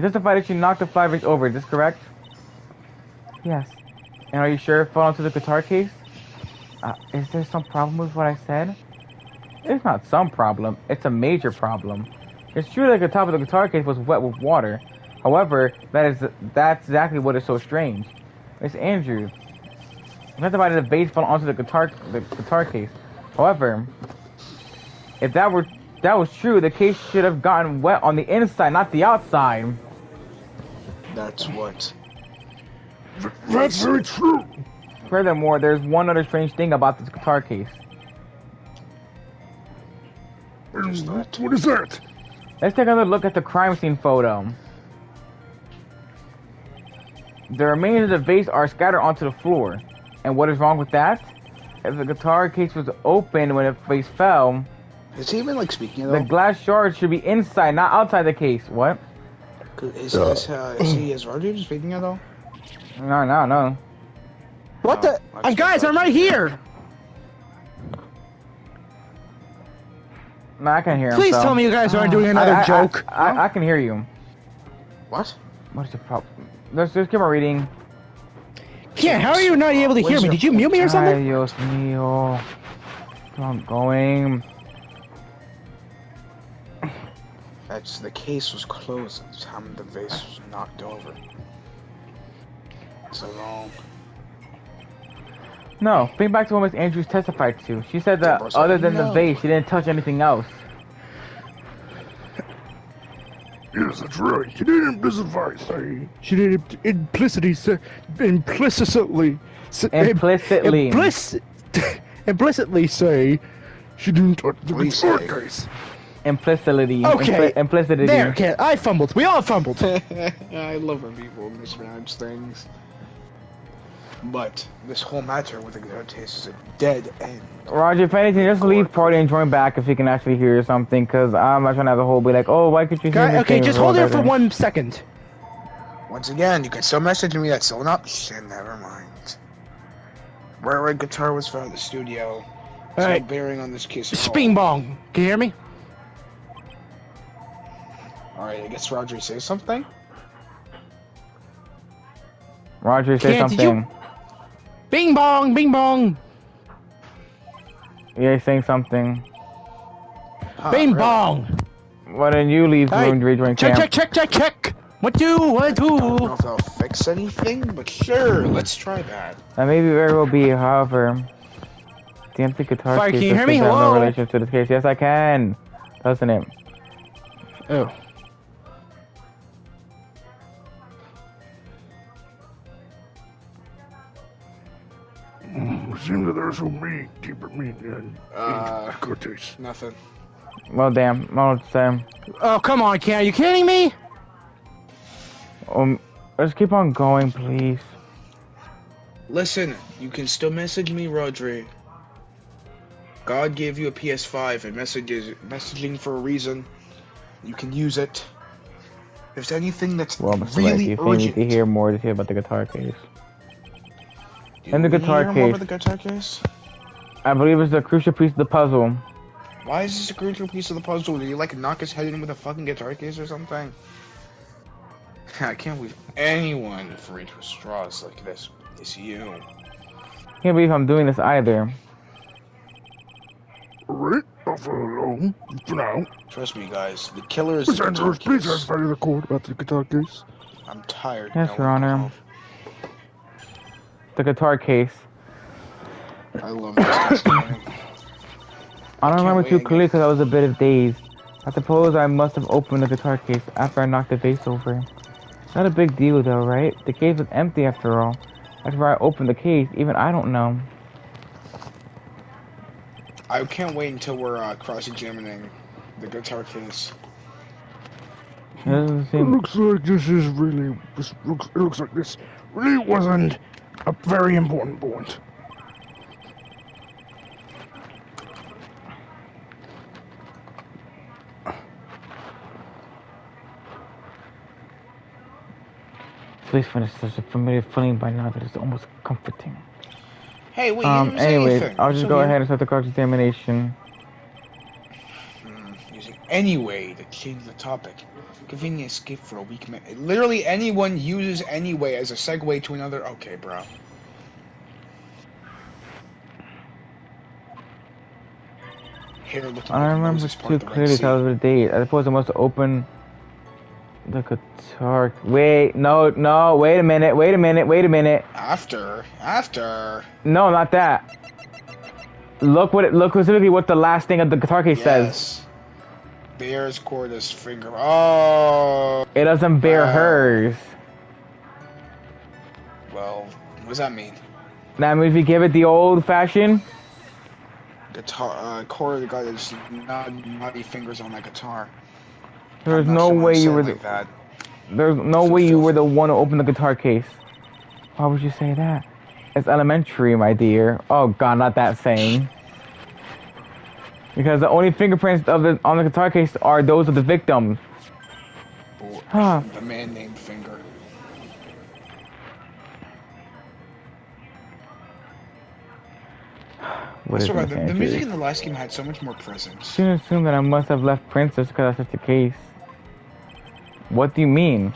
testified that you knocked the fly vase over. Is this correct? Yes. And are you sure it fell onto the guitar case? Is there some problem with what I said? It's not some problem. It's a major problem. It's true that the top of the guitar case was wet with water. However, that's exactly what is so strange. Miss Andrews, you testified that the vase fell onto the guitar case. However, if that was true, the case should have gotten wet on the inside, not the outside. That's what. That's very true. Furthermore, there's one other strange thing about this guitar case. What is that? What is that? Let's take another look at the crime scene photo. The remains of the vase are scattered onto the floor. And what is wrong with that? If the guitar case was open when the vase fell, Is he even like speaking at the all? glass shards should be inside, not outside the case. What? Is Roger speaking at all? No. What the? Guys, I'm right here. No, I can hear him. Please so. tell me you guys aren't doing another joke. I can hear you. What? What is the problem? Let's just keep on reading. Yeah, how are you not able to hear me? Did you mute me or something? Ay, Dios mío. Keep on going. The case was closed at the time the vase was knocked over. So wrong. No, think back to what Miss Andrews testified to. She said that Deborah's other like, than the no. vase, she didn't touch anything else. Yes, that's right. She didn't implicitly say. She didn't implicitly say. Implicitly say she didn't touch the What do you say? guitar case. Implicitly. Okay. Implicitly. There, kid. I fumbled. We all fumbled. I love when people mispronounce things. But this whole matter with the guitar case is a dead end. Roger, if anything, just leave party and join back if you can actually hear something, because I'm not trying to have the whole be like, oh, why could you hear me? Okay, just hold it for 1 second. Once again, you can still message me. That's still an option. Never mind. Where a guitar was found in the studio. It's Alright. no bearing on this case at all. Bing bong. Can you hear me? Alright, I guess Roger says something. Roger, say Can't- did something. Bing bong. Bing bong. Yeah, he's saying something. Huh, Bing really? bong. Why didn't you leave the Alright, room to rejoin Check, camp? check. What do? I don't know if that'll fix anything, but sure, let's try that. That may very well be, however, the empty guitar Fire, case can you hear does me? have no Hello? relation to this case. Yes, I can. Doesn't it? Oh. It seems that there's some meat, deeper meat in guitar case. Nothing. Well, damn. I don't say. Oh, come on, Ken. Are you kidding me? Let's keep on going, please. Listen, you can still message me, Rodri. God gave you a PS5 and messaging for a reason. You can use it. If there's anything that's Well, Mr. really Wright, you think we urgent. need to hear more to hear about the guitar case? Do And the you guitar hear more case. about the guitar case? I believe it's a crucial piece of the puzzle. Why is this a crucial piece of the puzzle? Did you like knock his head in with a fucking guitar case or something? I can't believe anyone afraid to straws like this. It's you. Can't believe I'm doing this either. Alright, I'll follow along for now. Trust me, guys. The killer is Miss the guitar Andrews, please case. identify the court about the guitar case. I'm tired. Yes, No Your one Honor. knows. The guitar case. I love this testimony. I don't Can't remember wait too again. clearly because I was a bit of dazed. I suppose I must have opened the guitar case after I knocked the vase over. Not a big deal though, right? The case was empty after all. After I opened the case, even I don't know. I can't wait until we're cross-examining the guitar case. It doesn't It seem. looks like this is really. It looks like this really wasn't a very important point. Please finish such a familiar feeling by now that it's almost comforting. Hey, wait, you didn't say Anyways, anything. I'll just So go weird. ahead and start the cross-examination. Using any way to change the topic. Convenient escape for a weak man. Literally anyone uses anyway as a segue to another. Okay, bro. Hair looking I like remember Moses part too of the Red clearly Sea. how the date. I suppose I must open the guitar. Wait, no, wait a minute. After. No, not that. Look specifically what the last thing of the guitar case says. Yes. Bears Corda's finger. Oh. It doesn't bear hers. Well, what does that mean? That means we give it the old fashioned. Guitar. Corda got his naughty fingers on that guitar. There's I'm not no sure why way I you said were it the, like that. there's no way you were the one to open the guitar case. Why would you say that? It's elementary, my dear. Oh god, not that saying. Because the only fingerprints on the guitar case are those of the victim. Huh. The man named Finger. What is That's right, this the answer? music in the last game had so much more presence. Shouldn't assume that I must have left Princess because that's such the case. What do you mean?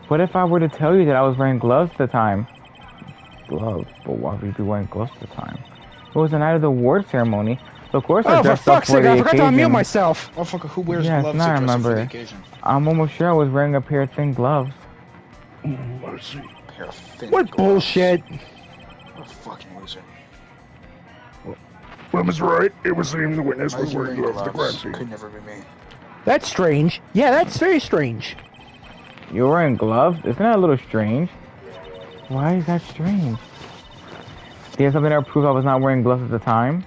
What if I were to tell you that I was wearing gloves at the time? Gloves? But why would you be wearing gloves at the time? It was the night of the award ceremony. So of course I Oh, for dressed up fuck's for sake, the I forgot to unmute occasion. myself. Motherfucker, who wears Yes, gloves now I to dress up for the remember. occasion? I'm almost sure I was wearing a pair of thin gloves. I see. Pair of thin What gloves. bullshit. What a fucking loser. Well, Ms. Wright, it would seem the witness was Imagine wearing wearing gloves at the crime gloves. scene. Could never be me. That's strange. Yeah, that's very strange. You're wearing gloves? Isn't that a little strange? Why is that strange? Do you have something that proves I was not wearing gloves at the time?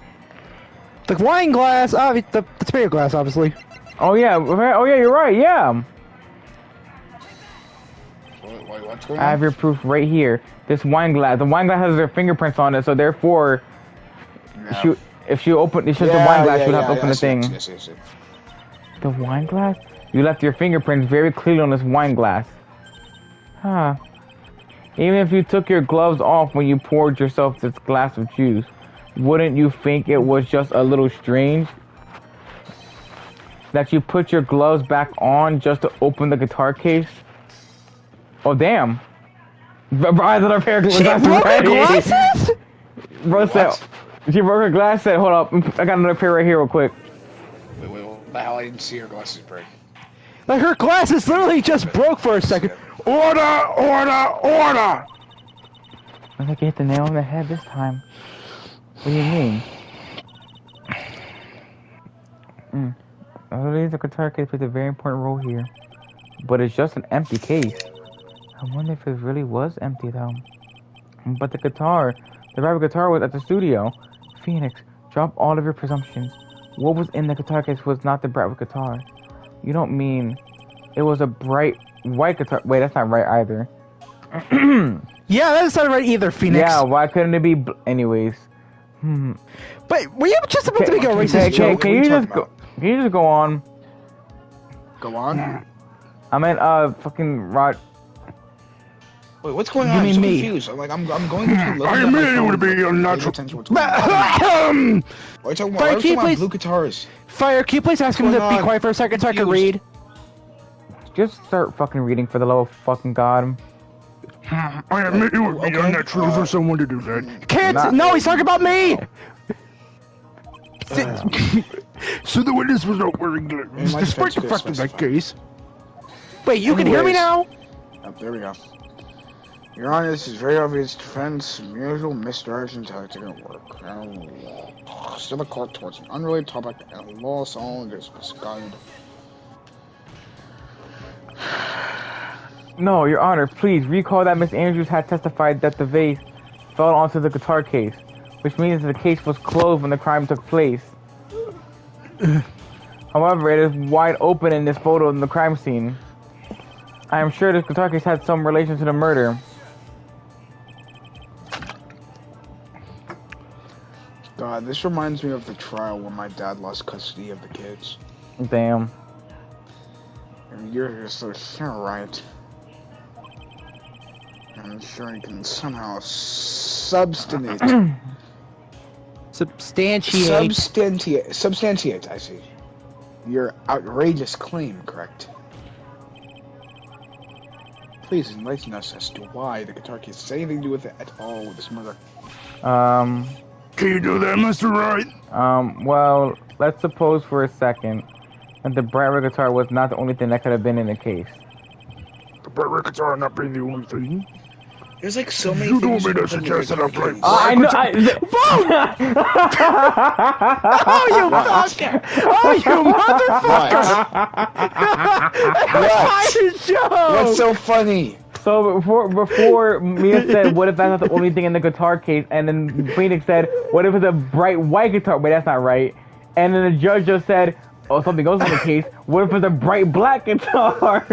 The wine glass, the tomato glass, obviously. Oh yeah, you're right, yeah. What's going I have on? your proof right here. This wine glass. The wine glass has their fingerprints on it, so therefore, No. if she opened, it's just the wine glass, she would have to open the I see it, thing. I see it. The wine glass? You left your fingerprints very clearly on this wine glass. Huh. Even if you took your gloves off when you poured yourself this glass of juice, wouldn't you think it was just a little strange that you put your gloves back on just to open the guitar case? Oh damn! I thought her pair of She glasses broke her ready. glasses? Bro said she broke her glass. Said, "Hold up, I got another pair right here, real quick." Wait, what the hell? I didn't see her glasses break. Like, her glasses literally just broke for a second. Order! Order! Order! I think I hit the nail on the head this time. What do you mean? I believe the guitar case plays a very important role here, but it's just an empty case. I wonder if it really was empty though. But the private guitar was at the studio. Phoenix, drop all of your presumptions. What was in the guitar case was not the private guitar. You don't mean it was a bright white guitar? Wait, that's not right either. Yeah, that doesn't sound right either, Phoenix. Yeah, why couldn't it be? Anyways. But were you just about to make a racist joke? Can you just go on? Go on. I meant fucking Rod. Wait, what's going You on? I'm mean so me? confused. I'm going to I mean, it would be unnatural. Why are you talking Fire, can you about please- blue guitars? Fire, can you please ask him to What's be going on? quiet for a second so I can Confused. read? Just start fucking reading for the love of fucking God. I admit it would be Okay, unnatural for someone to do that. Kids, no, he's talking about me! So the witness was not wearing gloves, my despite defense the could fact of that specify. case. Wait, you can hear me Anyways. now? Oh, there we go. Your Honor, this is very obvious defense. Usual misdirection tactic at work. Still a court towards an unrelated topic and loss all is misguided. No, Your Honor, please recall that Miss Andrews had testified that the vase fell onto the guitar case, which means that the case was closed when the crime took place. However, it is wide open in this photo in the crime scene. I'm sure the guitar case had some relation to the murder. God, this reminds me of the trial where my dad lost custody of the kids. Damn. And you're so right. I'm sure you can somehow substantiate, I see, your outrageous claim, correct? Please enlighten us as to why the guitar case has anything to do with it at all with this murder. Can you do that, Mr. Wright? Well, let's suppose for a second that the bright red guitar was not the only thing that could have been in the case. The bright red guitar not being the only thing. There's like so many You things. told me to suggest that I'm right. I know. Oh, you fucker! Oh, you motherfucker! What's so funny? So before Mia said, "What if that's not the only thing in the guitar case?" and then Phoenix said, "What if it's a bright white guitar?" But that's not right. And then the judge just said, "Oh, something else in the case. What if it's a bright black guitar?"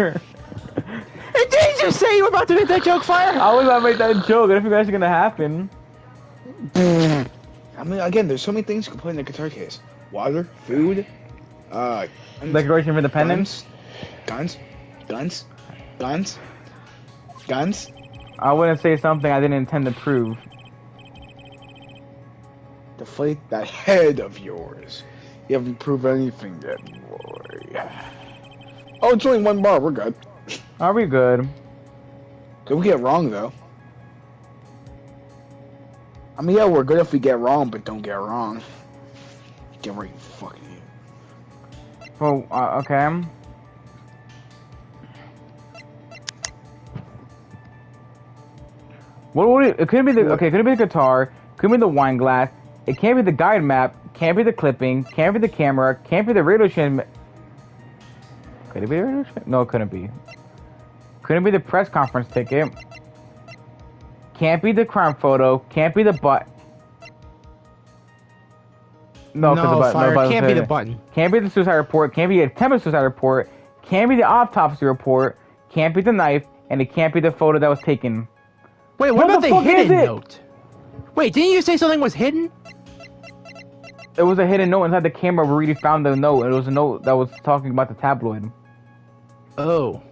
Did you say you were about to make that joke, Fire? I was about to make that joke. I didn't think that's gonna happen. I mean, again, there's so many things you can put in a guitar case: water, food, Declaration of Independence. Guns. I wouldn't say something I didn't intend to prove. Deflate that head of yours. You haven't proved anything yet, boy. Oh, it's only one bar. We're good. Are we good? Don't get wrong, though. I mean, yeah, we're good if we get wrong, but don't get wrong. Get right, you fucking idiot. Well, okay. What would it couldn't be the okay? Couldn't be the guitar. Couldn't be the wine glass. It can't be the guide map. Can't be the clipping. Can't be the camera. Can't be the radio transmission. Could it be the radio transmission? No, it couldn't be. Couldn't be the press conference ticket. Can't be the crime photo. Can't be the butt. No, No, the Fire, button can't be the button. Can't be the suicide report. Can't be the attempted suicide report. Can't be the autopsy report. Can't be the knife. And it can't be the photo that was taken. Wait, what about the the fuck hidden is it? note? Wait, didn't you say something was hidden? It was a hidden note inside the camera. We already found the note. And it was a note that was talking about the tabloid. Oh.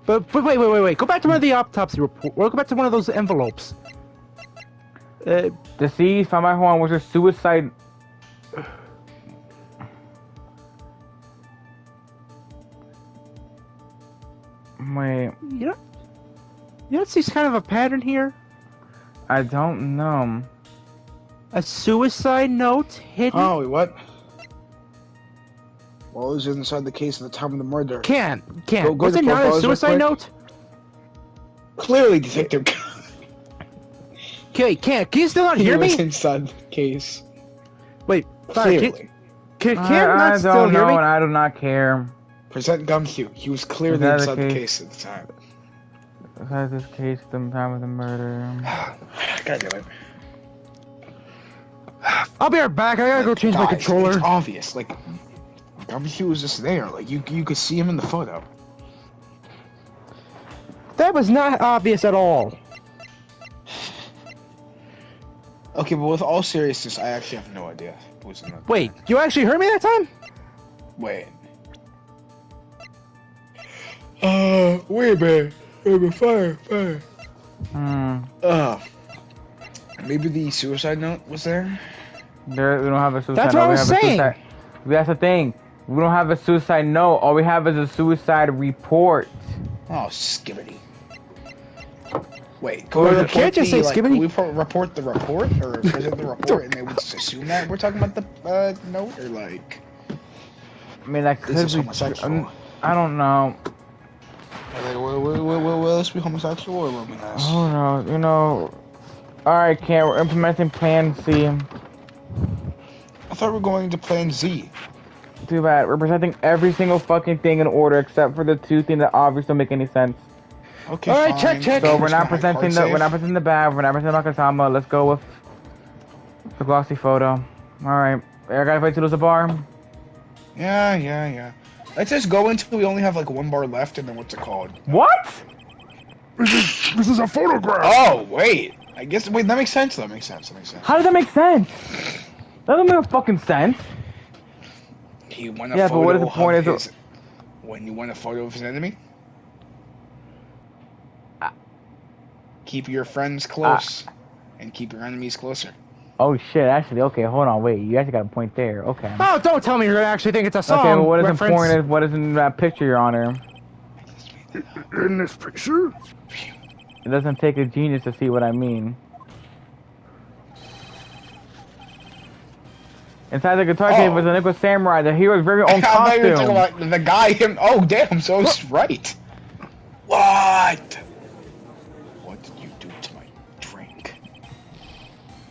But wait. Go back to one of the autopsy report. Or go back to one of those envelopes. Deceased found by home was a suicide. Wait. You don't see kind of a pattern here? I don't know. A suicide note hidden? Oh, wait, what? What was inside the case at the time of the murder? Can't. Go Was to it not a profiles real suicide quick. note? Clearly, Detective. Okay, can you still not hear He was me? inside the case. Wait, Fire, Clearly. can I not still don't hear know, me? and I do not care. Present Gumshoe. He was clearly Is that the inside the case? case at the time. Besides this case, the time of the murder. God damn it. I'll be right back. I gotta go change my Guys, controller. It's obvious. Like, Gumshoe was just there. Like, you could see him in the photo. That was not obvious at all. Okay, but with all seriousness, I actually have no idea who was in that. Wait, you actually heard me that time? Wait. Wait, man. Fire. Maybe the suicide note was there? We don't have a suicide That's note. what I We was have a saying. suicide- That's the thing. We don't have a suicide note. All we have is a suicide report. Oh, skibbity. Wait, Well, we you report can't just say skibbity. Can we report the report, or present the report, and they would just assume that we're talking about the note, or like... I mean, that could This is be. homosexual. I don't know. Like, will this be homosexual, or will it be nice? Oh no, you know. Alright, Cam, we're implementing Plan C. I thought we were going to Plan Z. Too bad. We're presenting every single fucking thing in order except for the two things that obviously don't make any sense. Okay, All right, fine. check. So we're Where's not my presenting card we're not safe? presenting the bad, we're not presenting Nakasama. Let's go with the glossy photo. Alright. I gotta fight to lose a bar. Yeah. Let's just go until we only have like one bar left, and then what's it called? What? This is a photograph. Oh wait, I guess wait that makes sense. That makes sense. How does that make sense? That doesn't make fucking sense. He want a Yeah, but what is photo the point? of his. When you want a photo of his enemy, keep your friends close, and keep your enemies closer. Oh shit! Actually, okay, hold on, wait. You actually got a point there. Okay. Oh, don't tell me you actually think it's a song. Okay, but what is reference. important? What is in that picture, Your Honor? In this picture? It doesn't take a genius to see what I mean. Inside the guitar cave was a Nickel Samurai, the hero's very own I thought you were costume. talking about the guy. Him. Oh damn! So it's right. What? What did you do to my drink?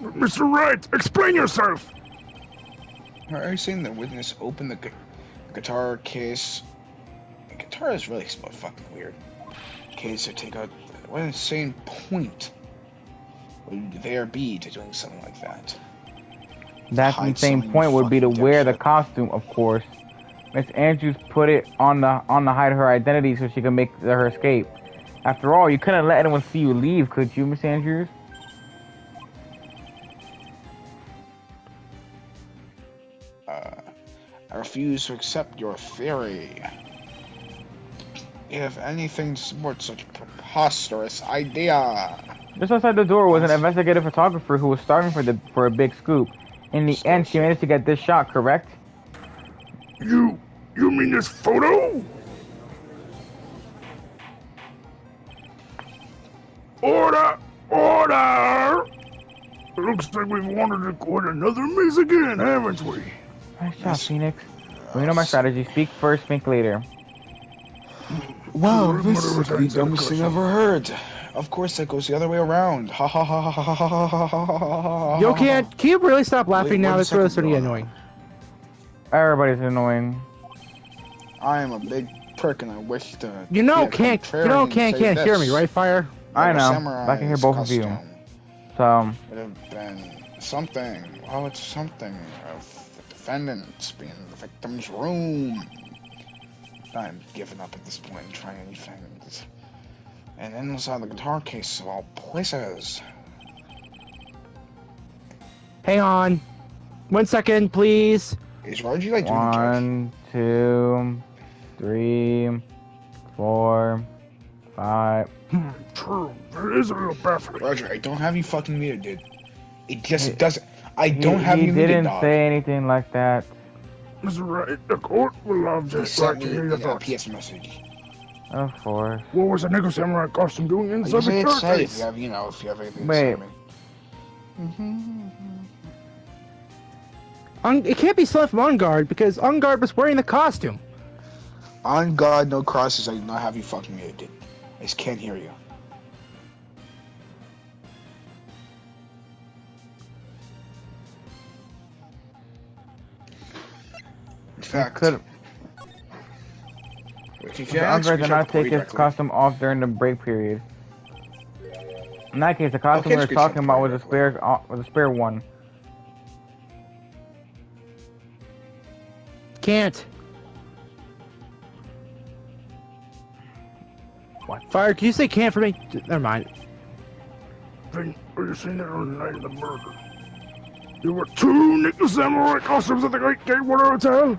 Mr. Wright, explain yourself. Are you saying the witness opened the guitar case? The guitar is really fucking weird. Case to take out. What insane point would there be to doing something like that? That's the Hide same something, point would be to fucking wear the dipshit. costume, of course. Miss Andrews put it on the hide her identity so she could make her escape. After all, you couldn't let anyone see you leave, could you, Miss Andrews? I refuse to accept your theory. If anything to support such a preposterous idea. Just outside the door was an investigative photographer who was starving for a big scoop. In the end, she managed to get this shot, correct? You mean this photo? Order! Order! It looks like we've wanted to quit another miss again, haven't we? Nice job, Phoenix. Well, you know my strategy. Speak first, think later. Wow, this is the dumbest thing I've ever heard. Of course, that goes the other way around. Ha ha ha ha ha ha ha ha ha. Yo, can you really stop laughing Wait, now? one That's really second, starting to get bro. annoying. Everybody's annoying. I am a big prick, and I wish to. You know, be a can't contrarian, say hear me, this. right, Fire? I The know. samurai's I can hear both of you. costume So, would have been something. Oh, it's something of the defendants being in the victim's room. I'm giving up at this point and trying anything. And then inside the guitar case of all places. Hang on. 1 second, please. Is Reggie like doing a joke? 1, 2, 3, 4, 5. True, it is a little baffling. Roger, I don't have you fucking muted, dude. It just doesn't. I don't have He you muted, didn't dog. say anything like that. Mr. Wright, the court will love He to sent to me hear your a thoughts. PS message. Of course. What was the Nickel Samurai costume doing You inside say the it's church? safe if you have, if you have anything Wait. to say to me. It can't be someone from On Guard because On Guard was wearing the costume. On God, no crosses. I do not have you fucking muted, dude. I just can't hear you. In fact, Could if you the actually Andre did check not the take query his directly- costume off during the break period. In that case, the costume Okay, we were screenshot talking about the was query a spare one. Can't. What? Fire, can you say can't for me? Never mind. Then, are you saying that on the night of the murder? There were 2 Nickel Samurai costumes at the Great Gatewater Hotel?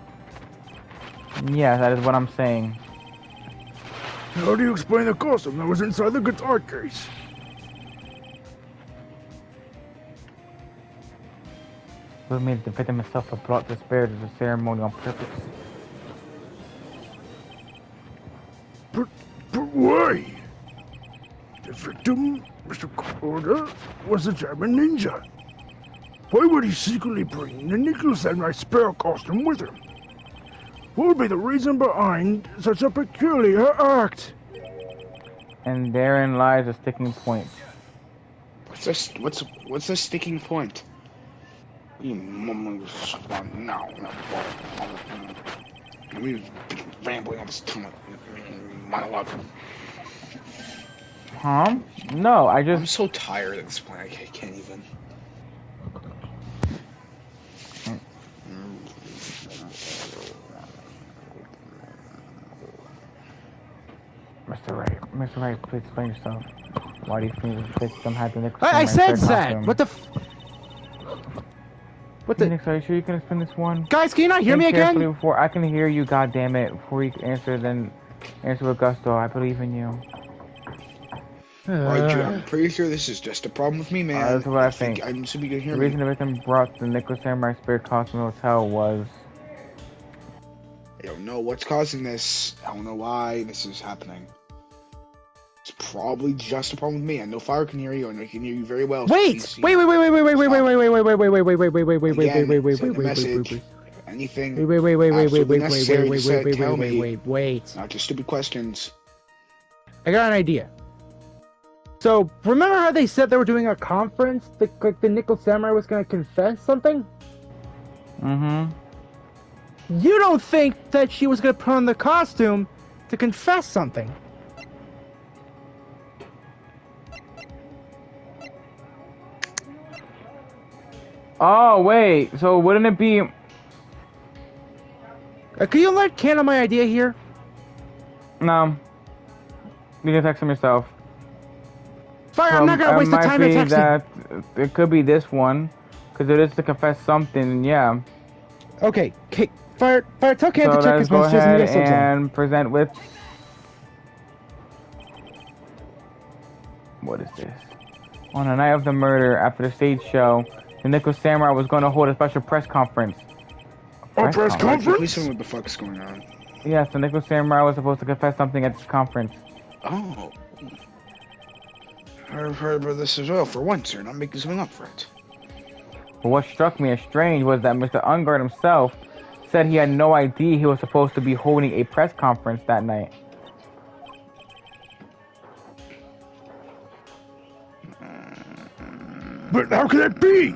Yeah, that is what I'm saying. How do you explain the costume that was inside the guitar case? Who made the victim himself have brought despair to the ceremony on purpose? But why? The victim, Mr. Koda, was a German ninja. Why would he secretly bring the Nickel Samurai spare costume with him? What would be the reason behind such a peculiar act? And therein lies a sticking point. What's this? What's the sticking point? You mumbling no. We've been rambling on this monologue. Huh? No, I I'm just... so tired at this point. I can't even. Mr. Wright, please explain yourself. Why do you think the victim had the Nicholas I Samurai said thread that. costume? What the? Phoenix, are you sure you can explain this one? Guys, can you not hear Think me carefully again? before I can hear you, goddammit. Before you answer, then answer with gusto. I believe in you. Alright, I'm pretty sure this is just a problem with me, man. That's what I think. I'm assuming you can hear The me. reason the victim brought the Nicholas Samurai spirit costume to the hotel was... I don't know what's causing this. I don't know why this is happening. It's probably just a problem with me. I know Fire can hear you, and I can hear you very well. Wait! So Wait! anything not just stupid questions. I got an idea. So, remember how they said they were doing a conference? The Nickel Samurai was going to confess something? Mm-hmm. You don't think that she was going to put on the costume to confess something? Oh, wait. So wouldn't it be... Can you let Can on my idea here? No. You can text him yourself. Fire, I'm not going to waste the time to text him. that it could be this one. Because it is to confess something, yeah. Okay, Fire, tell Can So to check let's his go messages ahead and get something. and present with... What is this? On the night of the murder, after the stage show, the Nicholas Samurai was going to hold a special press conference. A press conference? Please tell me what the fuck is going on. Yes, the Nicholas Samurai was supposed to confess something at this conference. Oh. I've heard about this as well. For once, you're not making something up for it. But what struck me as strange was that Mr. Ungard himself said he had no idea he was supposed to be holding a press conference that night. But how could that be?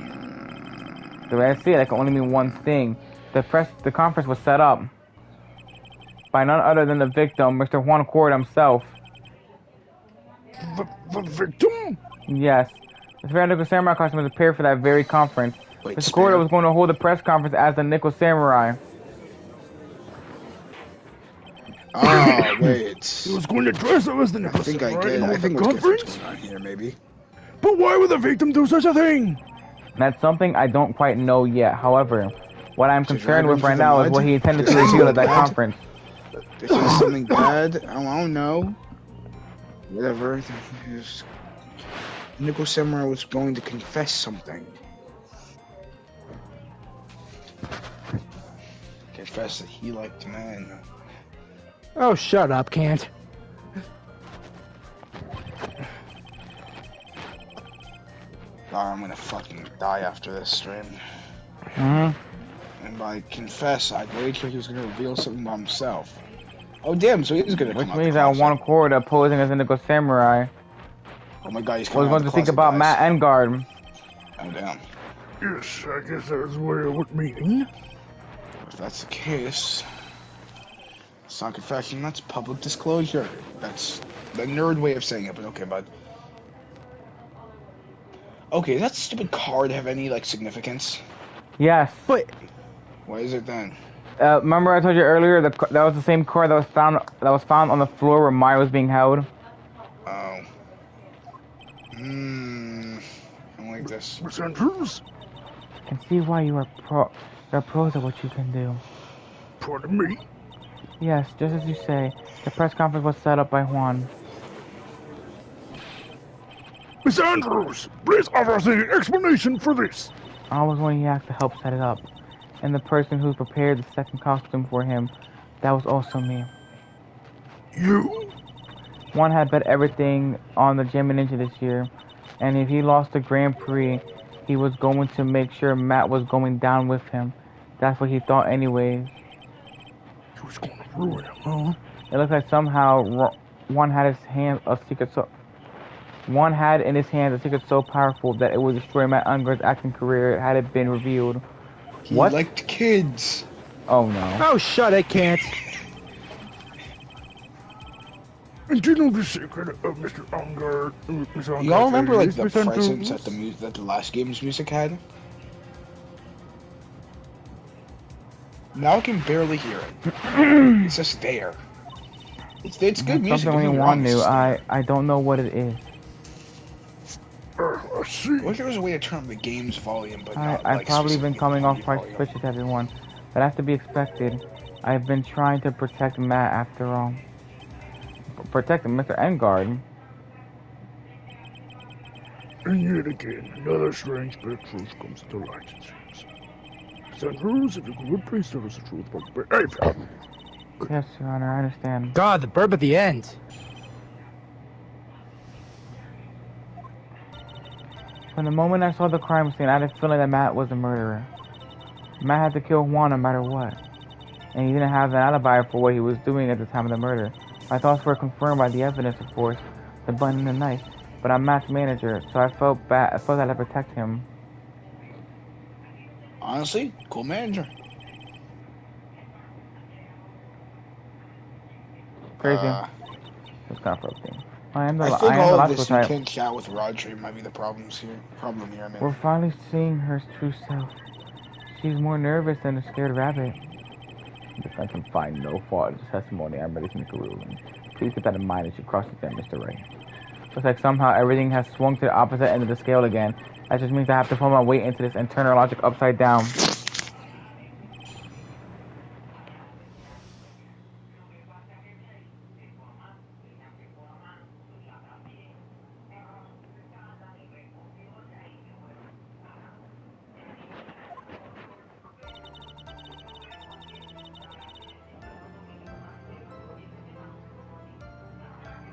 The way I see it, that can only mean one thing. The conference was set up by none other than the victim, Mr. Juan Cord himself. The victim? Yes. The Nicholas Samurai costume was prepared for that very conference. Wait, Mr. Cord was going to hold a press conference as the Nicholas Samurai. Oh, wait. He was going to dress up as the I Nicholas think I Samurai did. and I hold think the what's different conference? going on here, maybe. But why would the victim do such a thing? That's something I don't quite know yet. However, what I'm So concerned with driving right through the now is mud? what he intended to This is reveal at that bad. conference. This is something bad. I don't know. Whatever. Nicholas Samurai was going to confess something. Confess that he liked men. Oh, shut up, Can't. Oh, I'm gonna fucking die after this stream. Mm-hmm. And by confess, I really thought he was gonna reveal something by himself. Oh damn, so he's gonna Which come means out that Juan Cord posing as the Nicholas Samurai Oh my god, he's was coming out going of to the think closet, about guys. Matt Engard. Oh damn. Yes, I guess that's what it would mean. If that's the case, it's not confession, that's public disclosure. That's the nerd way of saying it, but okay, bud. Okay, does that stupid card have any, like, significance? Yes. But What is it then? Remember I told you earlier that was the same card that was found on the floor where Maya was being held? Oh. I don't like this. Miss Andrews? I can see why you're pros at what you can do. Pardon me? Yes, just as you say, the press conference was set up by Juan. Miss Andrews, please offer us an explanation for this. I was one he asked to help set it up. And the person who prepared the second costume for him, that was also me. You? Juan had bet everything on the Gem and Ninja this year, and if he lost the Grand Prix, he was going to make sure Matt was going down with him. That's what he thought anyways. He was going to ruin him, huh? It looked like somehow Juan had in his hand a secret so powerful that it would destroy Matt Ungar's acting career had it been revealed. He What? liked kids. Oh no. oh, shut it, Can't. And do you know the secret of Mr. Unger? Y'all remember, like, the Miss presence Andrews? that the last game's music had? Now I can barely hear it. It's just there. It's good music. Something Don't get we me want wrong, to. it's just- I don't know what it is. I see. I wish there was a way to turn up the game's volume, but not I've like probably been specifically coming the off audio quite volume. suspicious, everyone. But has to be expected. I've been trying to protect Matt after all. Protect Mr. Engard. And yet again, another strange bit of truth comes to light, it seems. Sanders, if you could please tell us the truth about behavior. Yes, Your Honor, I understand. God, the burp at the end. From the moment I saw the crime scene, I had a feeling that Matt was the murderer. Matt had to kill Juan no matter what. And he didn't have an alibi for what he was doing at the time of the murder. My thoughts were confirmed by the evidence, of course, the button and the knife. But I'm Matt's manager, so I felt bad. I felt that I had to protect him. Honestly, cool manager. Crazy. It's kind of frustrating. I am the I think the all of logical this you type. can't chat with Rodri might be the problem here. I mean. We're finally seeing her true self. She's more nervous than a scared rabbit. The defense can find no fault in the testimony. I'm ready to make a ruling. Please keep that in mind as you cross-examine Mr. Wright. Looks like somehow everything has swung to the opposite end of the scale again. That just means I have to pull my weight into this and turn our logic upside down.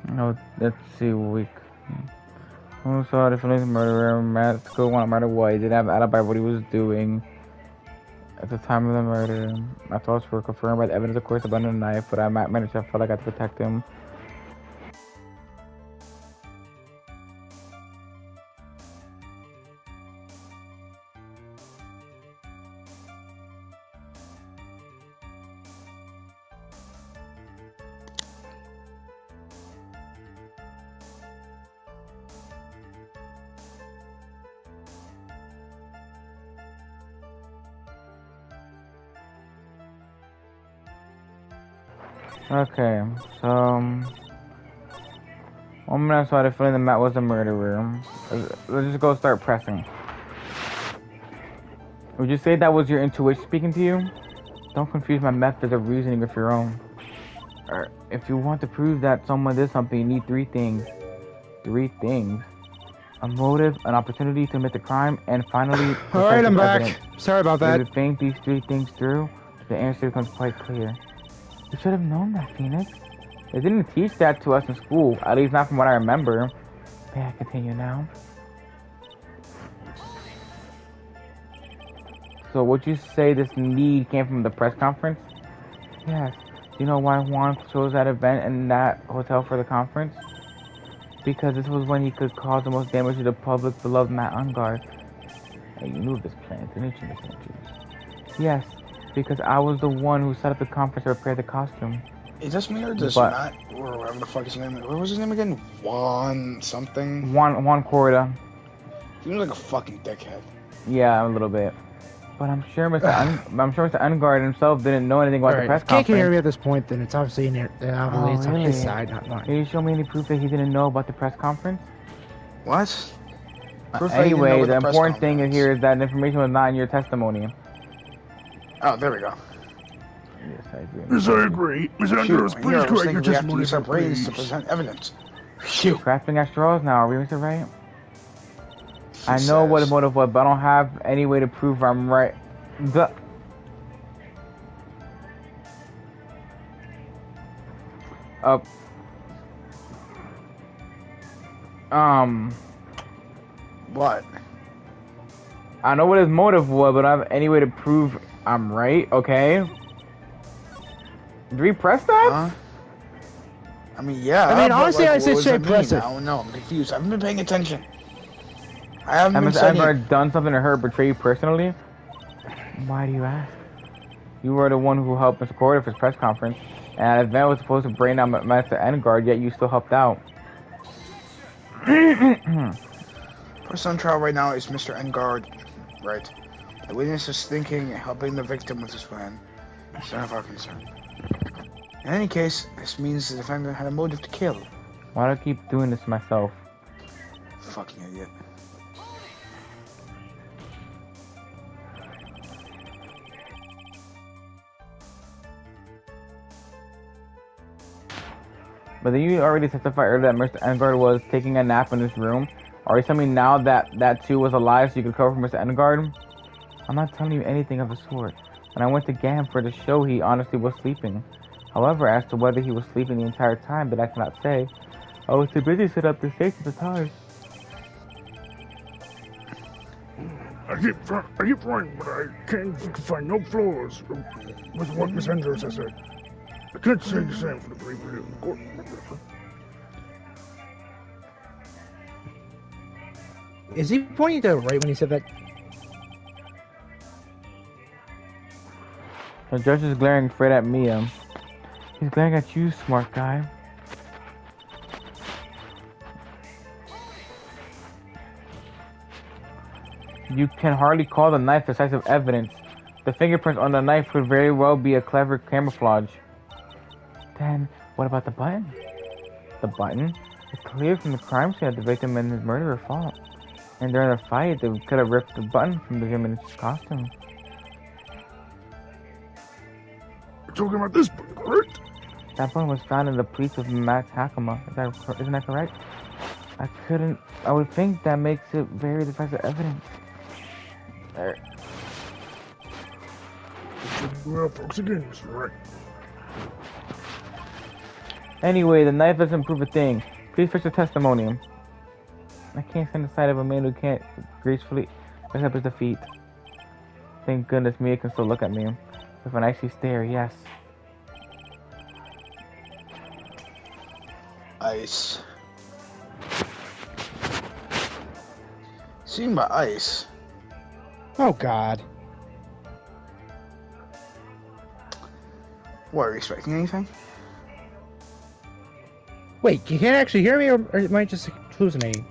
No, let's see what we Who saw the feelings of murderer? Matt school no matter what. He didn't have an alibi of what he was doing at the time of the murder. My thoughts were confirmed by the evidence, of course, about the knife, but I managed to feel like I had to protect him. Okay, so one minute I saw the feeling that Matt was the murderer. Let's just go start pressing. Would you say that was your intuition speaking to you? Don't confuse my methods of reasoning with your own. Or if you want to prove that someone did something, you need three things. Three things. A motive, an opportunity to commit the crime, and finally, Alright, I'm back. evidence. Sorry about that. If you think these three things through, the answer becomes quite clear. You should have known that, Phoenix. They didn't teach that to us in school, at least not from what I remember. May I continue now? So would you say this need came from the press conference? Yes. Do you know why Juan chose that event and that hotel for the conference? Because this was when he could cause the most damage to the public beloved Matt Ungard. Hey, you knew this plan, didn't you, Mr. Andrews? Yes. Because I was the one who set up the conference to prepare the costume. Is this me or does But- Matt, or whatever the fuck his name is? What was his name again? Juan something? Juan Corda. He was like a fucking dickhead. Yeah, a little bit. But I'm sure Mr. Ungard himself didn't know anything about the Alright, press if Kate can hear conference. me at this point, then it's obviously it's on his really? side, not mine. Can you show me any proof that he didn't know about the press conference? What? Proof that he didn't know Anyway, about the press important thing conference. here is that the information was not in your testimony. Oh, there we go. Yes, I agree. Yes, I agree. Ms. Andrews, Shoot, please here I was correct your thinking we have to testimony, use our brains to please. present evidence. Phew. Grasping at straws now, are we, Mr. Wright? He I know what the says. motive was, but I don't have any way to prove I'm right. What? I know what his motive was, but I don't have any way to prove I'm right, okay? Did we press that? Huh? I mean, yeah. I mean, but, honestly, like, I what say does straight that mean? press it. I don't know. I'm confused. I haven't been paying attention. I haven't Have been Mr. Ungard studying. done something to her, betray you personally? Why do you ask? You were the one who helped Mr. Corda for his press conference, and that event was supposed to bring down Mr. Ungard, yet you still helped out. Person on trial right now is Mr. Engard. Right. The witness is thinking helping the victim with his plan. It's none of our concern. In any case, this means the defendant had a motive to kill. Why do I keep doing this to myself? Fucking idiot. But then you already testified earlier that Mr. Engard was taking a nap in this room. Are you telling me now that that too was a lie so you could cover for Mr. Engard? I'm not telling you anything of the sort. When I went to get him for the show, he honestly was sleeping. However, as to whether he was sleeping the entire time, that I cannot say. I was too busy set up the stakes at the time. I keep trying, but I can't find no flaws with what Miss Andrews has said. I can't say the same for the people in the court. Is he pointing to Wright when he said that? The judge is glaring straight at me. He's glaring at you, smart guy. You can hardly call the knife decisive evidence. The fingerprints on the knife could very well be a clever camouflage. Then, what about the button? The button? It's clear from the crime scene that the victim and his murderer fought. And during the fight, they could have ripped the button from the victim's costume. We're talking about this button, correct? That button was found in the police of Max Hakama. Isn't that correct? I would think that makes it very decisive evidence. There. Well, folks, again, Mr. Wright. Anyway, the knife doesn't prove a thing. Please fix the testimony. I can't stand the sight of a man who can't gracefully accept his defeat. Thank goodness Mia can still look at me. With an icy stare, yes. Ice. Seen by ice. Oh God. What, are you expecting anything? Wait, you can't actually hear me, or am I just hallucinating?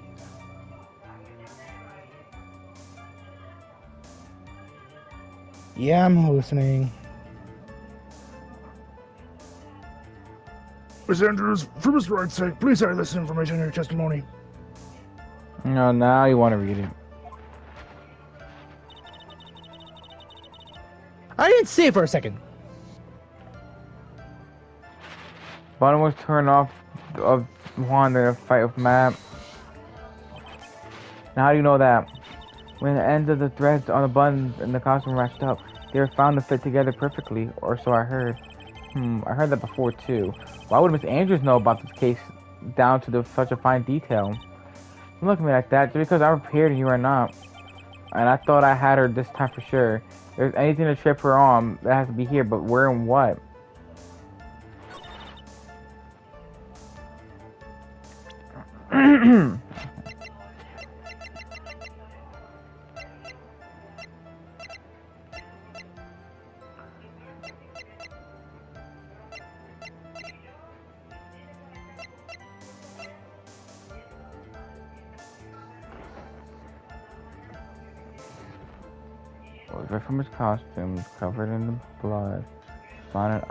Yeah, I'm hallucinating. Miss Andrews, for Mr. Wright's sake, please add this information in your testimony. No, now you want to read it. I didn't see it for a second. Bottom was turned off of Juan in a fight with Matt. Now how do you know that? When the ends of the threads on the buttons and the costume matched up, they were found to fit together perfectly, or so I heard. I heard that before too. Why would Miss Andrews know about this case down to such a fine detail? Don't look at me like that, just because I'm prepared and you are not. And I thought I had her this time for sure. If there's anything to trip her on, that has to be here, but where and what? Right from his costume, covered in the blood.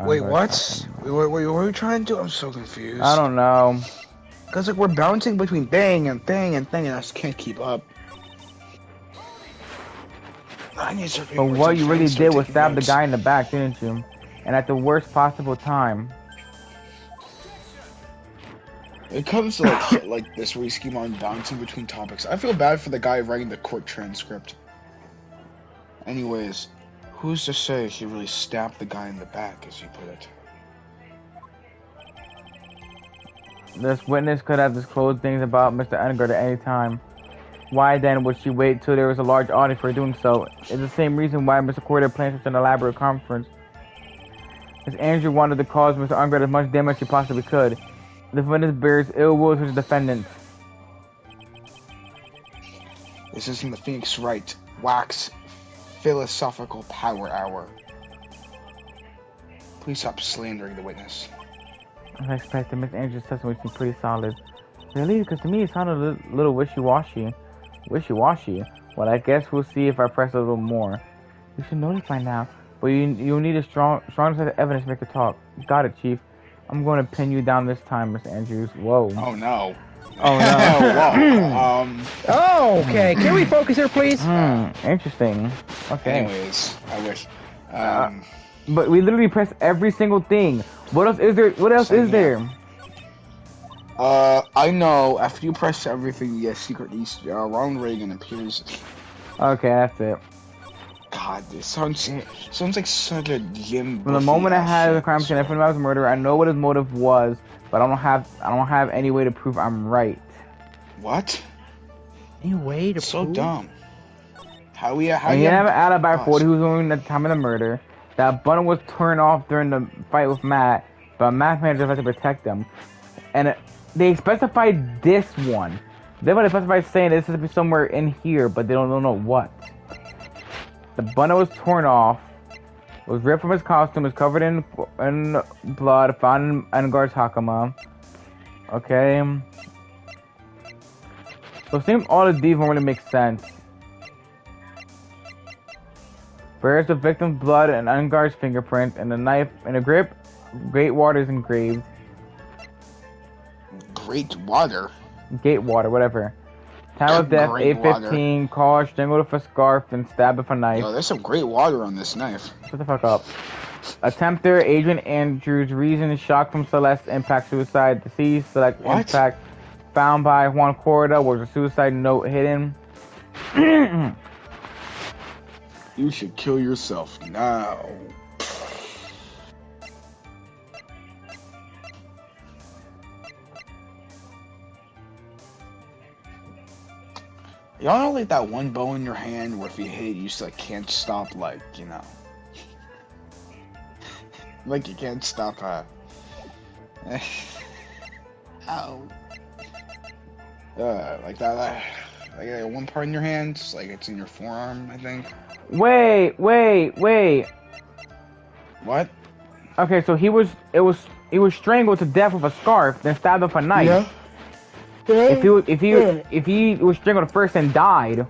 Wait, what? Wait, what are we trying to do? I'm so confused. I don't know. Because like we're bouncing between thing and thing and thing, and I just can't keep up. But what you really did was stab the guy in the back, didn't you? And at the worst possible time. It comes to like shit like this where you keep on bouncing between topics. I feel bad for the guy writing the court transcript. Anyways, who's to say he really stabbed the guy in the back, as you put it? This witness could have disclosed things about Mr. Engard at any time. Why then would she wait till there was a large audience for doing so? It's the same reason why Mr. Corder planned such an elaborate conference. Miss Andrew wanted to cause Mr. Engard as much damage as she possibly could. The witness bears ill will to the defendant. This isn't the Phoenix Wright wax philosophical power hour. Please stop slandering the witness. I expected Miss Andrew's testimony seemed pretty solid. Really? Because to me it sounded a little wishy-washy. Wishy-washy? Well, I guess we'll see if I press a little more. You should know this by now, but you'll need a strong set of evidence to make a talk. Got it, Chief. I'm going to pin you down this time, Miss Andrews. Whoa. Oh no. Oh no. Whoa. Oh, okay. Can we focus here, please? Interesting. Okay. Anyways, I wish. But we literally press every single thing. What else is there? What else is there? I know. After you press everything, you get secret Easter. Ronald Reagan appears. Okay, that's it. God, this sounds like such a Jim. From the moment I had the crime scene, I found out was murder. I know what his motive was, but I don't have any way to prove I'm right. What? Any way to So prove? dumb. How you And he didn't have an alibi for what he was doing at the time of the murder. That button was turned off during the fight with Matt, but Matt's manager had to protect them. And they specified this one. They would have specified saying this is somewhere in here, but they don't know what. The button was torn off, was ripped from his costume, was covered in blood, found in Guard's Hakama. Okay. So it seems all of these don't really make sense. Bears the victim's blood and Unguard's fingerprints, and the knife and a grip. Great water is engraved. Great water. Gate water, whatever. Time of death, Great 8:15. Call, strangled with a scarf, and stabbed with a knife. Yo, there's some great water on this knife. Shut the fuck up. Attempter, Adrian Andrews. Reason, shock from Celeste. Impact, suicide. Deceased, select What? impact. Found by Juan Corda. Was a suicide note hidden. You should kill yourself now. Y'all know like that one bow in your hand where if you hit it, you just like can't stop, like, you know. Like you can't stop, ow. Like that, like one part in your hand, like it's in your forearm, I think. Wait. What? Okay, so he was strangled to death with a scarf, then stabbed with a knife. Yeah. If he was strangled first and died,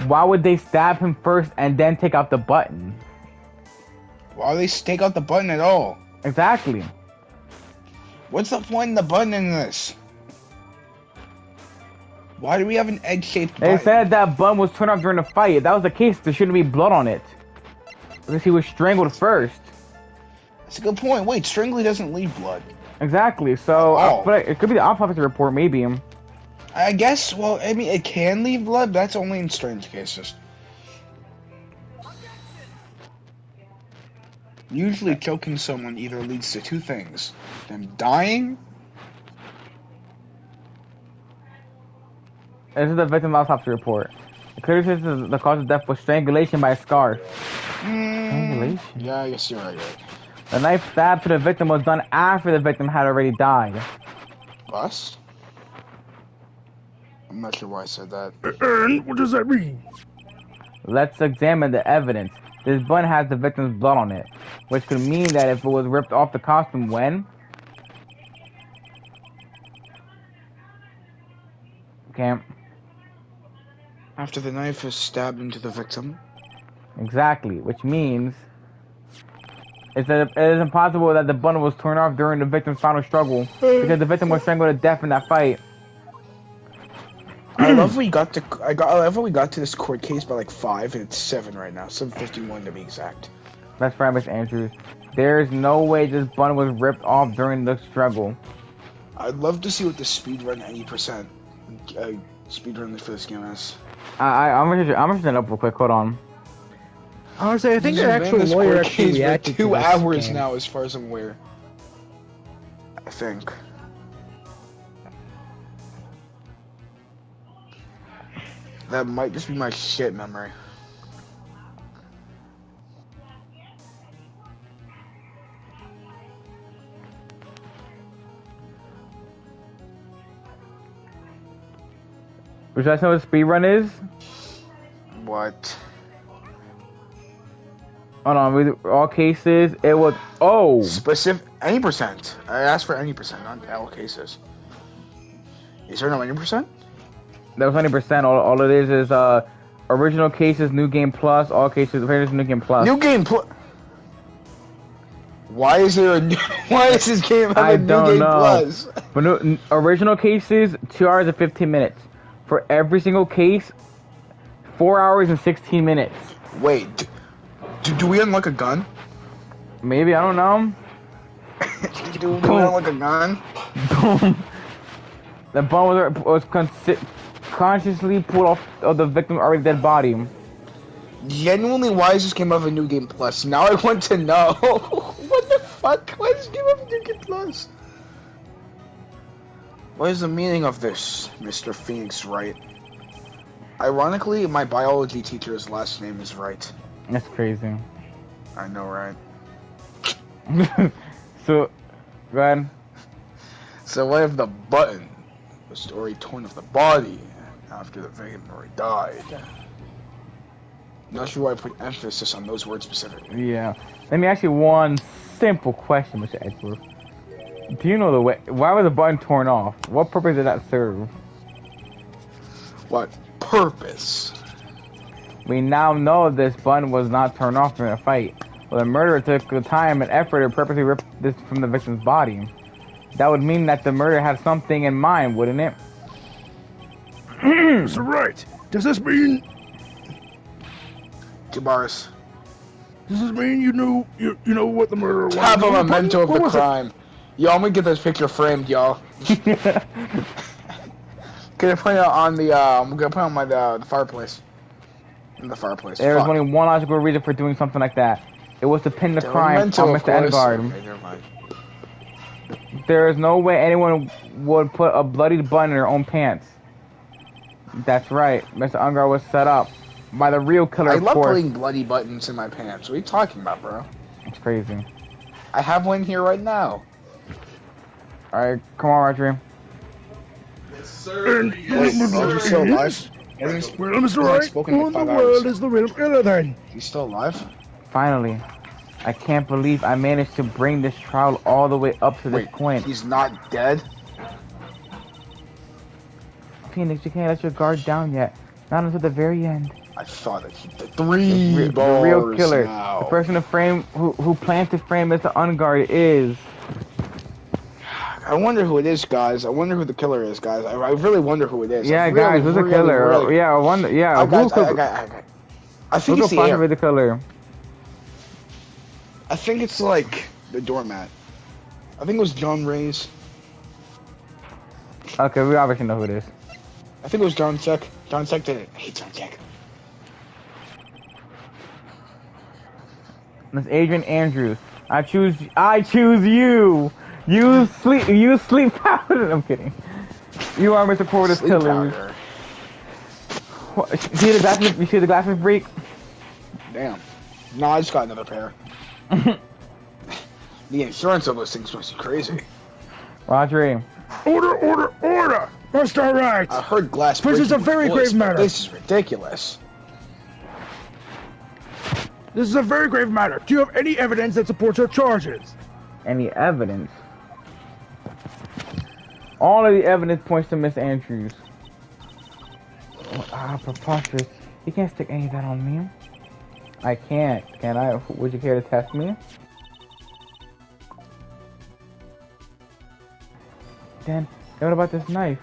why would they stab him first and then take out the button? Why would they take out the button at all? Exactly. What's the point in the button in this? Why do we have an egg-shaped button? They said that button was turned off during the fight. If that was the case, there shouldn't be blood on it. Because he was strangled first. That's a good point. Wait, strangling doesn't leave blood. Exactly, so Oh. but it could be the autopsy report, maybe. I guess, well, I mean, it can leave blood, but that's only in strange cases. Usually choking someone either leads to two things. Them dying. This is the victim autopsy report. The critic says the cause of death was strangulation by a scarf. Strangulation? Yeah, I guess you're right. The knife stab to the victim was done after the victim had already died. Bust? I'm not sure why I said that. And what does that mean? Let's examine the evidence. This button has the victim's blood on it, which could mean that if it was ripped off the costume when... Okay. After the knife is stabbed into the victim. Exactly, which means... It is impossible that the button was torn off during the victim's final struggle, because the victim was strangled to death in that fight. I love we got to. I love how we got to this court case by like 5, and it's 7 right now. 7:51 to be exact. That's right, Miss Andrews. There is no way this button was ripped off during the struggle. I'd love to see what the speedrun 80% speedrun for this game is. I'm gonna set it up real quick. Hold on. Honestly, I think the This actual court lawyer case actually for reacted to 2 this hours game. now, as far as I'm aware. I think. That might just be my shit memory. Would you guys know what speed run is? What? Hold on. With all cases, it was Specific any percent. I asked for any percent, not all cases. Is there no any percent? that was 100%. All it is original cases, new game plus. All cases, new game plus. New game plus. Why is there a new? Why is this game I having New don't Game know. Plus? For original cases, 2 hours and 15 minutes. For every single case, 4 hours and 16 minutes. Wait, do we unlock a gun? Maybe, I don't know. do we unlock a gun? Boom. The bone was consciously pulled off of the victim's already dead body. Genuinely, why is this game have a New Game Plus? Now I want to know. What the fuck? Why does this game have a New Game Plus? What is the meaning of this, Mr. Phoenix Wright? Ironically, my biology teacher's last name is Wright. That's crazy. I know, right? So, go ahead. So what if the button was already torn off the body after the victim already died? Not sure why I put emphasis on those words specifically. Yeah. Let me ask you one simple question, Mr. Edgeworth. Do you know why was the button torn off? What purpose did that serve? What purpose? We now know this button was not turned off during a fight. Well, the murderer took the time and effort to purposely rip this from the victim's body. That would mean that the murderer had something in mind, wouldn't it? Mr. Wright, does this mean... Jabaris. Does this mean you know what the murderer was? Have a memento of the What was it? crime. Yo, I'm gonna get this picture framed, y'all. Gonna put it on the I'm gonna put it on my the fireplace. In the fireplace. There's Fuck. only one logical reason for doing something like that. It was to pin the crime on Memento, of Mr. course. Edgard. Okay, never mind. There is no way anyone would put a bloodied button in their own pants. That's right. Mr. Ungar was set up by the real killer, I of love course. putting bloody buttons in my pants. What are you talking about, bro? It's crazy. I have one here right now. Alright, come on, Archery. And Wait, are you still alive? Well, He's Mr. not Wright, spoken in who in the 5 world hours. is the real killer then? He's still alive? Finally. I can't believe I managed to bring this trial all the way up to this Wait, point. he's not dead? Phoenix, you can't let your guard down yet. Not until the very end. I thought it. The The real killer. now. The person who plans to frame Mr. Unguard is... I wonder who it is, guys. I wonder who the killer is, guys. I really wonder who it is. Yeah, I really, guys, who's the really, killer? really- Yeah, I wonder. Yeah, I who got, could, I think who it's could the possibly air. be the killer? I think it's like the doormat. I think it was John Ray's. Okay, we obviously know who it is. I think it was John Check. John Check did it. I hate John Check. That's Adrian Andrews. I choose you. You sleep powder. I'm kidding. You are Mr. Porter's Sleep killer. powder. What, you see the glasses freak? Damn. No, I just got another pair. The insurance of those things must be crazy. Roger. Order! Mr. Wright! I heard glass. This is a breaking very with grave bullets, but matter. This is ridiculous. This is a very grave matter. Do you have any evidence that supports your charges? Any evidence? All of the evidence points to Miss Andrews. Preposterous. You can't stick any of that on me. I can't. Can I? Would you care to test me? Then, what about this knife?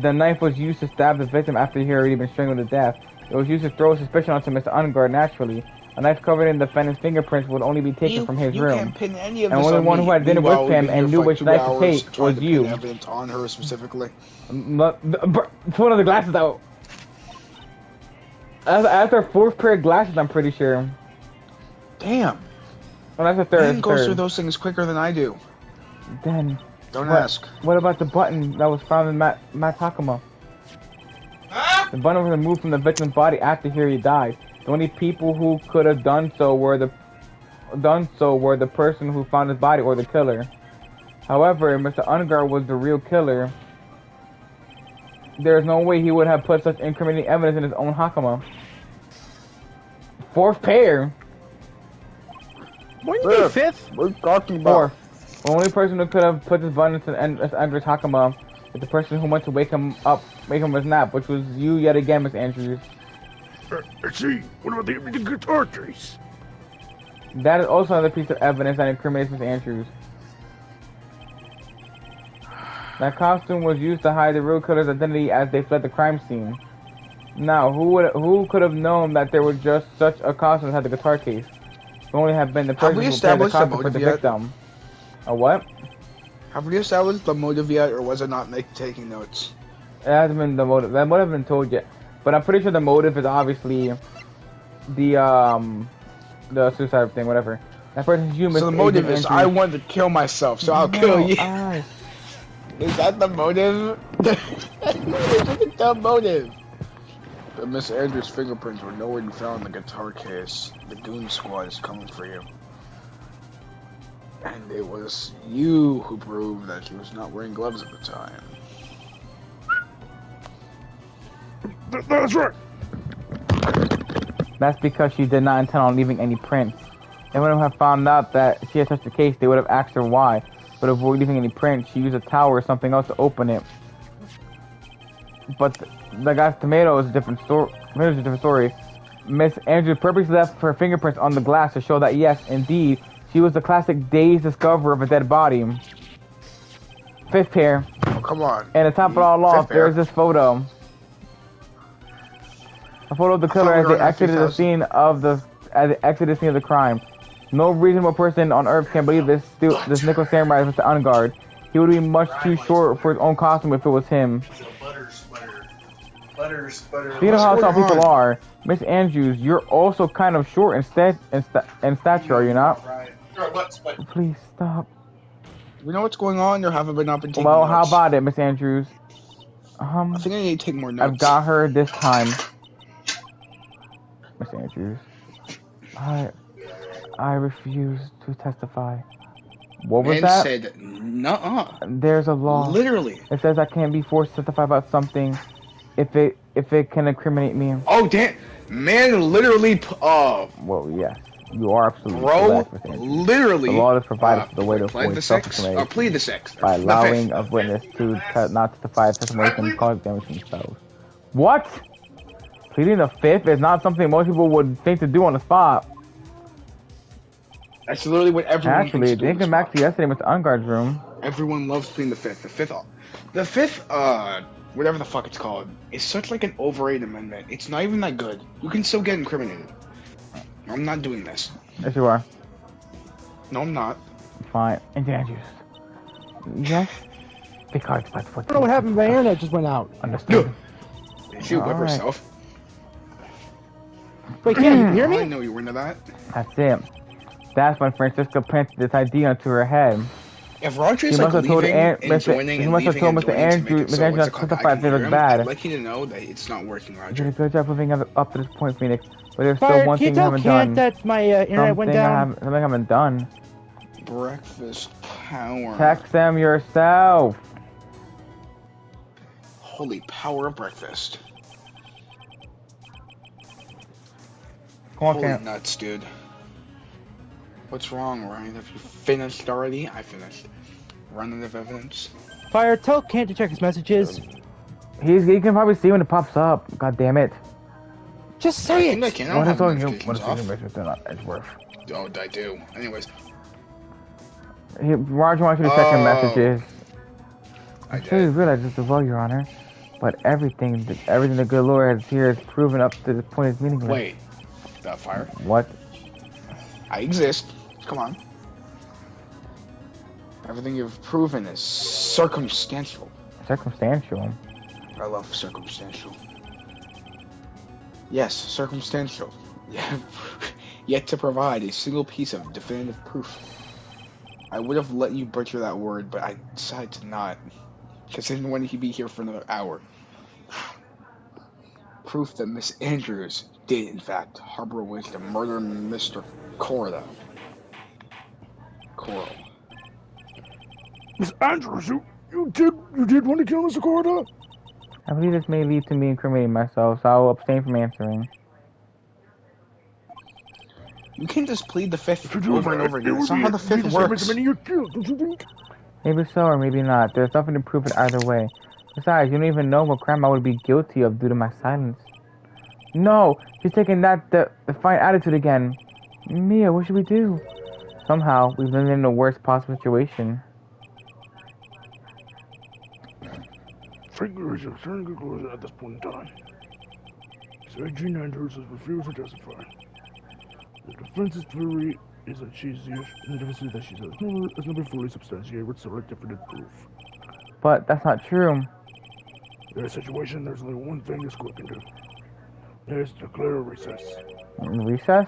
The knife was used to stab the victim after he had already been strangled to death. It was used to throw suspicion onto Mr. Ungard naturally. A knife covered in the defendant's fingerprints would only be taken from his you room. Can't pin any of And this only on one me. who had dinner with Meanwhile, him we've been and here knew for which 2 knife to hours take trying was to pin you. evidence on her specifically. Put one of the glasses out. That's our 4th pair of glasses, I'm pretty sure. Damn. Oh, that's the 3rd. Ben goes through those things quicker than I do. Then, Don't what, ask. What about the button that was found in Matt Takuma? The button was removed from the victim's body after he died. The only people who could have done so were the person who found his body or the killer. However, if Mr. Ungar was the real killer, there is no way he would have put such incriminating evidence in his own Hakama. 4th pair. What do you mean 5th? We're talking about. 4th. The only person who could have put this button in Ungar's Hakama is the person who went to wake him from his nap, which was you yet again, Miss Andrews. See, what about the arteries? That is also another piece of evidence that incriminates Miss Andrews. That costume was used to hide the real killer's identity as they fled the crime scene. Now, who could have known that there was just such a costume that had the guitar case? It only have been the person who prepared the costume for the victim. A what? Have we established the motive yet, or was it not taking notes? It hasn't been the motive. That motive hasn't been told yet. But I'm pretty sure the motive is obviously the suicide thing, whatever. That person's human. So the motive is I wanted to kill myself, so I'll kill you. Is that the motive? Look at the motive. But Miss Andrews' fingerprints were nowhere to be found in the guitar case. The goon squad is coming for you. And it was you who proved that she was not wearing gloves at the time. That's right. That's because she did not intend on leaving any prints. They would have found out that she had touched the case, they would have asked her why. But to avoid leaving any prints, she used a towel or something else to open it. But the guy's tomato is a different story. Miss Andrews purposely left her fingerprints on the glass to show that yes, indeed, she was the classic dazed discoverer of a dead body. Fifth pair. Oh, come on. And to top it all off, there's this photo. A photo of the killer as they exited the scene of the crime. No reasonable person on earth can believe this Nicholas Samurai is Mr. Ungard. He would be much too short for his own costume if it was him. You know how some people are. Miss Andrews, you're also kind of short in stature, are you not? Please stop. We know what's going on, or haven't not been taking Well, notes? how about it, Miss Andrews? I think I need to take more notes. I've got her this time. Miss Andrews. I refuse to testify. What was that? Said, nuh-uh. There's a law. Literally. It says I can't be forced to testify about something if it can incriminate me. Oh, damn. Man, literally, Well, yes. You are absolutely bro, correct, Miss Andrews. literally. The law is provided for the way to plead avoid the sex, or self-incrimination plead the sex. by allowing a witness to not testify testimony can cause damage to themselves. What? Pleading the fifth is not something most people would think to do on the spot. That's literally what everyone Actually, thinks to do. thinking back to yesterday, Mr. Ungard's room. Everyone loves pleading the fifth. The fifth, whatever the fuck it's called, is such like an overrated amendment. It's not even that good. You can still get incriminated. I'm not doing this. Yes, you are. No, I'm not. Fine. And Andrews. Yes? Because by I don't know what happened. My internet just went out. Understood. She whip herself. Wait, can you hear I me? know you were into that. That's it. That's when Francisca planted this idea into her head. If Roger is He like must have told leaving and joining he and must have leaving told and Mr. joining to make Andrews, it Mr. so Andrews it's not a testified I it was can bad. I'd like you to know that it's not working, You Roger. did a good job moving up to this point, Phoenix. But there's still Fire, one can you thing you tell haven't Kent done. that my internet went down? Something I haven't done. Breakfast power. Text them yourself. Holy power of breakfast. Come on, Holy Kent. nuts, dude. What's wrong, Ryan? Have you finished already? I finished. Run out of evidence. Fire, tell Kent to check his messages. He can probably see when it pops up. God damn it. Just say it. I can. I What don't is have on notifications off. Edgeworth? Oh, I do. Anyways. Roger wants you to check your messages. I I'm sure you did. realize this as well, Your Honor. But everything the good Lord has here is proven up to this point is meaningless. Wait. Fire? What? I exist. Come on. Everything you've proven is circumstantial. Circumstantial. I love circumstantial. Yes, circumstantial. Yet to provide a single piece of definitive proof. I would have let you butcher that word, but I decided to not. Because I didn't want you to be here for another hour. Proof that Miss Andrews did, in fact, harbor a wish to murder Mr. Corda. Coral. Miss Andrews, you did want to kill Mr. Corda? I believe this may lead to me incriminating myself, so I will abstain from answering. You can't just plead the fifth over and over again. That's not how the fifth works. Maybe so, or maybe not. There's nothing to prove it either way. Besides, you don't even know what crime I would be guilty of due to my silence. No! She's taking that defiant attitude again. Mia, what should we do? Somehow, we've been in the worst possible situation. Frankly, it's a certain conclusion at this point in time. Sir Jean Andrews has refused to testify. The defense's theory is that has never fully substantiated with solid definite proof. But that's not true. In this situation, there's only one thing this court can do. That is to declare a recess. Recess?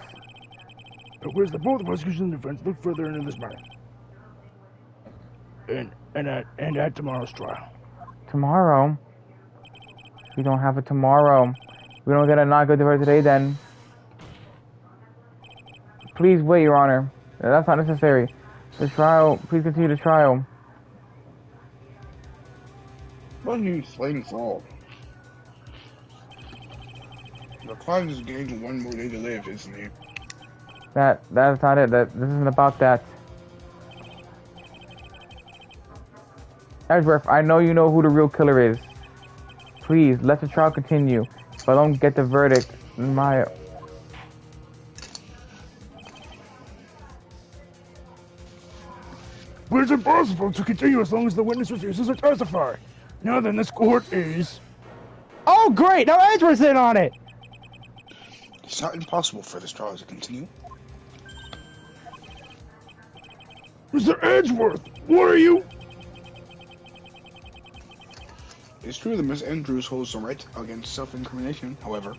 It requires that both the prosecution and defense look further into this matter. And at tomorrow's trial. Tomorrow? We don't have a tomorrow. We don't get a not good for today then. Please wait, Your Honor. That's not necessary. The trial, please continue the trial. What do you flame fall? The client is getting one more day to live, isn't he? That's not it. This isn't about that. Edgeworth, I know you know who the real killer is. Please, let the trial continue. If I don't get the verdict, my... But it's impossible to continue as long as the witness refuses to testify. Now then, this court is... Oh, great! Now Edgeworth's in on it! It's not impossible for this trial to continue. Mr. Edgeworth, what are you... It's true that Miss Andrews holds the right against self-incrimination, however.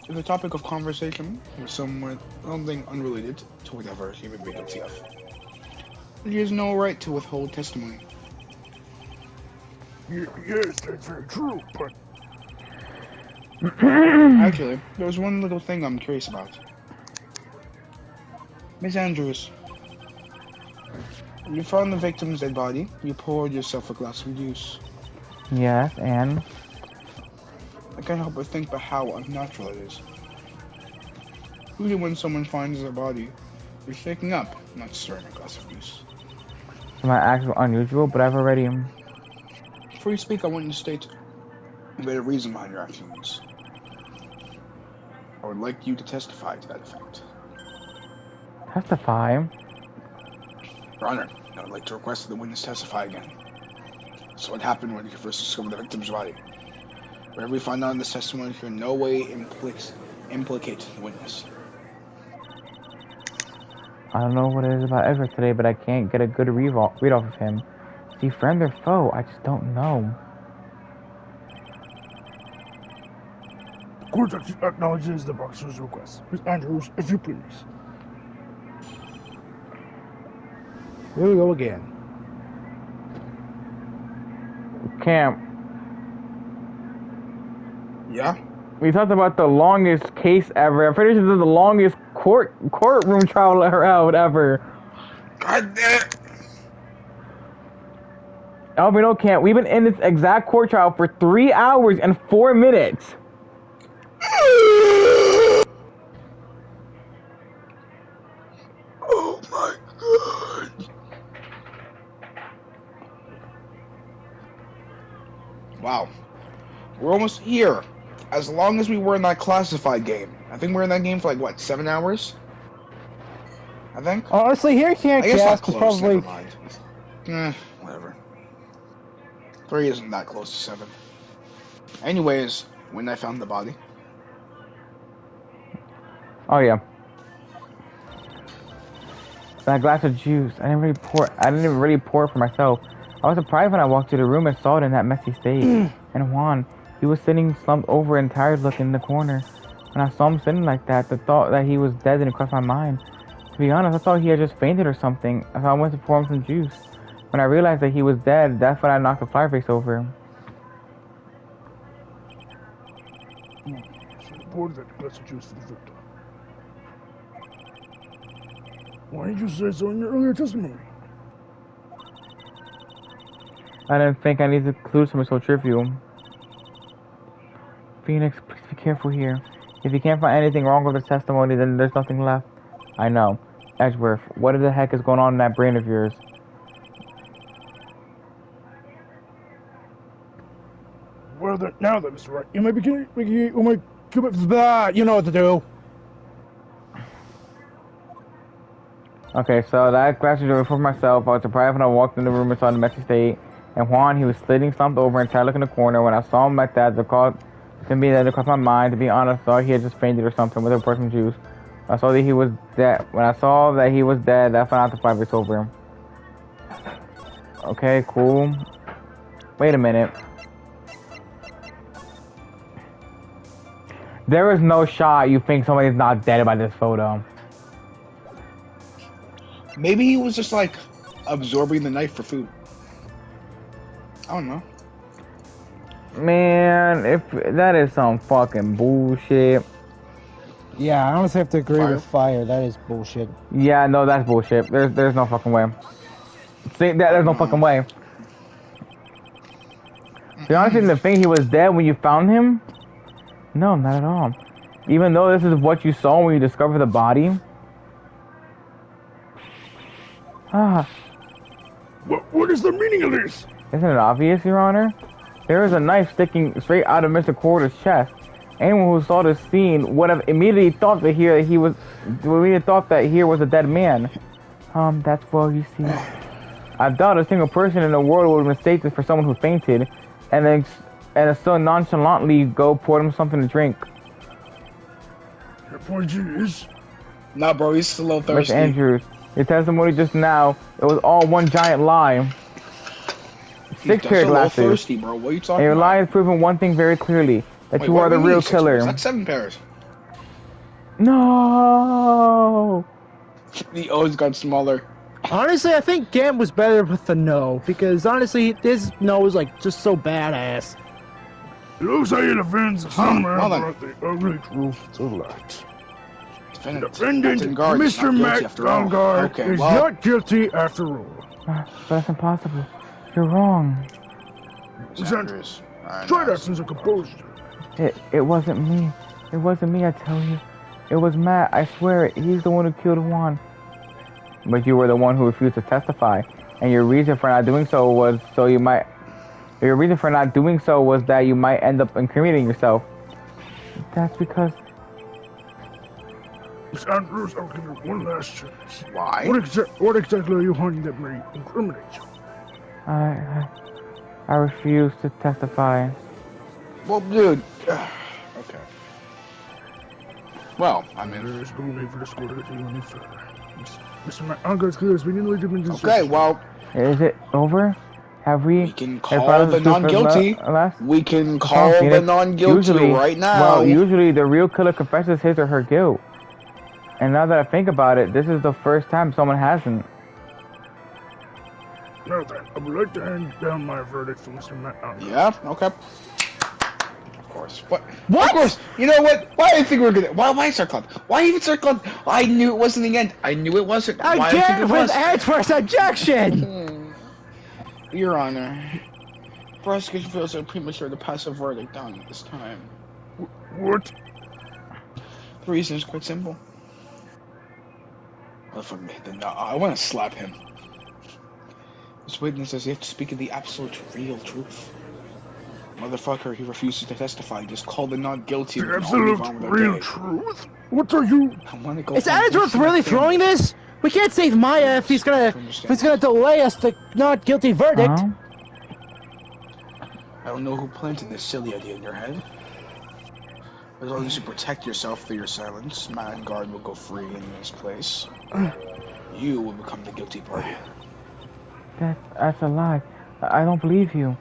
If the topic of conversation was something unrelated to whatever he may be guilty of, he has no right to withhold testimony. Yes, that's very true, but... Actually, there's one little thing I'm curious about. Miss Andrews, when you found the victim's dead body, you poured yourself a glass of juice. Yes, and... I can't help but think about how unnatural it is. Usually when someone finds their body, you're shaking up, not stirring a glass of juice. So my acts were unusual, but I've already... Before you speak, I want you to state the reason behind your actions. I would like you to testify to that effect. Testify? Your Honor, I would like to request that the witness testify again. So what happened when you first discovered the victim's body? Whatever we find out in this testimony should in no way implicate the witness. I don't know what it is about Edward today, but I can't get a good read off of him. Is he friend or foe? I just don't know. The court acknowledges the boxer's request. Miss Andrews, if you please. Here we go again. Camp. Yeah? We talked about the longest case ever. I'm pretty sure this is the longest courtroom trial ever. God damn it! Albino Camp, we've been in this exact court trial for 3 hours and 4 minutes. Oh my god! Wow. We're almost here. As long as we were in that classified game. I think we're in that game for like, what, 7 hours? I think? Honestly, here can't I guess not cast is close, probably... never mind. Whatever. 3 isn't that close to 7. Anyways, when I found the body. Oh yeah. That glass of juice. I didn't even really pour it for myself. I was surprised when I walked to the room and saw it in that messy state. And Juan, he was sitting slumped over and tired looking in the corner. When I saw him sitting like that, the thought that he was dead didn't cross my mind. To be honest, I thought he had just fainted or something. So I went to pour him some juice. When I realized that he was dead, that's when I knocked the fireplace over. So you poured that glass of juice for the victim. Why didn't you say so in your earlier testimony? I didn't think I needed clues from so trivial. Phoenix, please be careful here. If you can't find anything wrong with the testimony, then there's nothing left. I know. Edgeworth, what the heck is going on in that brain of yours? Well, then, now then, Mr. Wright, you might come up with that. You know what to do. Okay, so that question was for myself. I was surprised when I walked in the room and saw the messy state. And Juan, he was sitting slumped over and tried to look in the corner. When I saw him like that, it called to me that it crossed my mind. To be honest, I thought he had just fainted or something with a pour some juice. I saw that he was dead. When I saw that he was dead, I found out the fight was over. Okay, cool. Wait a minute. There is no shot you think somebody's not dead by this photo. Maybe he was just like absorbing the knife for food. I don't know. Man, if that is some fucking bullshit. Yeah, I honestly have to agree Fire? with Fire. That is bullshit. Yeah, no, that's bullshit. There's no fucking way. See, there's no fucking way. See, honestly, the thing he was dead when you found him? No, not at all. Even though this is what you saw when you discovered the body. Ah, What is the meaning of this? isn't it obvious, Your Honor? There is a knife sticking straight out of Mr. Corder's chest. Anyone who saw this scene would have immediately thought that here was a dead man. That's well, you see. I doubt a single person in the world would mistake this for someone who fainted, and so nonchalantly go pour them something to drink. Your point is? Nah, bro, he's still a little Mr. thirsty. Andrews, your testimony just now, it was all one giant lie. He's 6 just pair a little glasses. thirsty, bro. What are you And talking your about? lie has proven one thing very clearly, that Wait, you what are the do you mean real 6 pairs? killer. It's like 7 pairs. No. The O's got smaller. Honestly, I think Gam was better with the no, because honestly, his no was like just so badass. It looks like it offends some Hold on. about the ugly truth to light. Defendant, Defendant, Guard is Mr. not guilty Matt after all. Vanguard Okay, is well, not guilty after all. But that's impossible. You're wrong. Andrews. Try that sense of composure. It wasn't me. It wasn't me, I tell you. It was Matt, I swear it. He's the one who killed Juan. But you were the one who refused to testify. And your reason for not doing so was that you might end up incriminating yourself. That's because Miss Andrews, I'll give you one last chance. Why? What exactly are you hunting that may incriminate you? I refuse to testify. Well, dude. Okay. Well, I mean. There is no need for this court to continue any further. Mr. Matt Vanguard's clear as we need to be Okay, well, Is it over? Have we? we can have call found the truth at non-guilty. last? We can Come call on, the Phoenix. non-guilty right now. Well, usually the real killer confesses his or her guilt. And now that I think about it, this is the first time someone hasn't. Now then, I would like to hand down my verdict for Mr. Matt Vanguard. Yeah, okay. Of course. What? What? Of course. You know what? Why do you think we're gonna? Why start club? Why even start club? I knew it wasn't the end. I knew it wasn't. Why do you think Again it with was? adverse objection! Your Honor, prosecution feels it premature to pass a verdict on at this time. What? The reason is quite simple. I want to slap him. This witness says he has to speak of the absolute real truth. Motherfucker, he refuses to testify. Just call the not guilty. The absolute real truth? What are you? I want to go. Is home and Adworth see my really family. throwing this? We can't save Maya if he's gonna delay us to not guilty verdict. Huh? I don't know who planted this silly idea in your head. As long as you protect yourself through your silence, Vanguard will go free in this place. You will become the guilty party. That's a lie. I don't believe you.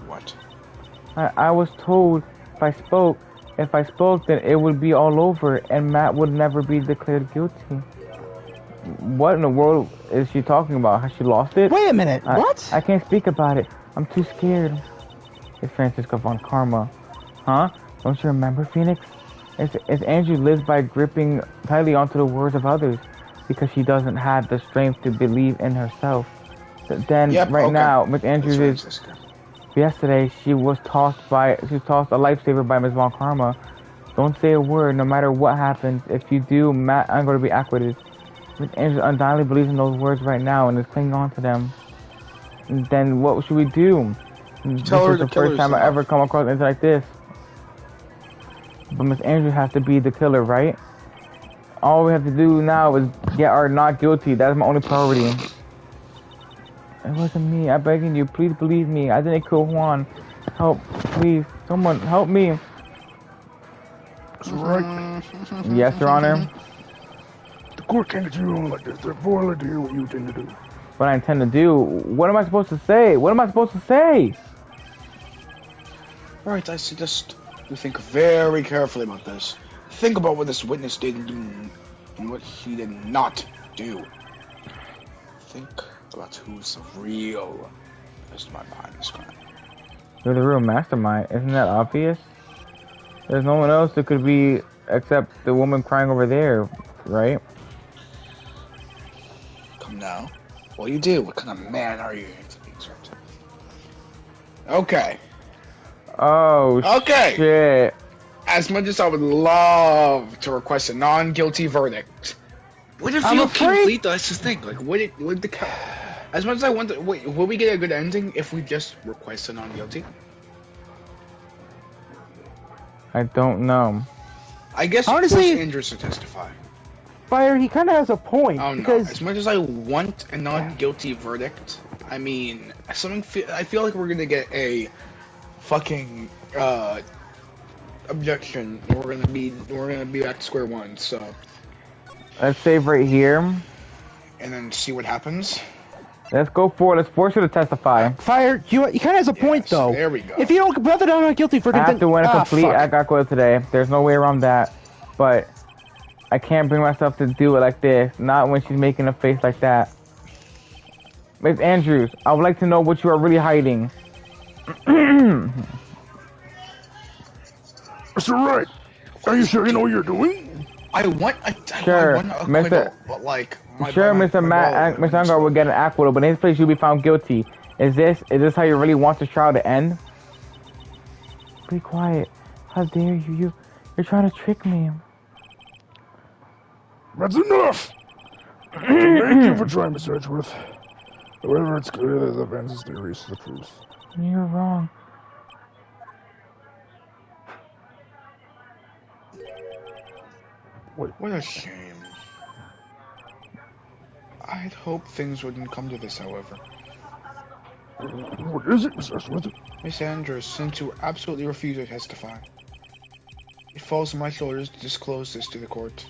What? I was told if I spoke, then it would be all over and Matt would never be declared guilty. What in the world is she talking about? Has she lost it? Wait a minute, what? I can't speak about it. I'm too scared. It's Francisco von Karma. Huh? Don't you remember, Phoenix? It's Andrew lives by gripping tightly onto the words of others because she doesn't have the strength to believe in herself. Then now, Miss Andrews is... Francisco. Yesterday, she was tossed a lifesaver by Ms. Von Karma. Don't say a word, no matter what happens. If you do, Matt, I'm going to be acquitted. Ms. Andrews undoubtedly believes in those words right now and is clinging on to them. And then what should we do? Tell her This is to the kill first time I herself. ever come across anything like this. But Ms. Andrews has to be the killer, right? All we have to do now is get our not guilty. That's my only priority. It wasn't me. I'm begging you. Please believe me. I didn't kill Juan. Help. Please. Someone help me. That's right. Yes, Your Honor. The court can't get you on like this. Therefore, I'd like to hear what you intend to do. What I intend to do? What am I supposed to say? What am I supposed to say? Right, I suggest you think very carefully about this. Think about what this witness did and what he did not do. Think about who's the real mastermind behind this crime. You're the real mastermind. Isn't that obvious? There's no one else that could be except the woman crying over there, right? Come now. What do you do? What kind of man are you? Okay. Oh, Okay. shit. As much as I would love to request a non-guilty verdict, would it I'm feel afraid- complete? That's the thing. Like, would the as much as I want to, wait, will we get a good ending if we just request a non-guilty? I don't know. I guess Honestly- force Andrews to testify. Fire, he kind of has a point. Oh no! because As much as I want a non-guilty verdict, I mean, I feel like we're gonna get a fucking objection. We're gonna be back to square one. So, Let's save right here. and then see what happens. Let's go for it. Let's force her to testify. Fire, he kind of has a point, Yes, though. there we go. If you don't brother down on guilty I verdict, have to win a complete fuck. Agakwa today. There's no way around that. But I can't bring myself to do it like this. Not when she's making a face like that. Miss Andrews, I would like to know what you are really hiding. Mr. Wright, are you sure you know what you're doing? I want Sure, I want a acquittal, Mr. but like, Sure, Mr. Mr. Ungar will get an acquittal, but in his place you'll be found guilty. Is this how you really want this trial to end? Be quiet. How dare you? You're trying to trick me. That's enough! Thank you for trying, Mr. Edgeworth. However, it's clear that the Vance's theory is the truth. You're wrong. What a shame. I'd hoped things wouldn't come to this, however. What is it, Mr. Edgeworth? Miss Andrews, since you absolutely refuse to testify, it falls on my shoulders to disclose this to the court.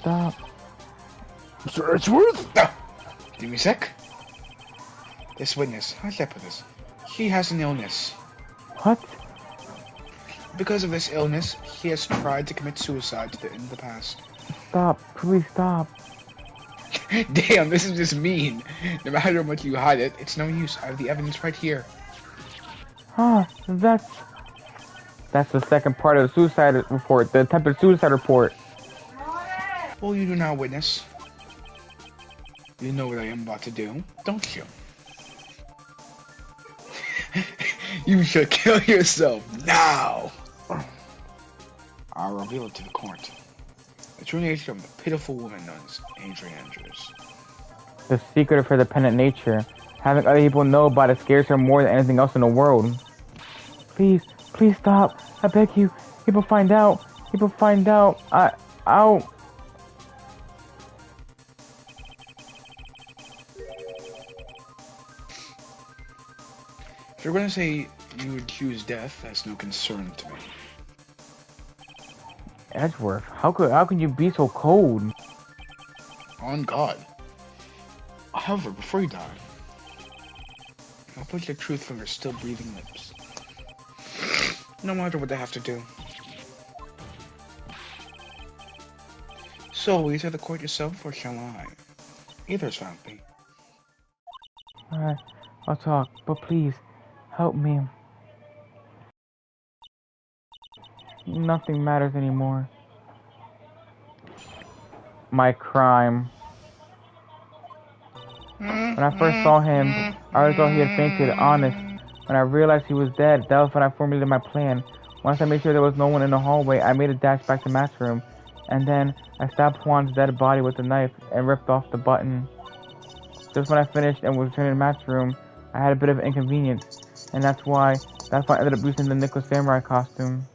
Stop. Mr. Edgeworth? Ah! Give me a sec. This witness, how should I put this? He has an illness. What? Because of this illness, he has tried to commit suicide in the past. Stop. Please stop. Damn, this is just mean. No matter how much you hide it, it's no use. I have the evidence right here. Ah, that's the second part of the suicide report, the attempted suicide report. Well, you do now, witness. You know what I am about to do, don't you? You should kill yourself now! I'll reveal it to the court. The true nature of the pitiful woman known as Adrian Andrews. The secret of her dependent nature. Having other people know about it scares her more than anything else in the world. Please, please stop. I beg you. People find out. People find out. I'll... If you're gonna say you would choose death, that's no concern to me. Edgeworth, how could you be so cold? On God. However, before you die, I'll put your truth from your still breathing lips. No matter what they have to do. So, will you say the court yourself, or shall I? Either's fine with me. Alright, I'll talk, but please, help me. Nothing matters anymore. My crime. When I first saw him, I always thought he had fainted, honest. When I realized he was dead, that was when I formulated my plan. Once I made sure there was no one in the hallway, I made a dash back to Matt's room. And then, I stabbed Juan's dead body with a knife and ripped off the button. Just when I finished and was returning to Matt's room, I had a bit of an inconvenience. And that's why I ended up using the Nicholas Samurai costume.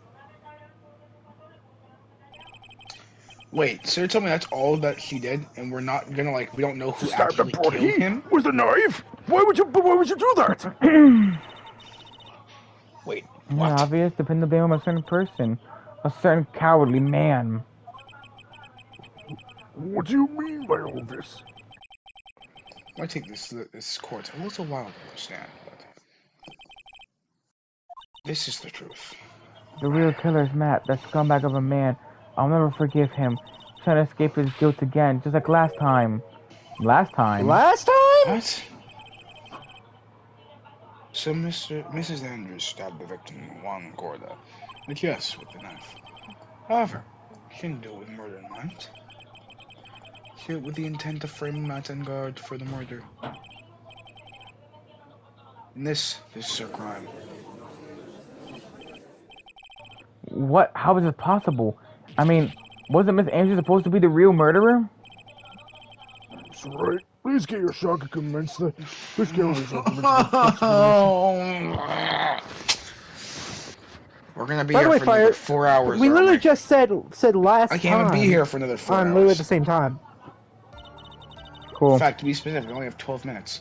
Wait, so you're telling me that's all that he did, and we're not gonna like we don't know who Stabbed the actually poor killed him? with a knife? Why would you do that? Wait, Yeah, what? obvious. To pin the blame on a certain person, a certain cowardly man. What do you mean by all this? I take this court a little while to understand, but this is the truth. The real killer is Matt, that scumbag of a man. I'll never forgive him. Trying to escape his guilt again, just like last time. Last time? Last time? What? So Mrs. Andrews stabbed the victim, Juan Gorda, but yes, with the knife. However, she didn't do it with murder in mind. She did it with the intent to frame Matt and guard for the murder. And this is her crime. What? How is this possible? I mean, wasn't Miss Andrews supposed to be the real murderer? That's right. Please get your shock and commence the... Please get your We're gonna be By the here way, for another Fire, 4 hours. we aren't literally we? just said last I time. can't even be here for another 4 on hours. Lou at the same time. Cool. In fact, to be specific, we only have 12 minutes.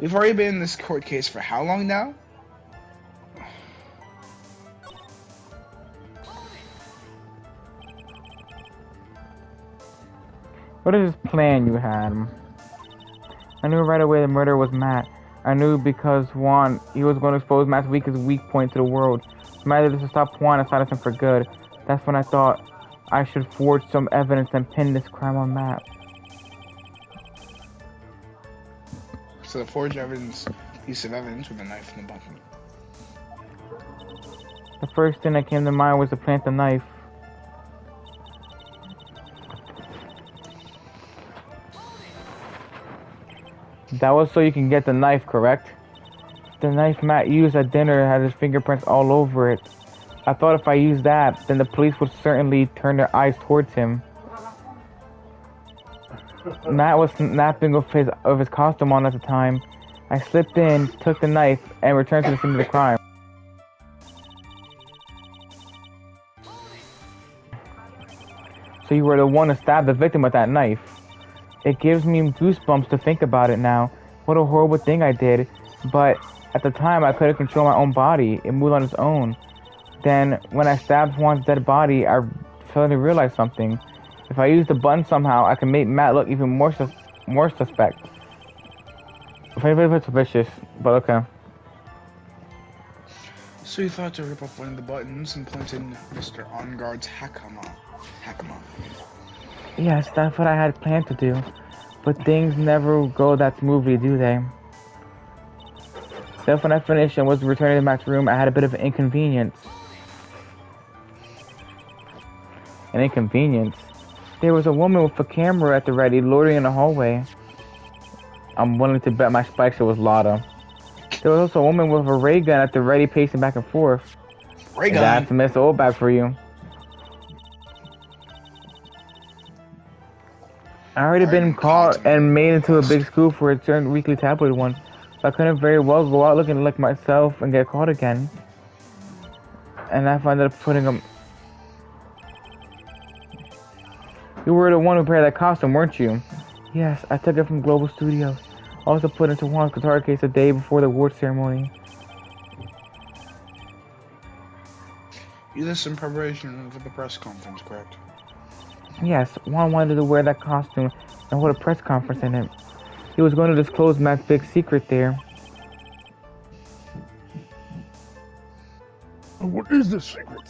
We've already been in this court case for how long now? What is this plan you had? I knew right away the murderer was Matt. I knew because Juan, he was going to expose Matt's weak point to the world. Matt did this to stop Juan and silence him for good. That's when I thought I should forge some evidence and pin this crime on Matt. So the forged piece of evidence with a knife in the button. The first thing that came to mind was to plant the knife. That was so you can get the knife, correct? The knife Matt used at dinner had his fingerprints all over it. I thought if I used that, then the police would certainly turn their eyes towards him. Matt was snapping of his costume on at the time. I slipped in, took the knife, and returned to the scene of the crime. So you were the one to stab the victim with that knife. It gives me goosebumps to think about it now. What a horrible thing I did. But at the time, I couldn't control my own body. It moved on its own. Then, when I stabbed Juan's dead body, I suddenly realized something. If I use the button somehow, I can make Matt look even more suspect. Very suspicious, but okay. So you thought to rip off one of the buttons and plant in Mr. Onguard's Hakama. Yes, that's what I had planned to do. But things never go that smoothly, do they? Then when I finished and was returning to Matt's room, I had a bit of an inconvenience. An inconvenience? There was a woman with a camera at the ready, loitering in the hallway. I'm willing to bet my spikes it was Lotta. There was also a woman with a ray gun at the ready, pacing back and forth. Ray gun? That's Mr. Oldback for you. I already been caught and made into a big scoop for a certain weekly tabloid one, so I couldn't very well go out looking like myself and get caught again. And I ended up putting them. You were the one who prepared that costume, weren't you? Yes, I took it from Global Studios. I also put it into Juan's guitar case a day before the award ceremony. You did some preparation for the press conference, correct? Yes, Juan wanted to wear that costume and hold a press conference in it. He was going to disclose Matt's big secret there. What is this secret?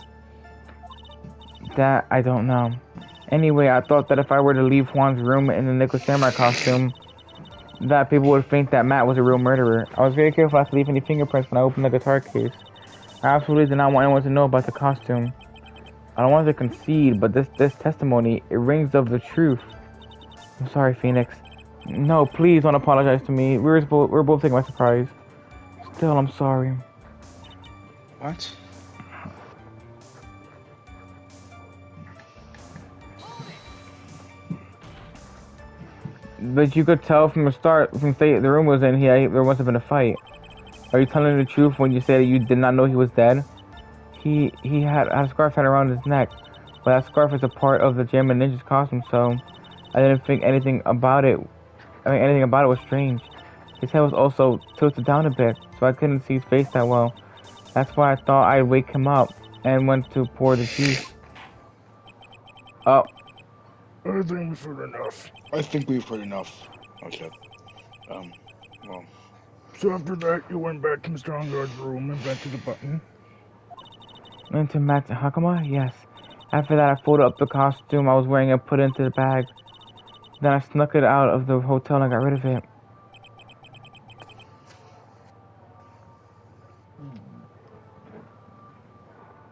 That I don't know. Anyway, I thought that if I were to leave Juan's room in the Nickel Samurai costume, that people would think that Matt was a real murderer. I was very careful not to leave any fingerprints when I opened the guitar case. I absolutely did not want anyone to know about the costume. I don't want to concede, but this testimony, it rings of the truth. I'm sorry, Phoenix. No, please don't apologize to me. We're both taken by surprise. Still, I'm sorry. What? But you could tell from the start, from the room was in here, there must have been a fight. Are you telling the truth when you say that you did not know he was dead? he had a scarf tied around his neck, but that scarf is a part of the Jammin' Ninja's costume, so I didn't think anything about it. Anything about it was strange. His head was also tilted down a bit, so I couldn't see his face that well. That's why I thought I'd wake him up and went to pour the juice. Oh. I think we've heard enough. I think we've heard enough. Okay. Well. So after that, you went back to Mr. Engarde's room and bent to the button. Into Matt's Hakama? Yes. After that, I folded up the costume I was wearing and put it into the bag. Then I snuck it out of the hotel and got rid of it.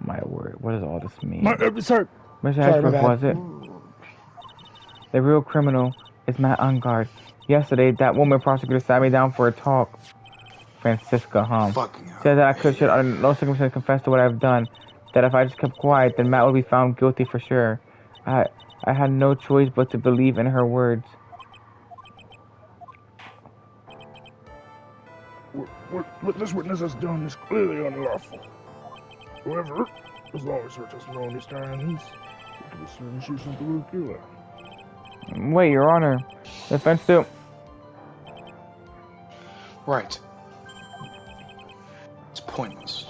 My word, what does all this mean? Sorry. Mr. Sorry, Ashford, my was it? The real criminal is Matt Engarde. Yesterday, that woman prosecutor sat me down for a talk. Francisca, Fucking hell. said that I should under no circumstances confess to what I've done. That if I just kept quiet, then Matt would be found guilty for sure. I had no choice but to believe in her words. What this witness has done is clearly unlawful. However, as long as her testimony stands, it can be certain she's not the real killer. Wait, Your Honor. Defense too. Right. It's pointless.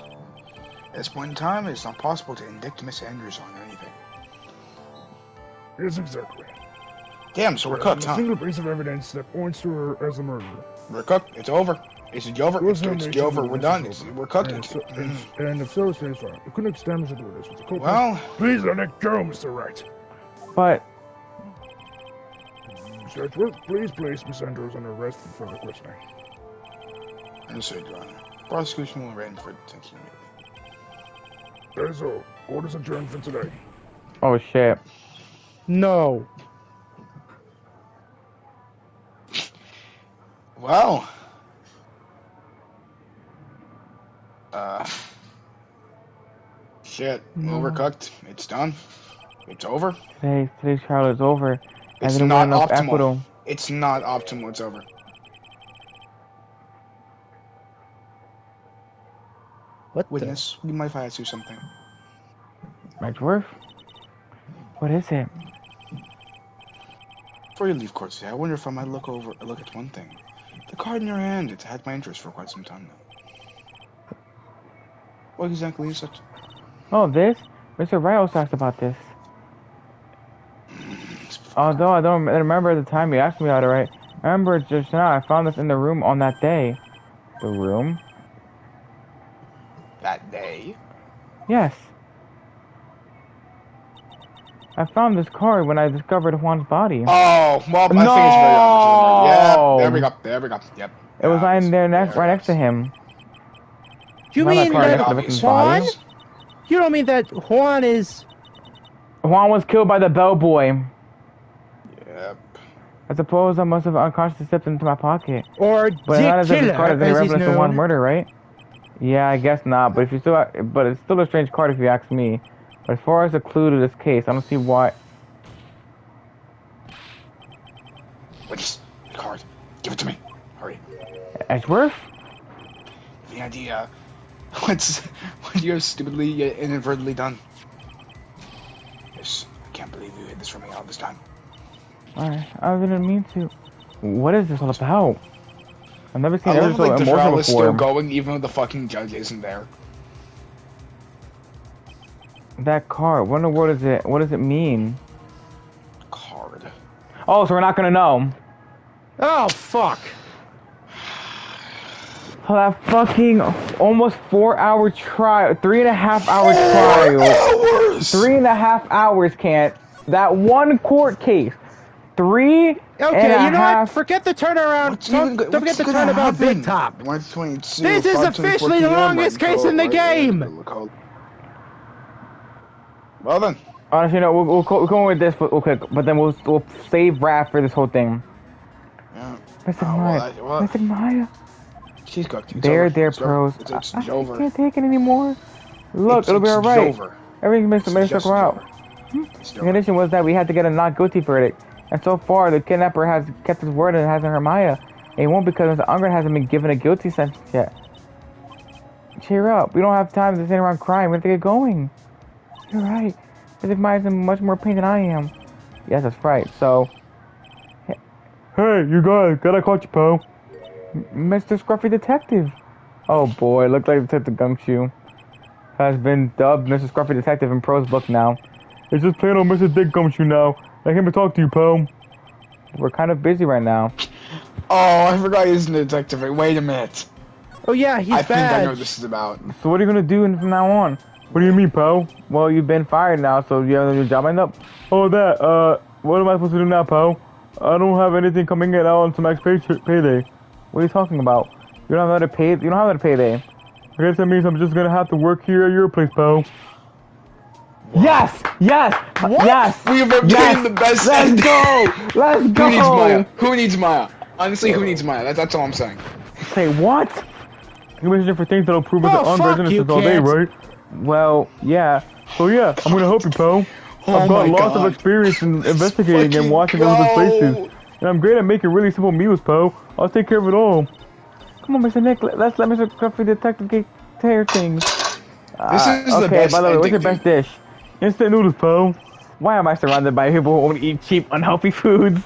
At this point in time, it's not possible to indict Miss Andrews on anything. Yes, exactly. Damn, so we're cooked, A huh? single piece of evidence that points to her as the murderer. We're cooked. It's over. It's over. It's over. We're done. We're cooked. And if so, say so. You couldn't establish the witness with the culprit. Well, Please let it go, Mr. Wright. But Mr. Edgeworth, please place Miss Andrews under arrest for further questioning. understood, Your Honor. Prosecution will arrange for detention immediately. That is all. Court is adjourned for today. oh shit. No. Well. Shit. Overcooked. It's done. It's over. Today's trial is over. I It's didn't not want enough optimal. acquittal. It's not optimal. It's over. What Witness, you mind if I ask you something? Edgeworth? What is it? Before you leave court today, I wonder if I might look at one thing. The card in your hand, it's had my interest for quite some time now. What exactly is it? Oh, this? Mr. Wright also asked about this. Although I don't remember the time you asked me about it, right? I remember just now, I found this in the room on that day. The room? That day? Yes. I found this card when I discovered Juan's body. Oh, well, I think it's very obvious. Yeah, there we go. There we go. Yep. It was right there right next to him. You Not that mean card that next to the victim's Juan? body. You don't mean that Juan is... Juan was killed by the bellboy. Yep. I suppose I must have unconsciously slipped into my pocket. Or But Dick not as if this card Killer, has any as he's reference to Juan's known. murder, right? Yeah, I guess not. But if you still, but it's still a strange card if you ask me. But as far as a clue to this case, I don't see why. Witness, the card. Give it to me. Hurry. Edgeworth? Any idea what you have stupidly inadvertently done? Yes, I can't believe you hid this from me all this time. Alright, I didn't mean to. What is this all about? I've never seen I ever love so like the emotional trial is before. still going even though the fucking judge isn't there. That card, what in the world is it? What does it mean? Card. Oh, so we're not gonna know. Oh, fuck. Oh, that fucking almost 4-hour trial, 3.5-hour trial. 3.5 hours, can't. That one court case. 3 Okay, and you a know what? half. Forget the turnaround. Don't forget the turnabout Big Top. This is officially the longest case in the game. Well then. Honestly, no, we'll go with this real quick, but then we'll save Raph for this whole thing. Yeah. Mr. Maya. Mr. Maya. She's cooked. It's There, over. pros. It's I over. can't take it anymore. Look, it'll be it's alright. over. Everything's It's made just circle out. over. It's The over. condition was that we had to get a not guilty verdict. And so far, the kidnapper has kept his word and hasn't hurt Maya. And he won't because Mr. Unger hasn't been given a guilty sentence yet. cheer up. We don't have time to sit around crying. We have to get going. You're right. As if Maya's in much more pain than I am. Yes, that's right. So... Hey, you guys. Gotta caught you, pal. Mr. Scruffy Detective. Oh boy, looked like Detective Gumshoe. Has been dubbed Mr. Scruffy Detective in Pro's book now. It's just plain old Mr. Dick Gumshoe now. I came to talk to you, pal. We're kind of busy right now. Oh, I forgot he's a detective. Wait a minute. Oh yeah, he's I bad. think I know what this is about. So what are you gonna do from now on? What do you mean, pal? Well, you've been fired now, so you have a new job lined up. Oh, that. What am I supposed to do now, pal? I don't have anything coming in out until next payday. What are you talking about? You don't have another pay. You don't have another payday. I guess that means I'm just gonna have to work here at your place, pal. Wow. Yes! Yes! What? Yes! We have obtained the best. Let's go! Let's go! Who needs Maya? Who needs Maya? Honestly, who needs Maya? That's all I'm saying. Say what? You're wishing for things that'll prove us Oh, unfair innocence all day, right? Well, yeah. So yeah, I'm gonna help you, pal. I've got lots of experience in investigating and watching other places. And I'm great at making really simple meals, pal. I'll take care of it all. Come on, Mr. Nick, let's let Mr. Scruffy Detective get tear things. This is the okay, best by the way, what's your ending, best dish? Instant noodles, pal. Why am I surrounded by people who only eat cheap, unhealthy foods?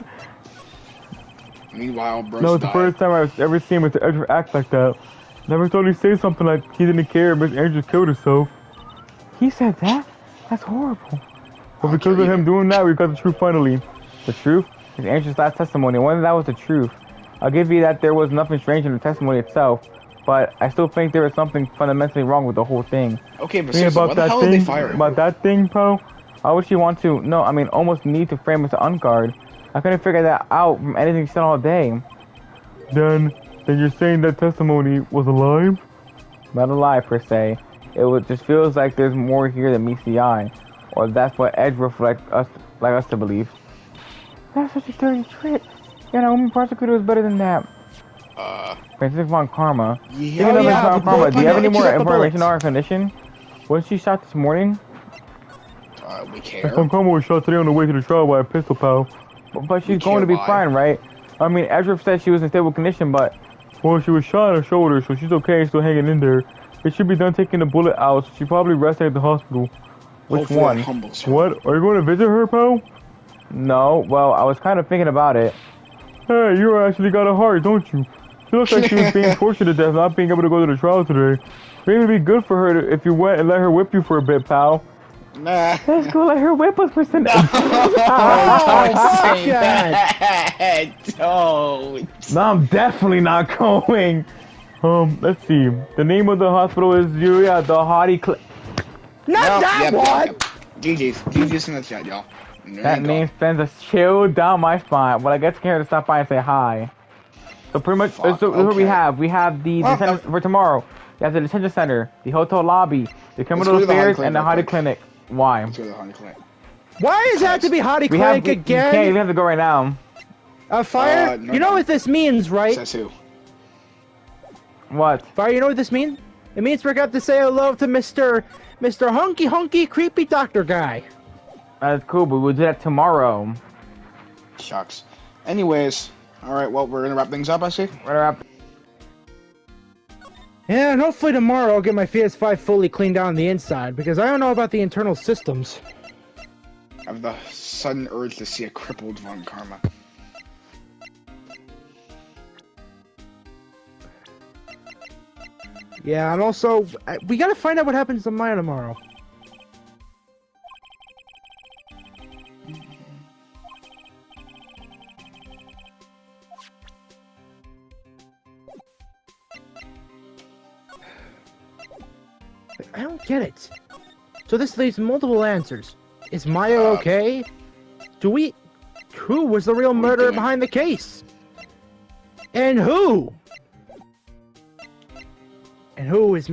Meanwhile, bros No, it's the first time I've ever seen Mr. Edgar act like that. Never thought he'd say something like he didn't care if Miss Andrews killed herself. He said that? That's horrible. But because of him doing that, we got the truth finally. The truth? Miss Andrews' last testimony. I wonder if that was the truth. I'll give you that there was nothing strange in the testimony itself, but I still think there was something fundamentally wrong with the whole thing. Okay, but seriously, why the hell did they fire him? About that thing, pal? How would she want to? No, I mean, almost need to frame Mr. Unguard. I couldn't figure that out from anything said all day. Then you're saying that testimony was a lie? Not a lie, per se. It just feels like there's more here than meets the eye. Or that's what Edge reflects like us to believe. That's such a dirty trick. Yeah, Naomi Prosecutor was better than that. Francis Von Karma. Yeah, Do you have any more information on her condition? Was she shot this morning? We care. Von Karma was shot today on the way to the trial by a pistol, pal. But she's going to be fine, right? I mean, Ezra said she was in stable condition, but... Well, she was shot in her shoulder, so she's okay, still hanging in there. It should be done taking the bullet out, so she probably rested at the hospital. Which one? What? Are you going to visit her, pal? No, well, I was kind of thinking about it. Hey, you actually got a heart, don't you? She looks like she was being tortured to death, not being able to go to the trial today. Maybe it'd be good for her if you went and let her whip you for a bit, pal. Nah. Let's go let her whip us for some... Don't say that. Don't. No, I'm definitely not going. Let's see. The name of the hospital is the Hottie Not that one! GG's in the chat, y'all. That name sends a chill down my spine. Well, I guess here to stop by and say hi. So pretty much, so what we have the detention for tomorrow. You have the detention center, the hotel lobby, the criminal affairs, and the Hottie Clinic. Why? Let's go to the Hottie Clinic. Why does it have to be Hottie Clinic again? You can't even have to go right now. Fire? You know what this means, right? Says who? What? Fire, you know what this means? It means we got to say hello to Mr. Hunky Creepy Doctor Guy. That's cool, but we'll do that tomorrow. Shucks. Anyways, alright, well, we're gonna wrap things up, I see. We're gonna wrap. Yeah, and hopefully tomorrow I'll get my PS5 fully cleaned out on the inside, because I don't know about the internal systems. I have the sudden urge to see a crippled Von Karma. Yeah, and also, we gotta find out what happens to Maya tomorrow. I don't get it. So this leaves multiple answers. Is Maya okay? Who was the real murderer behind the case? And who? And who is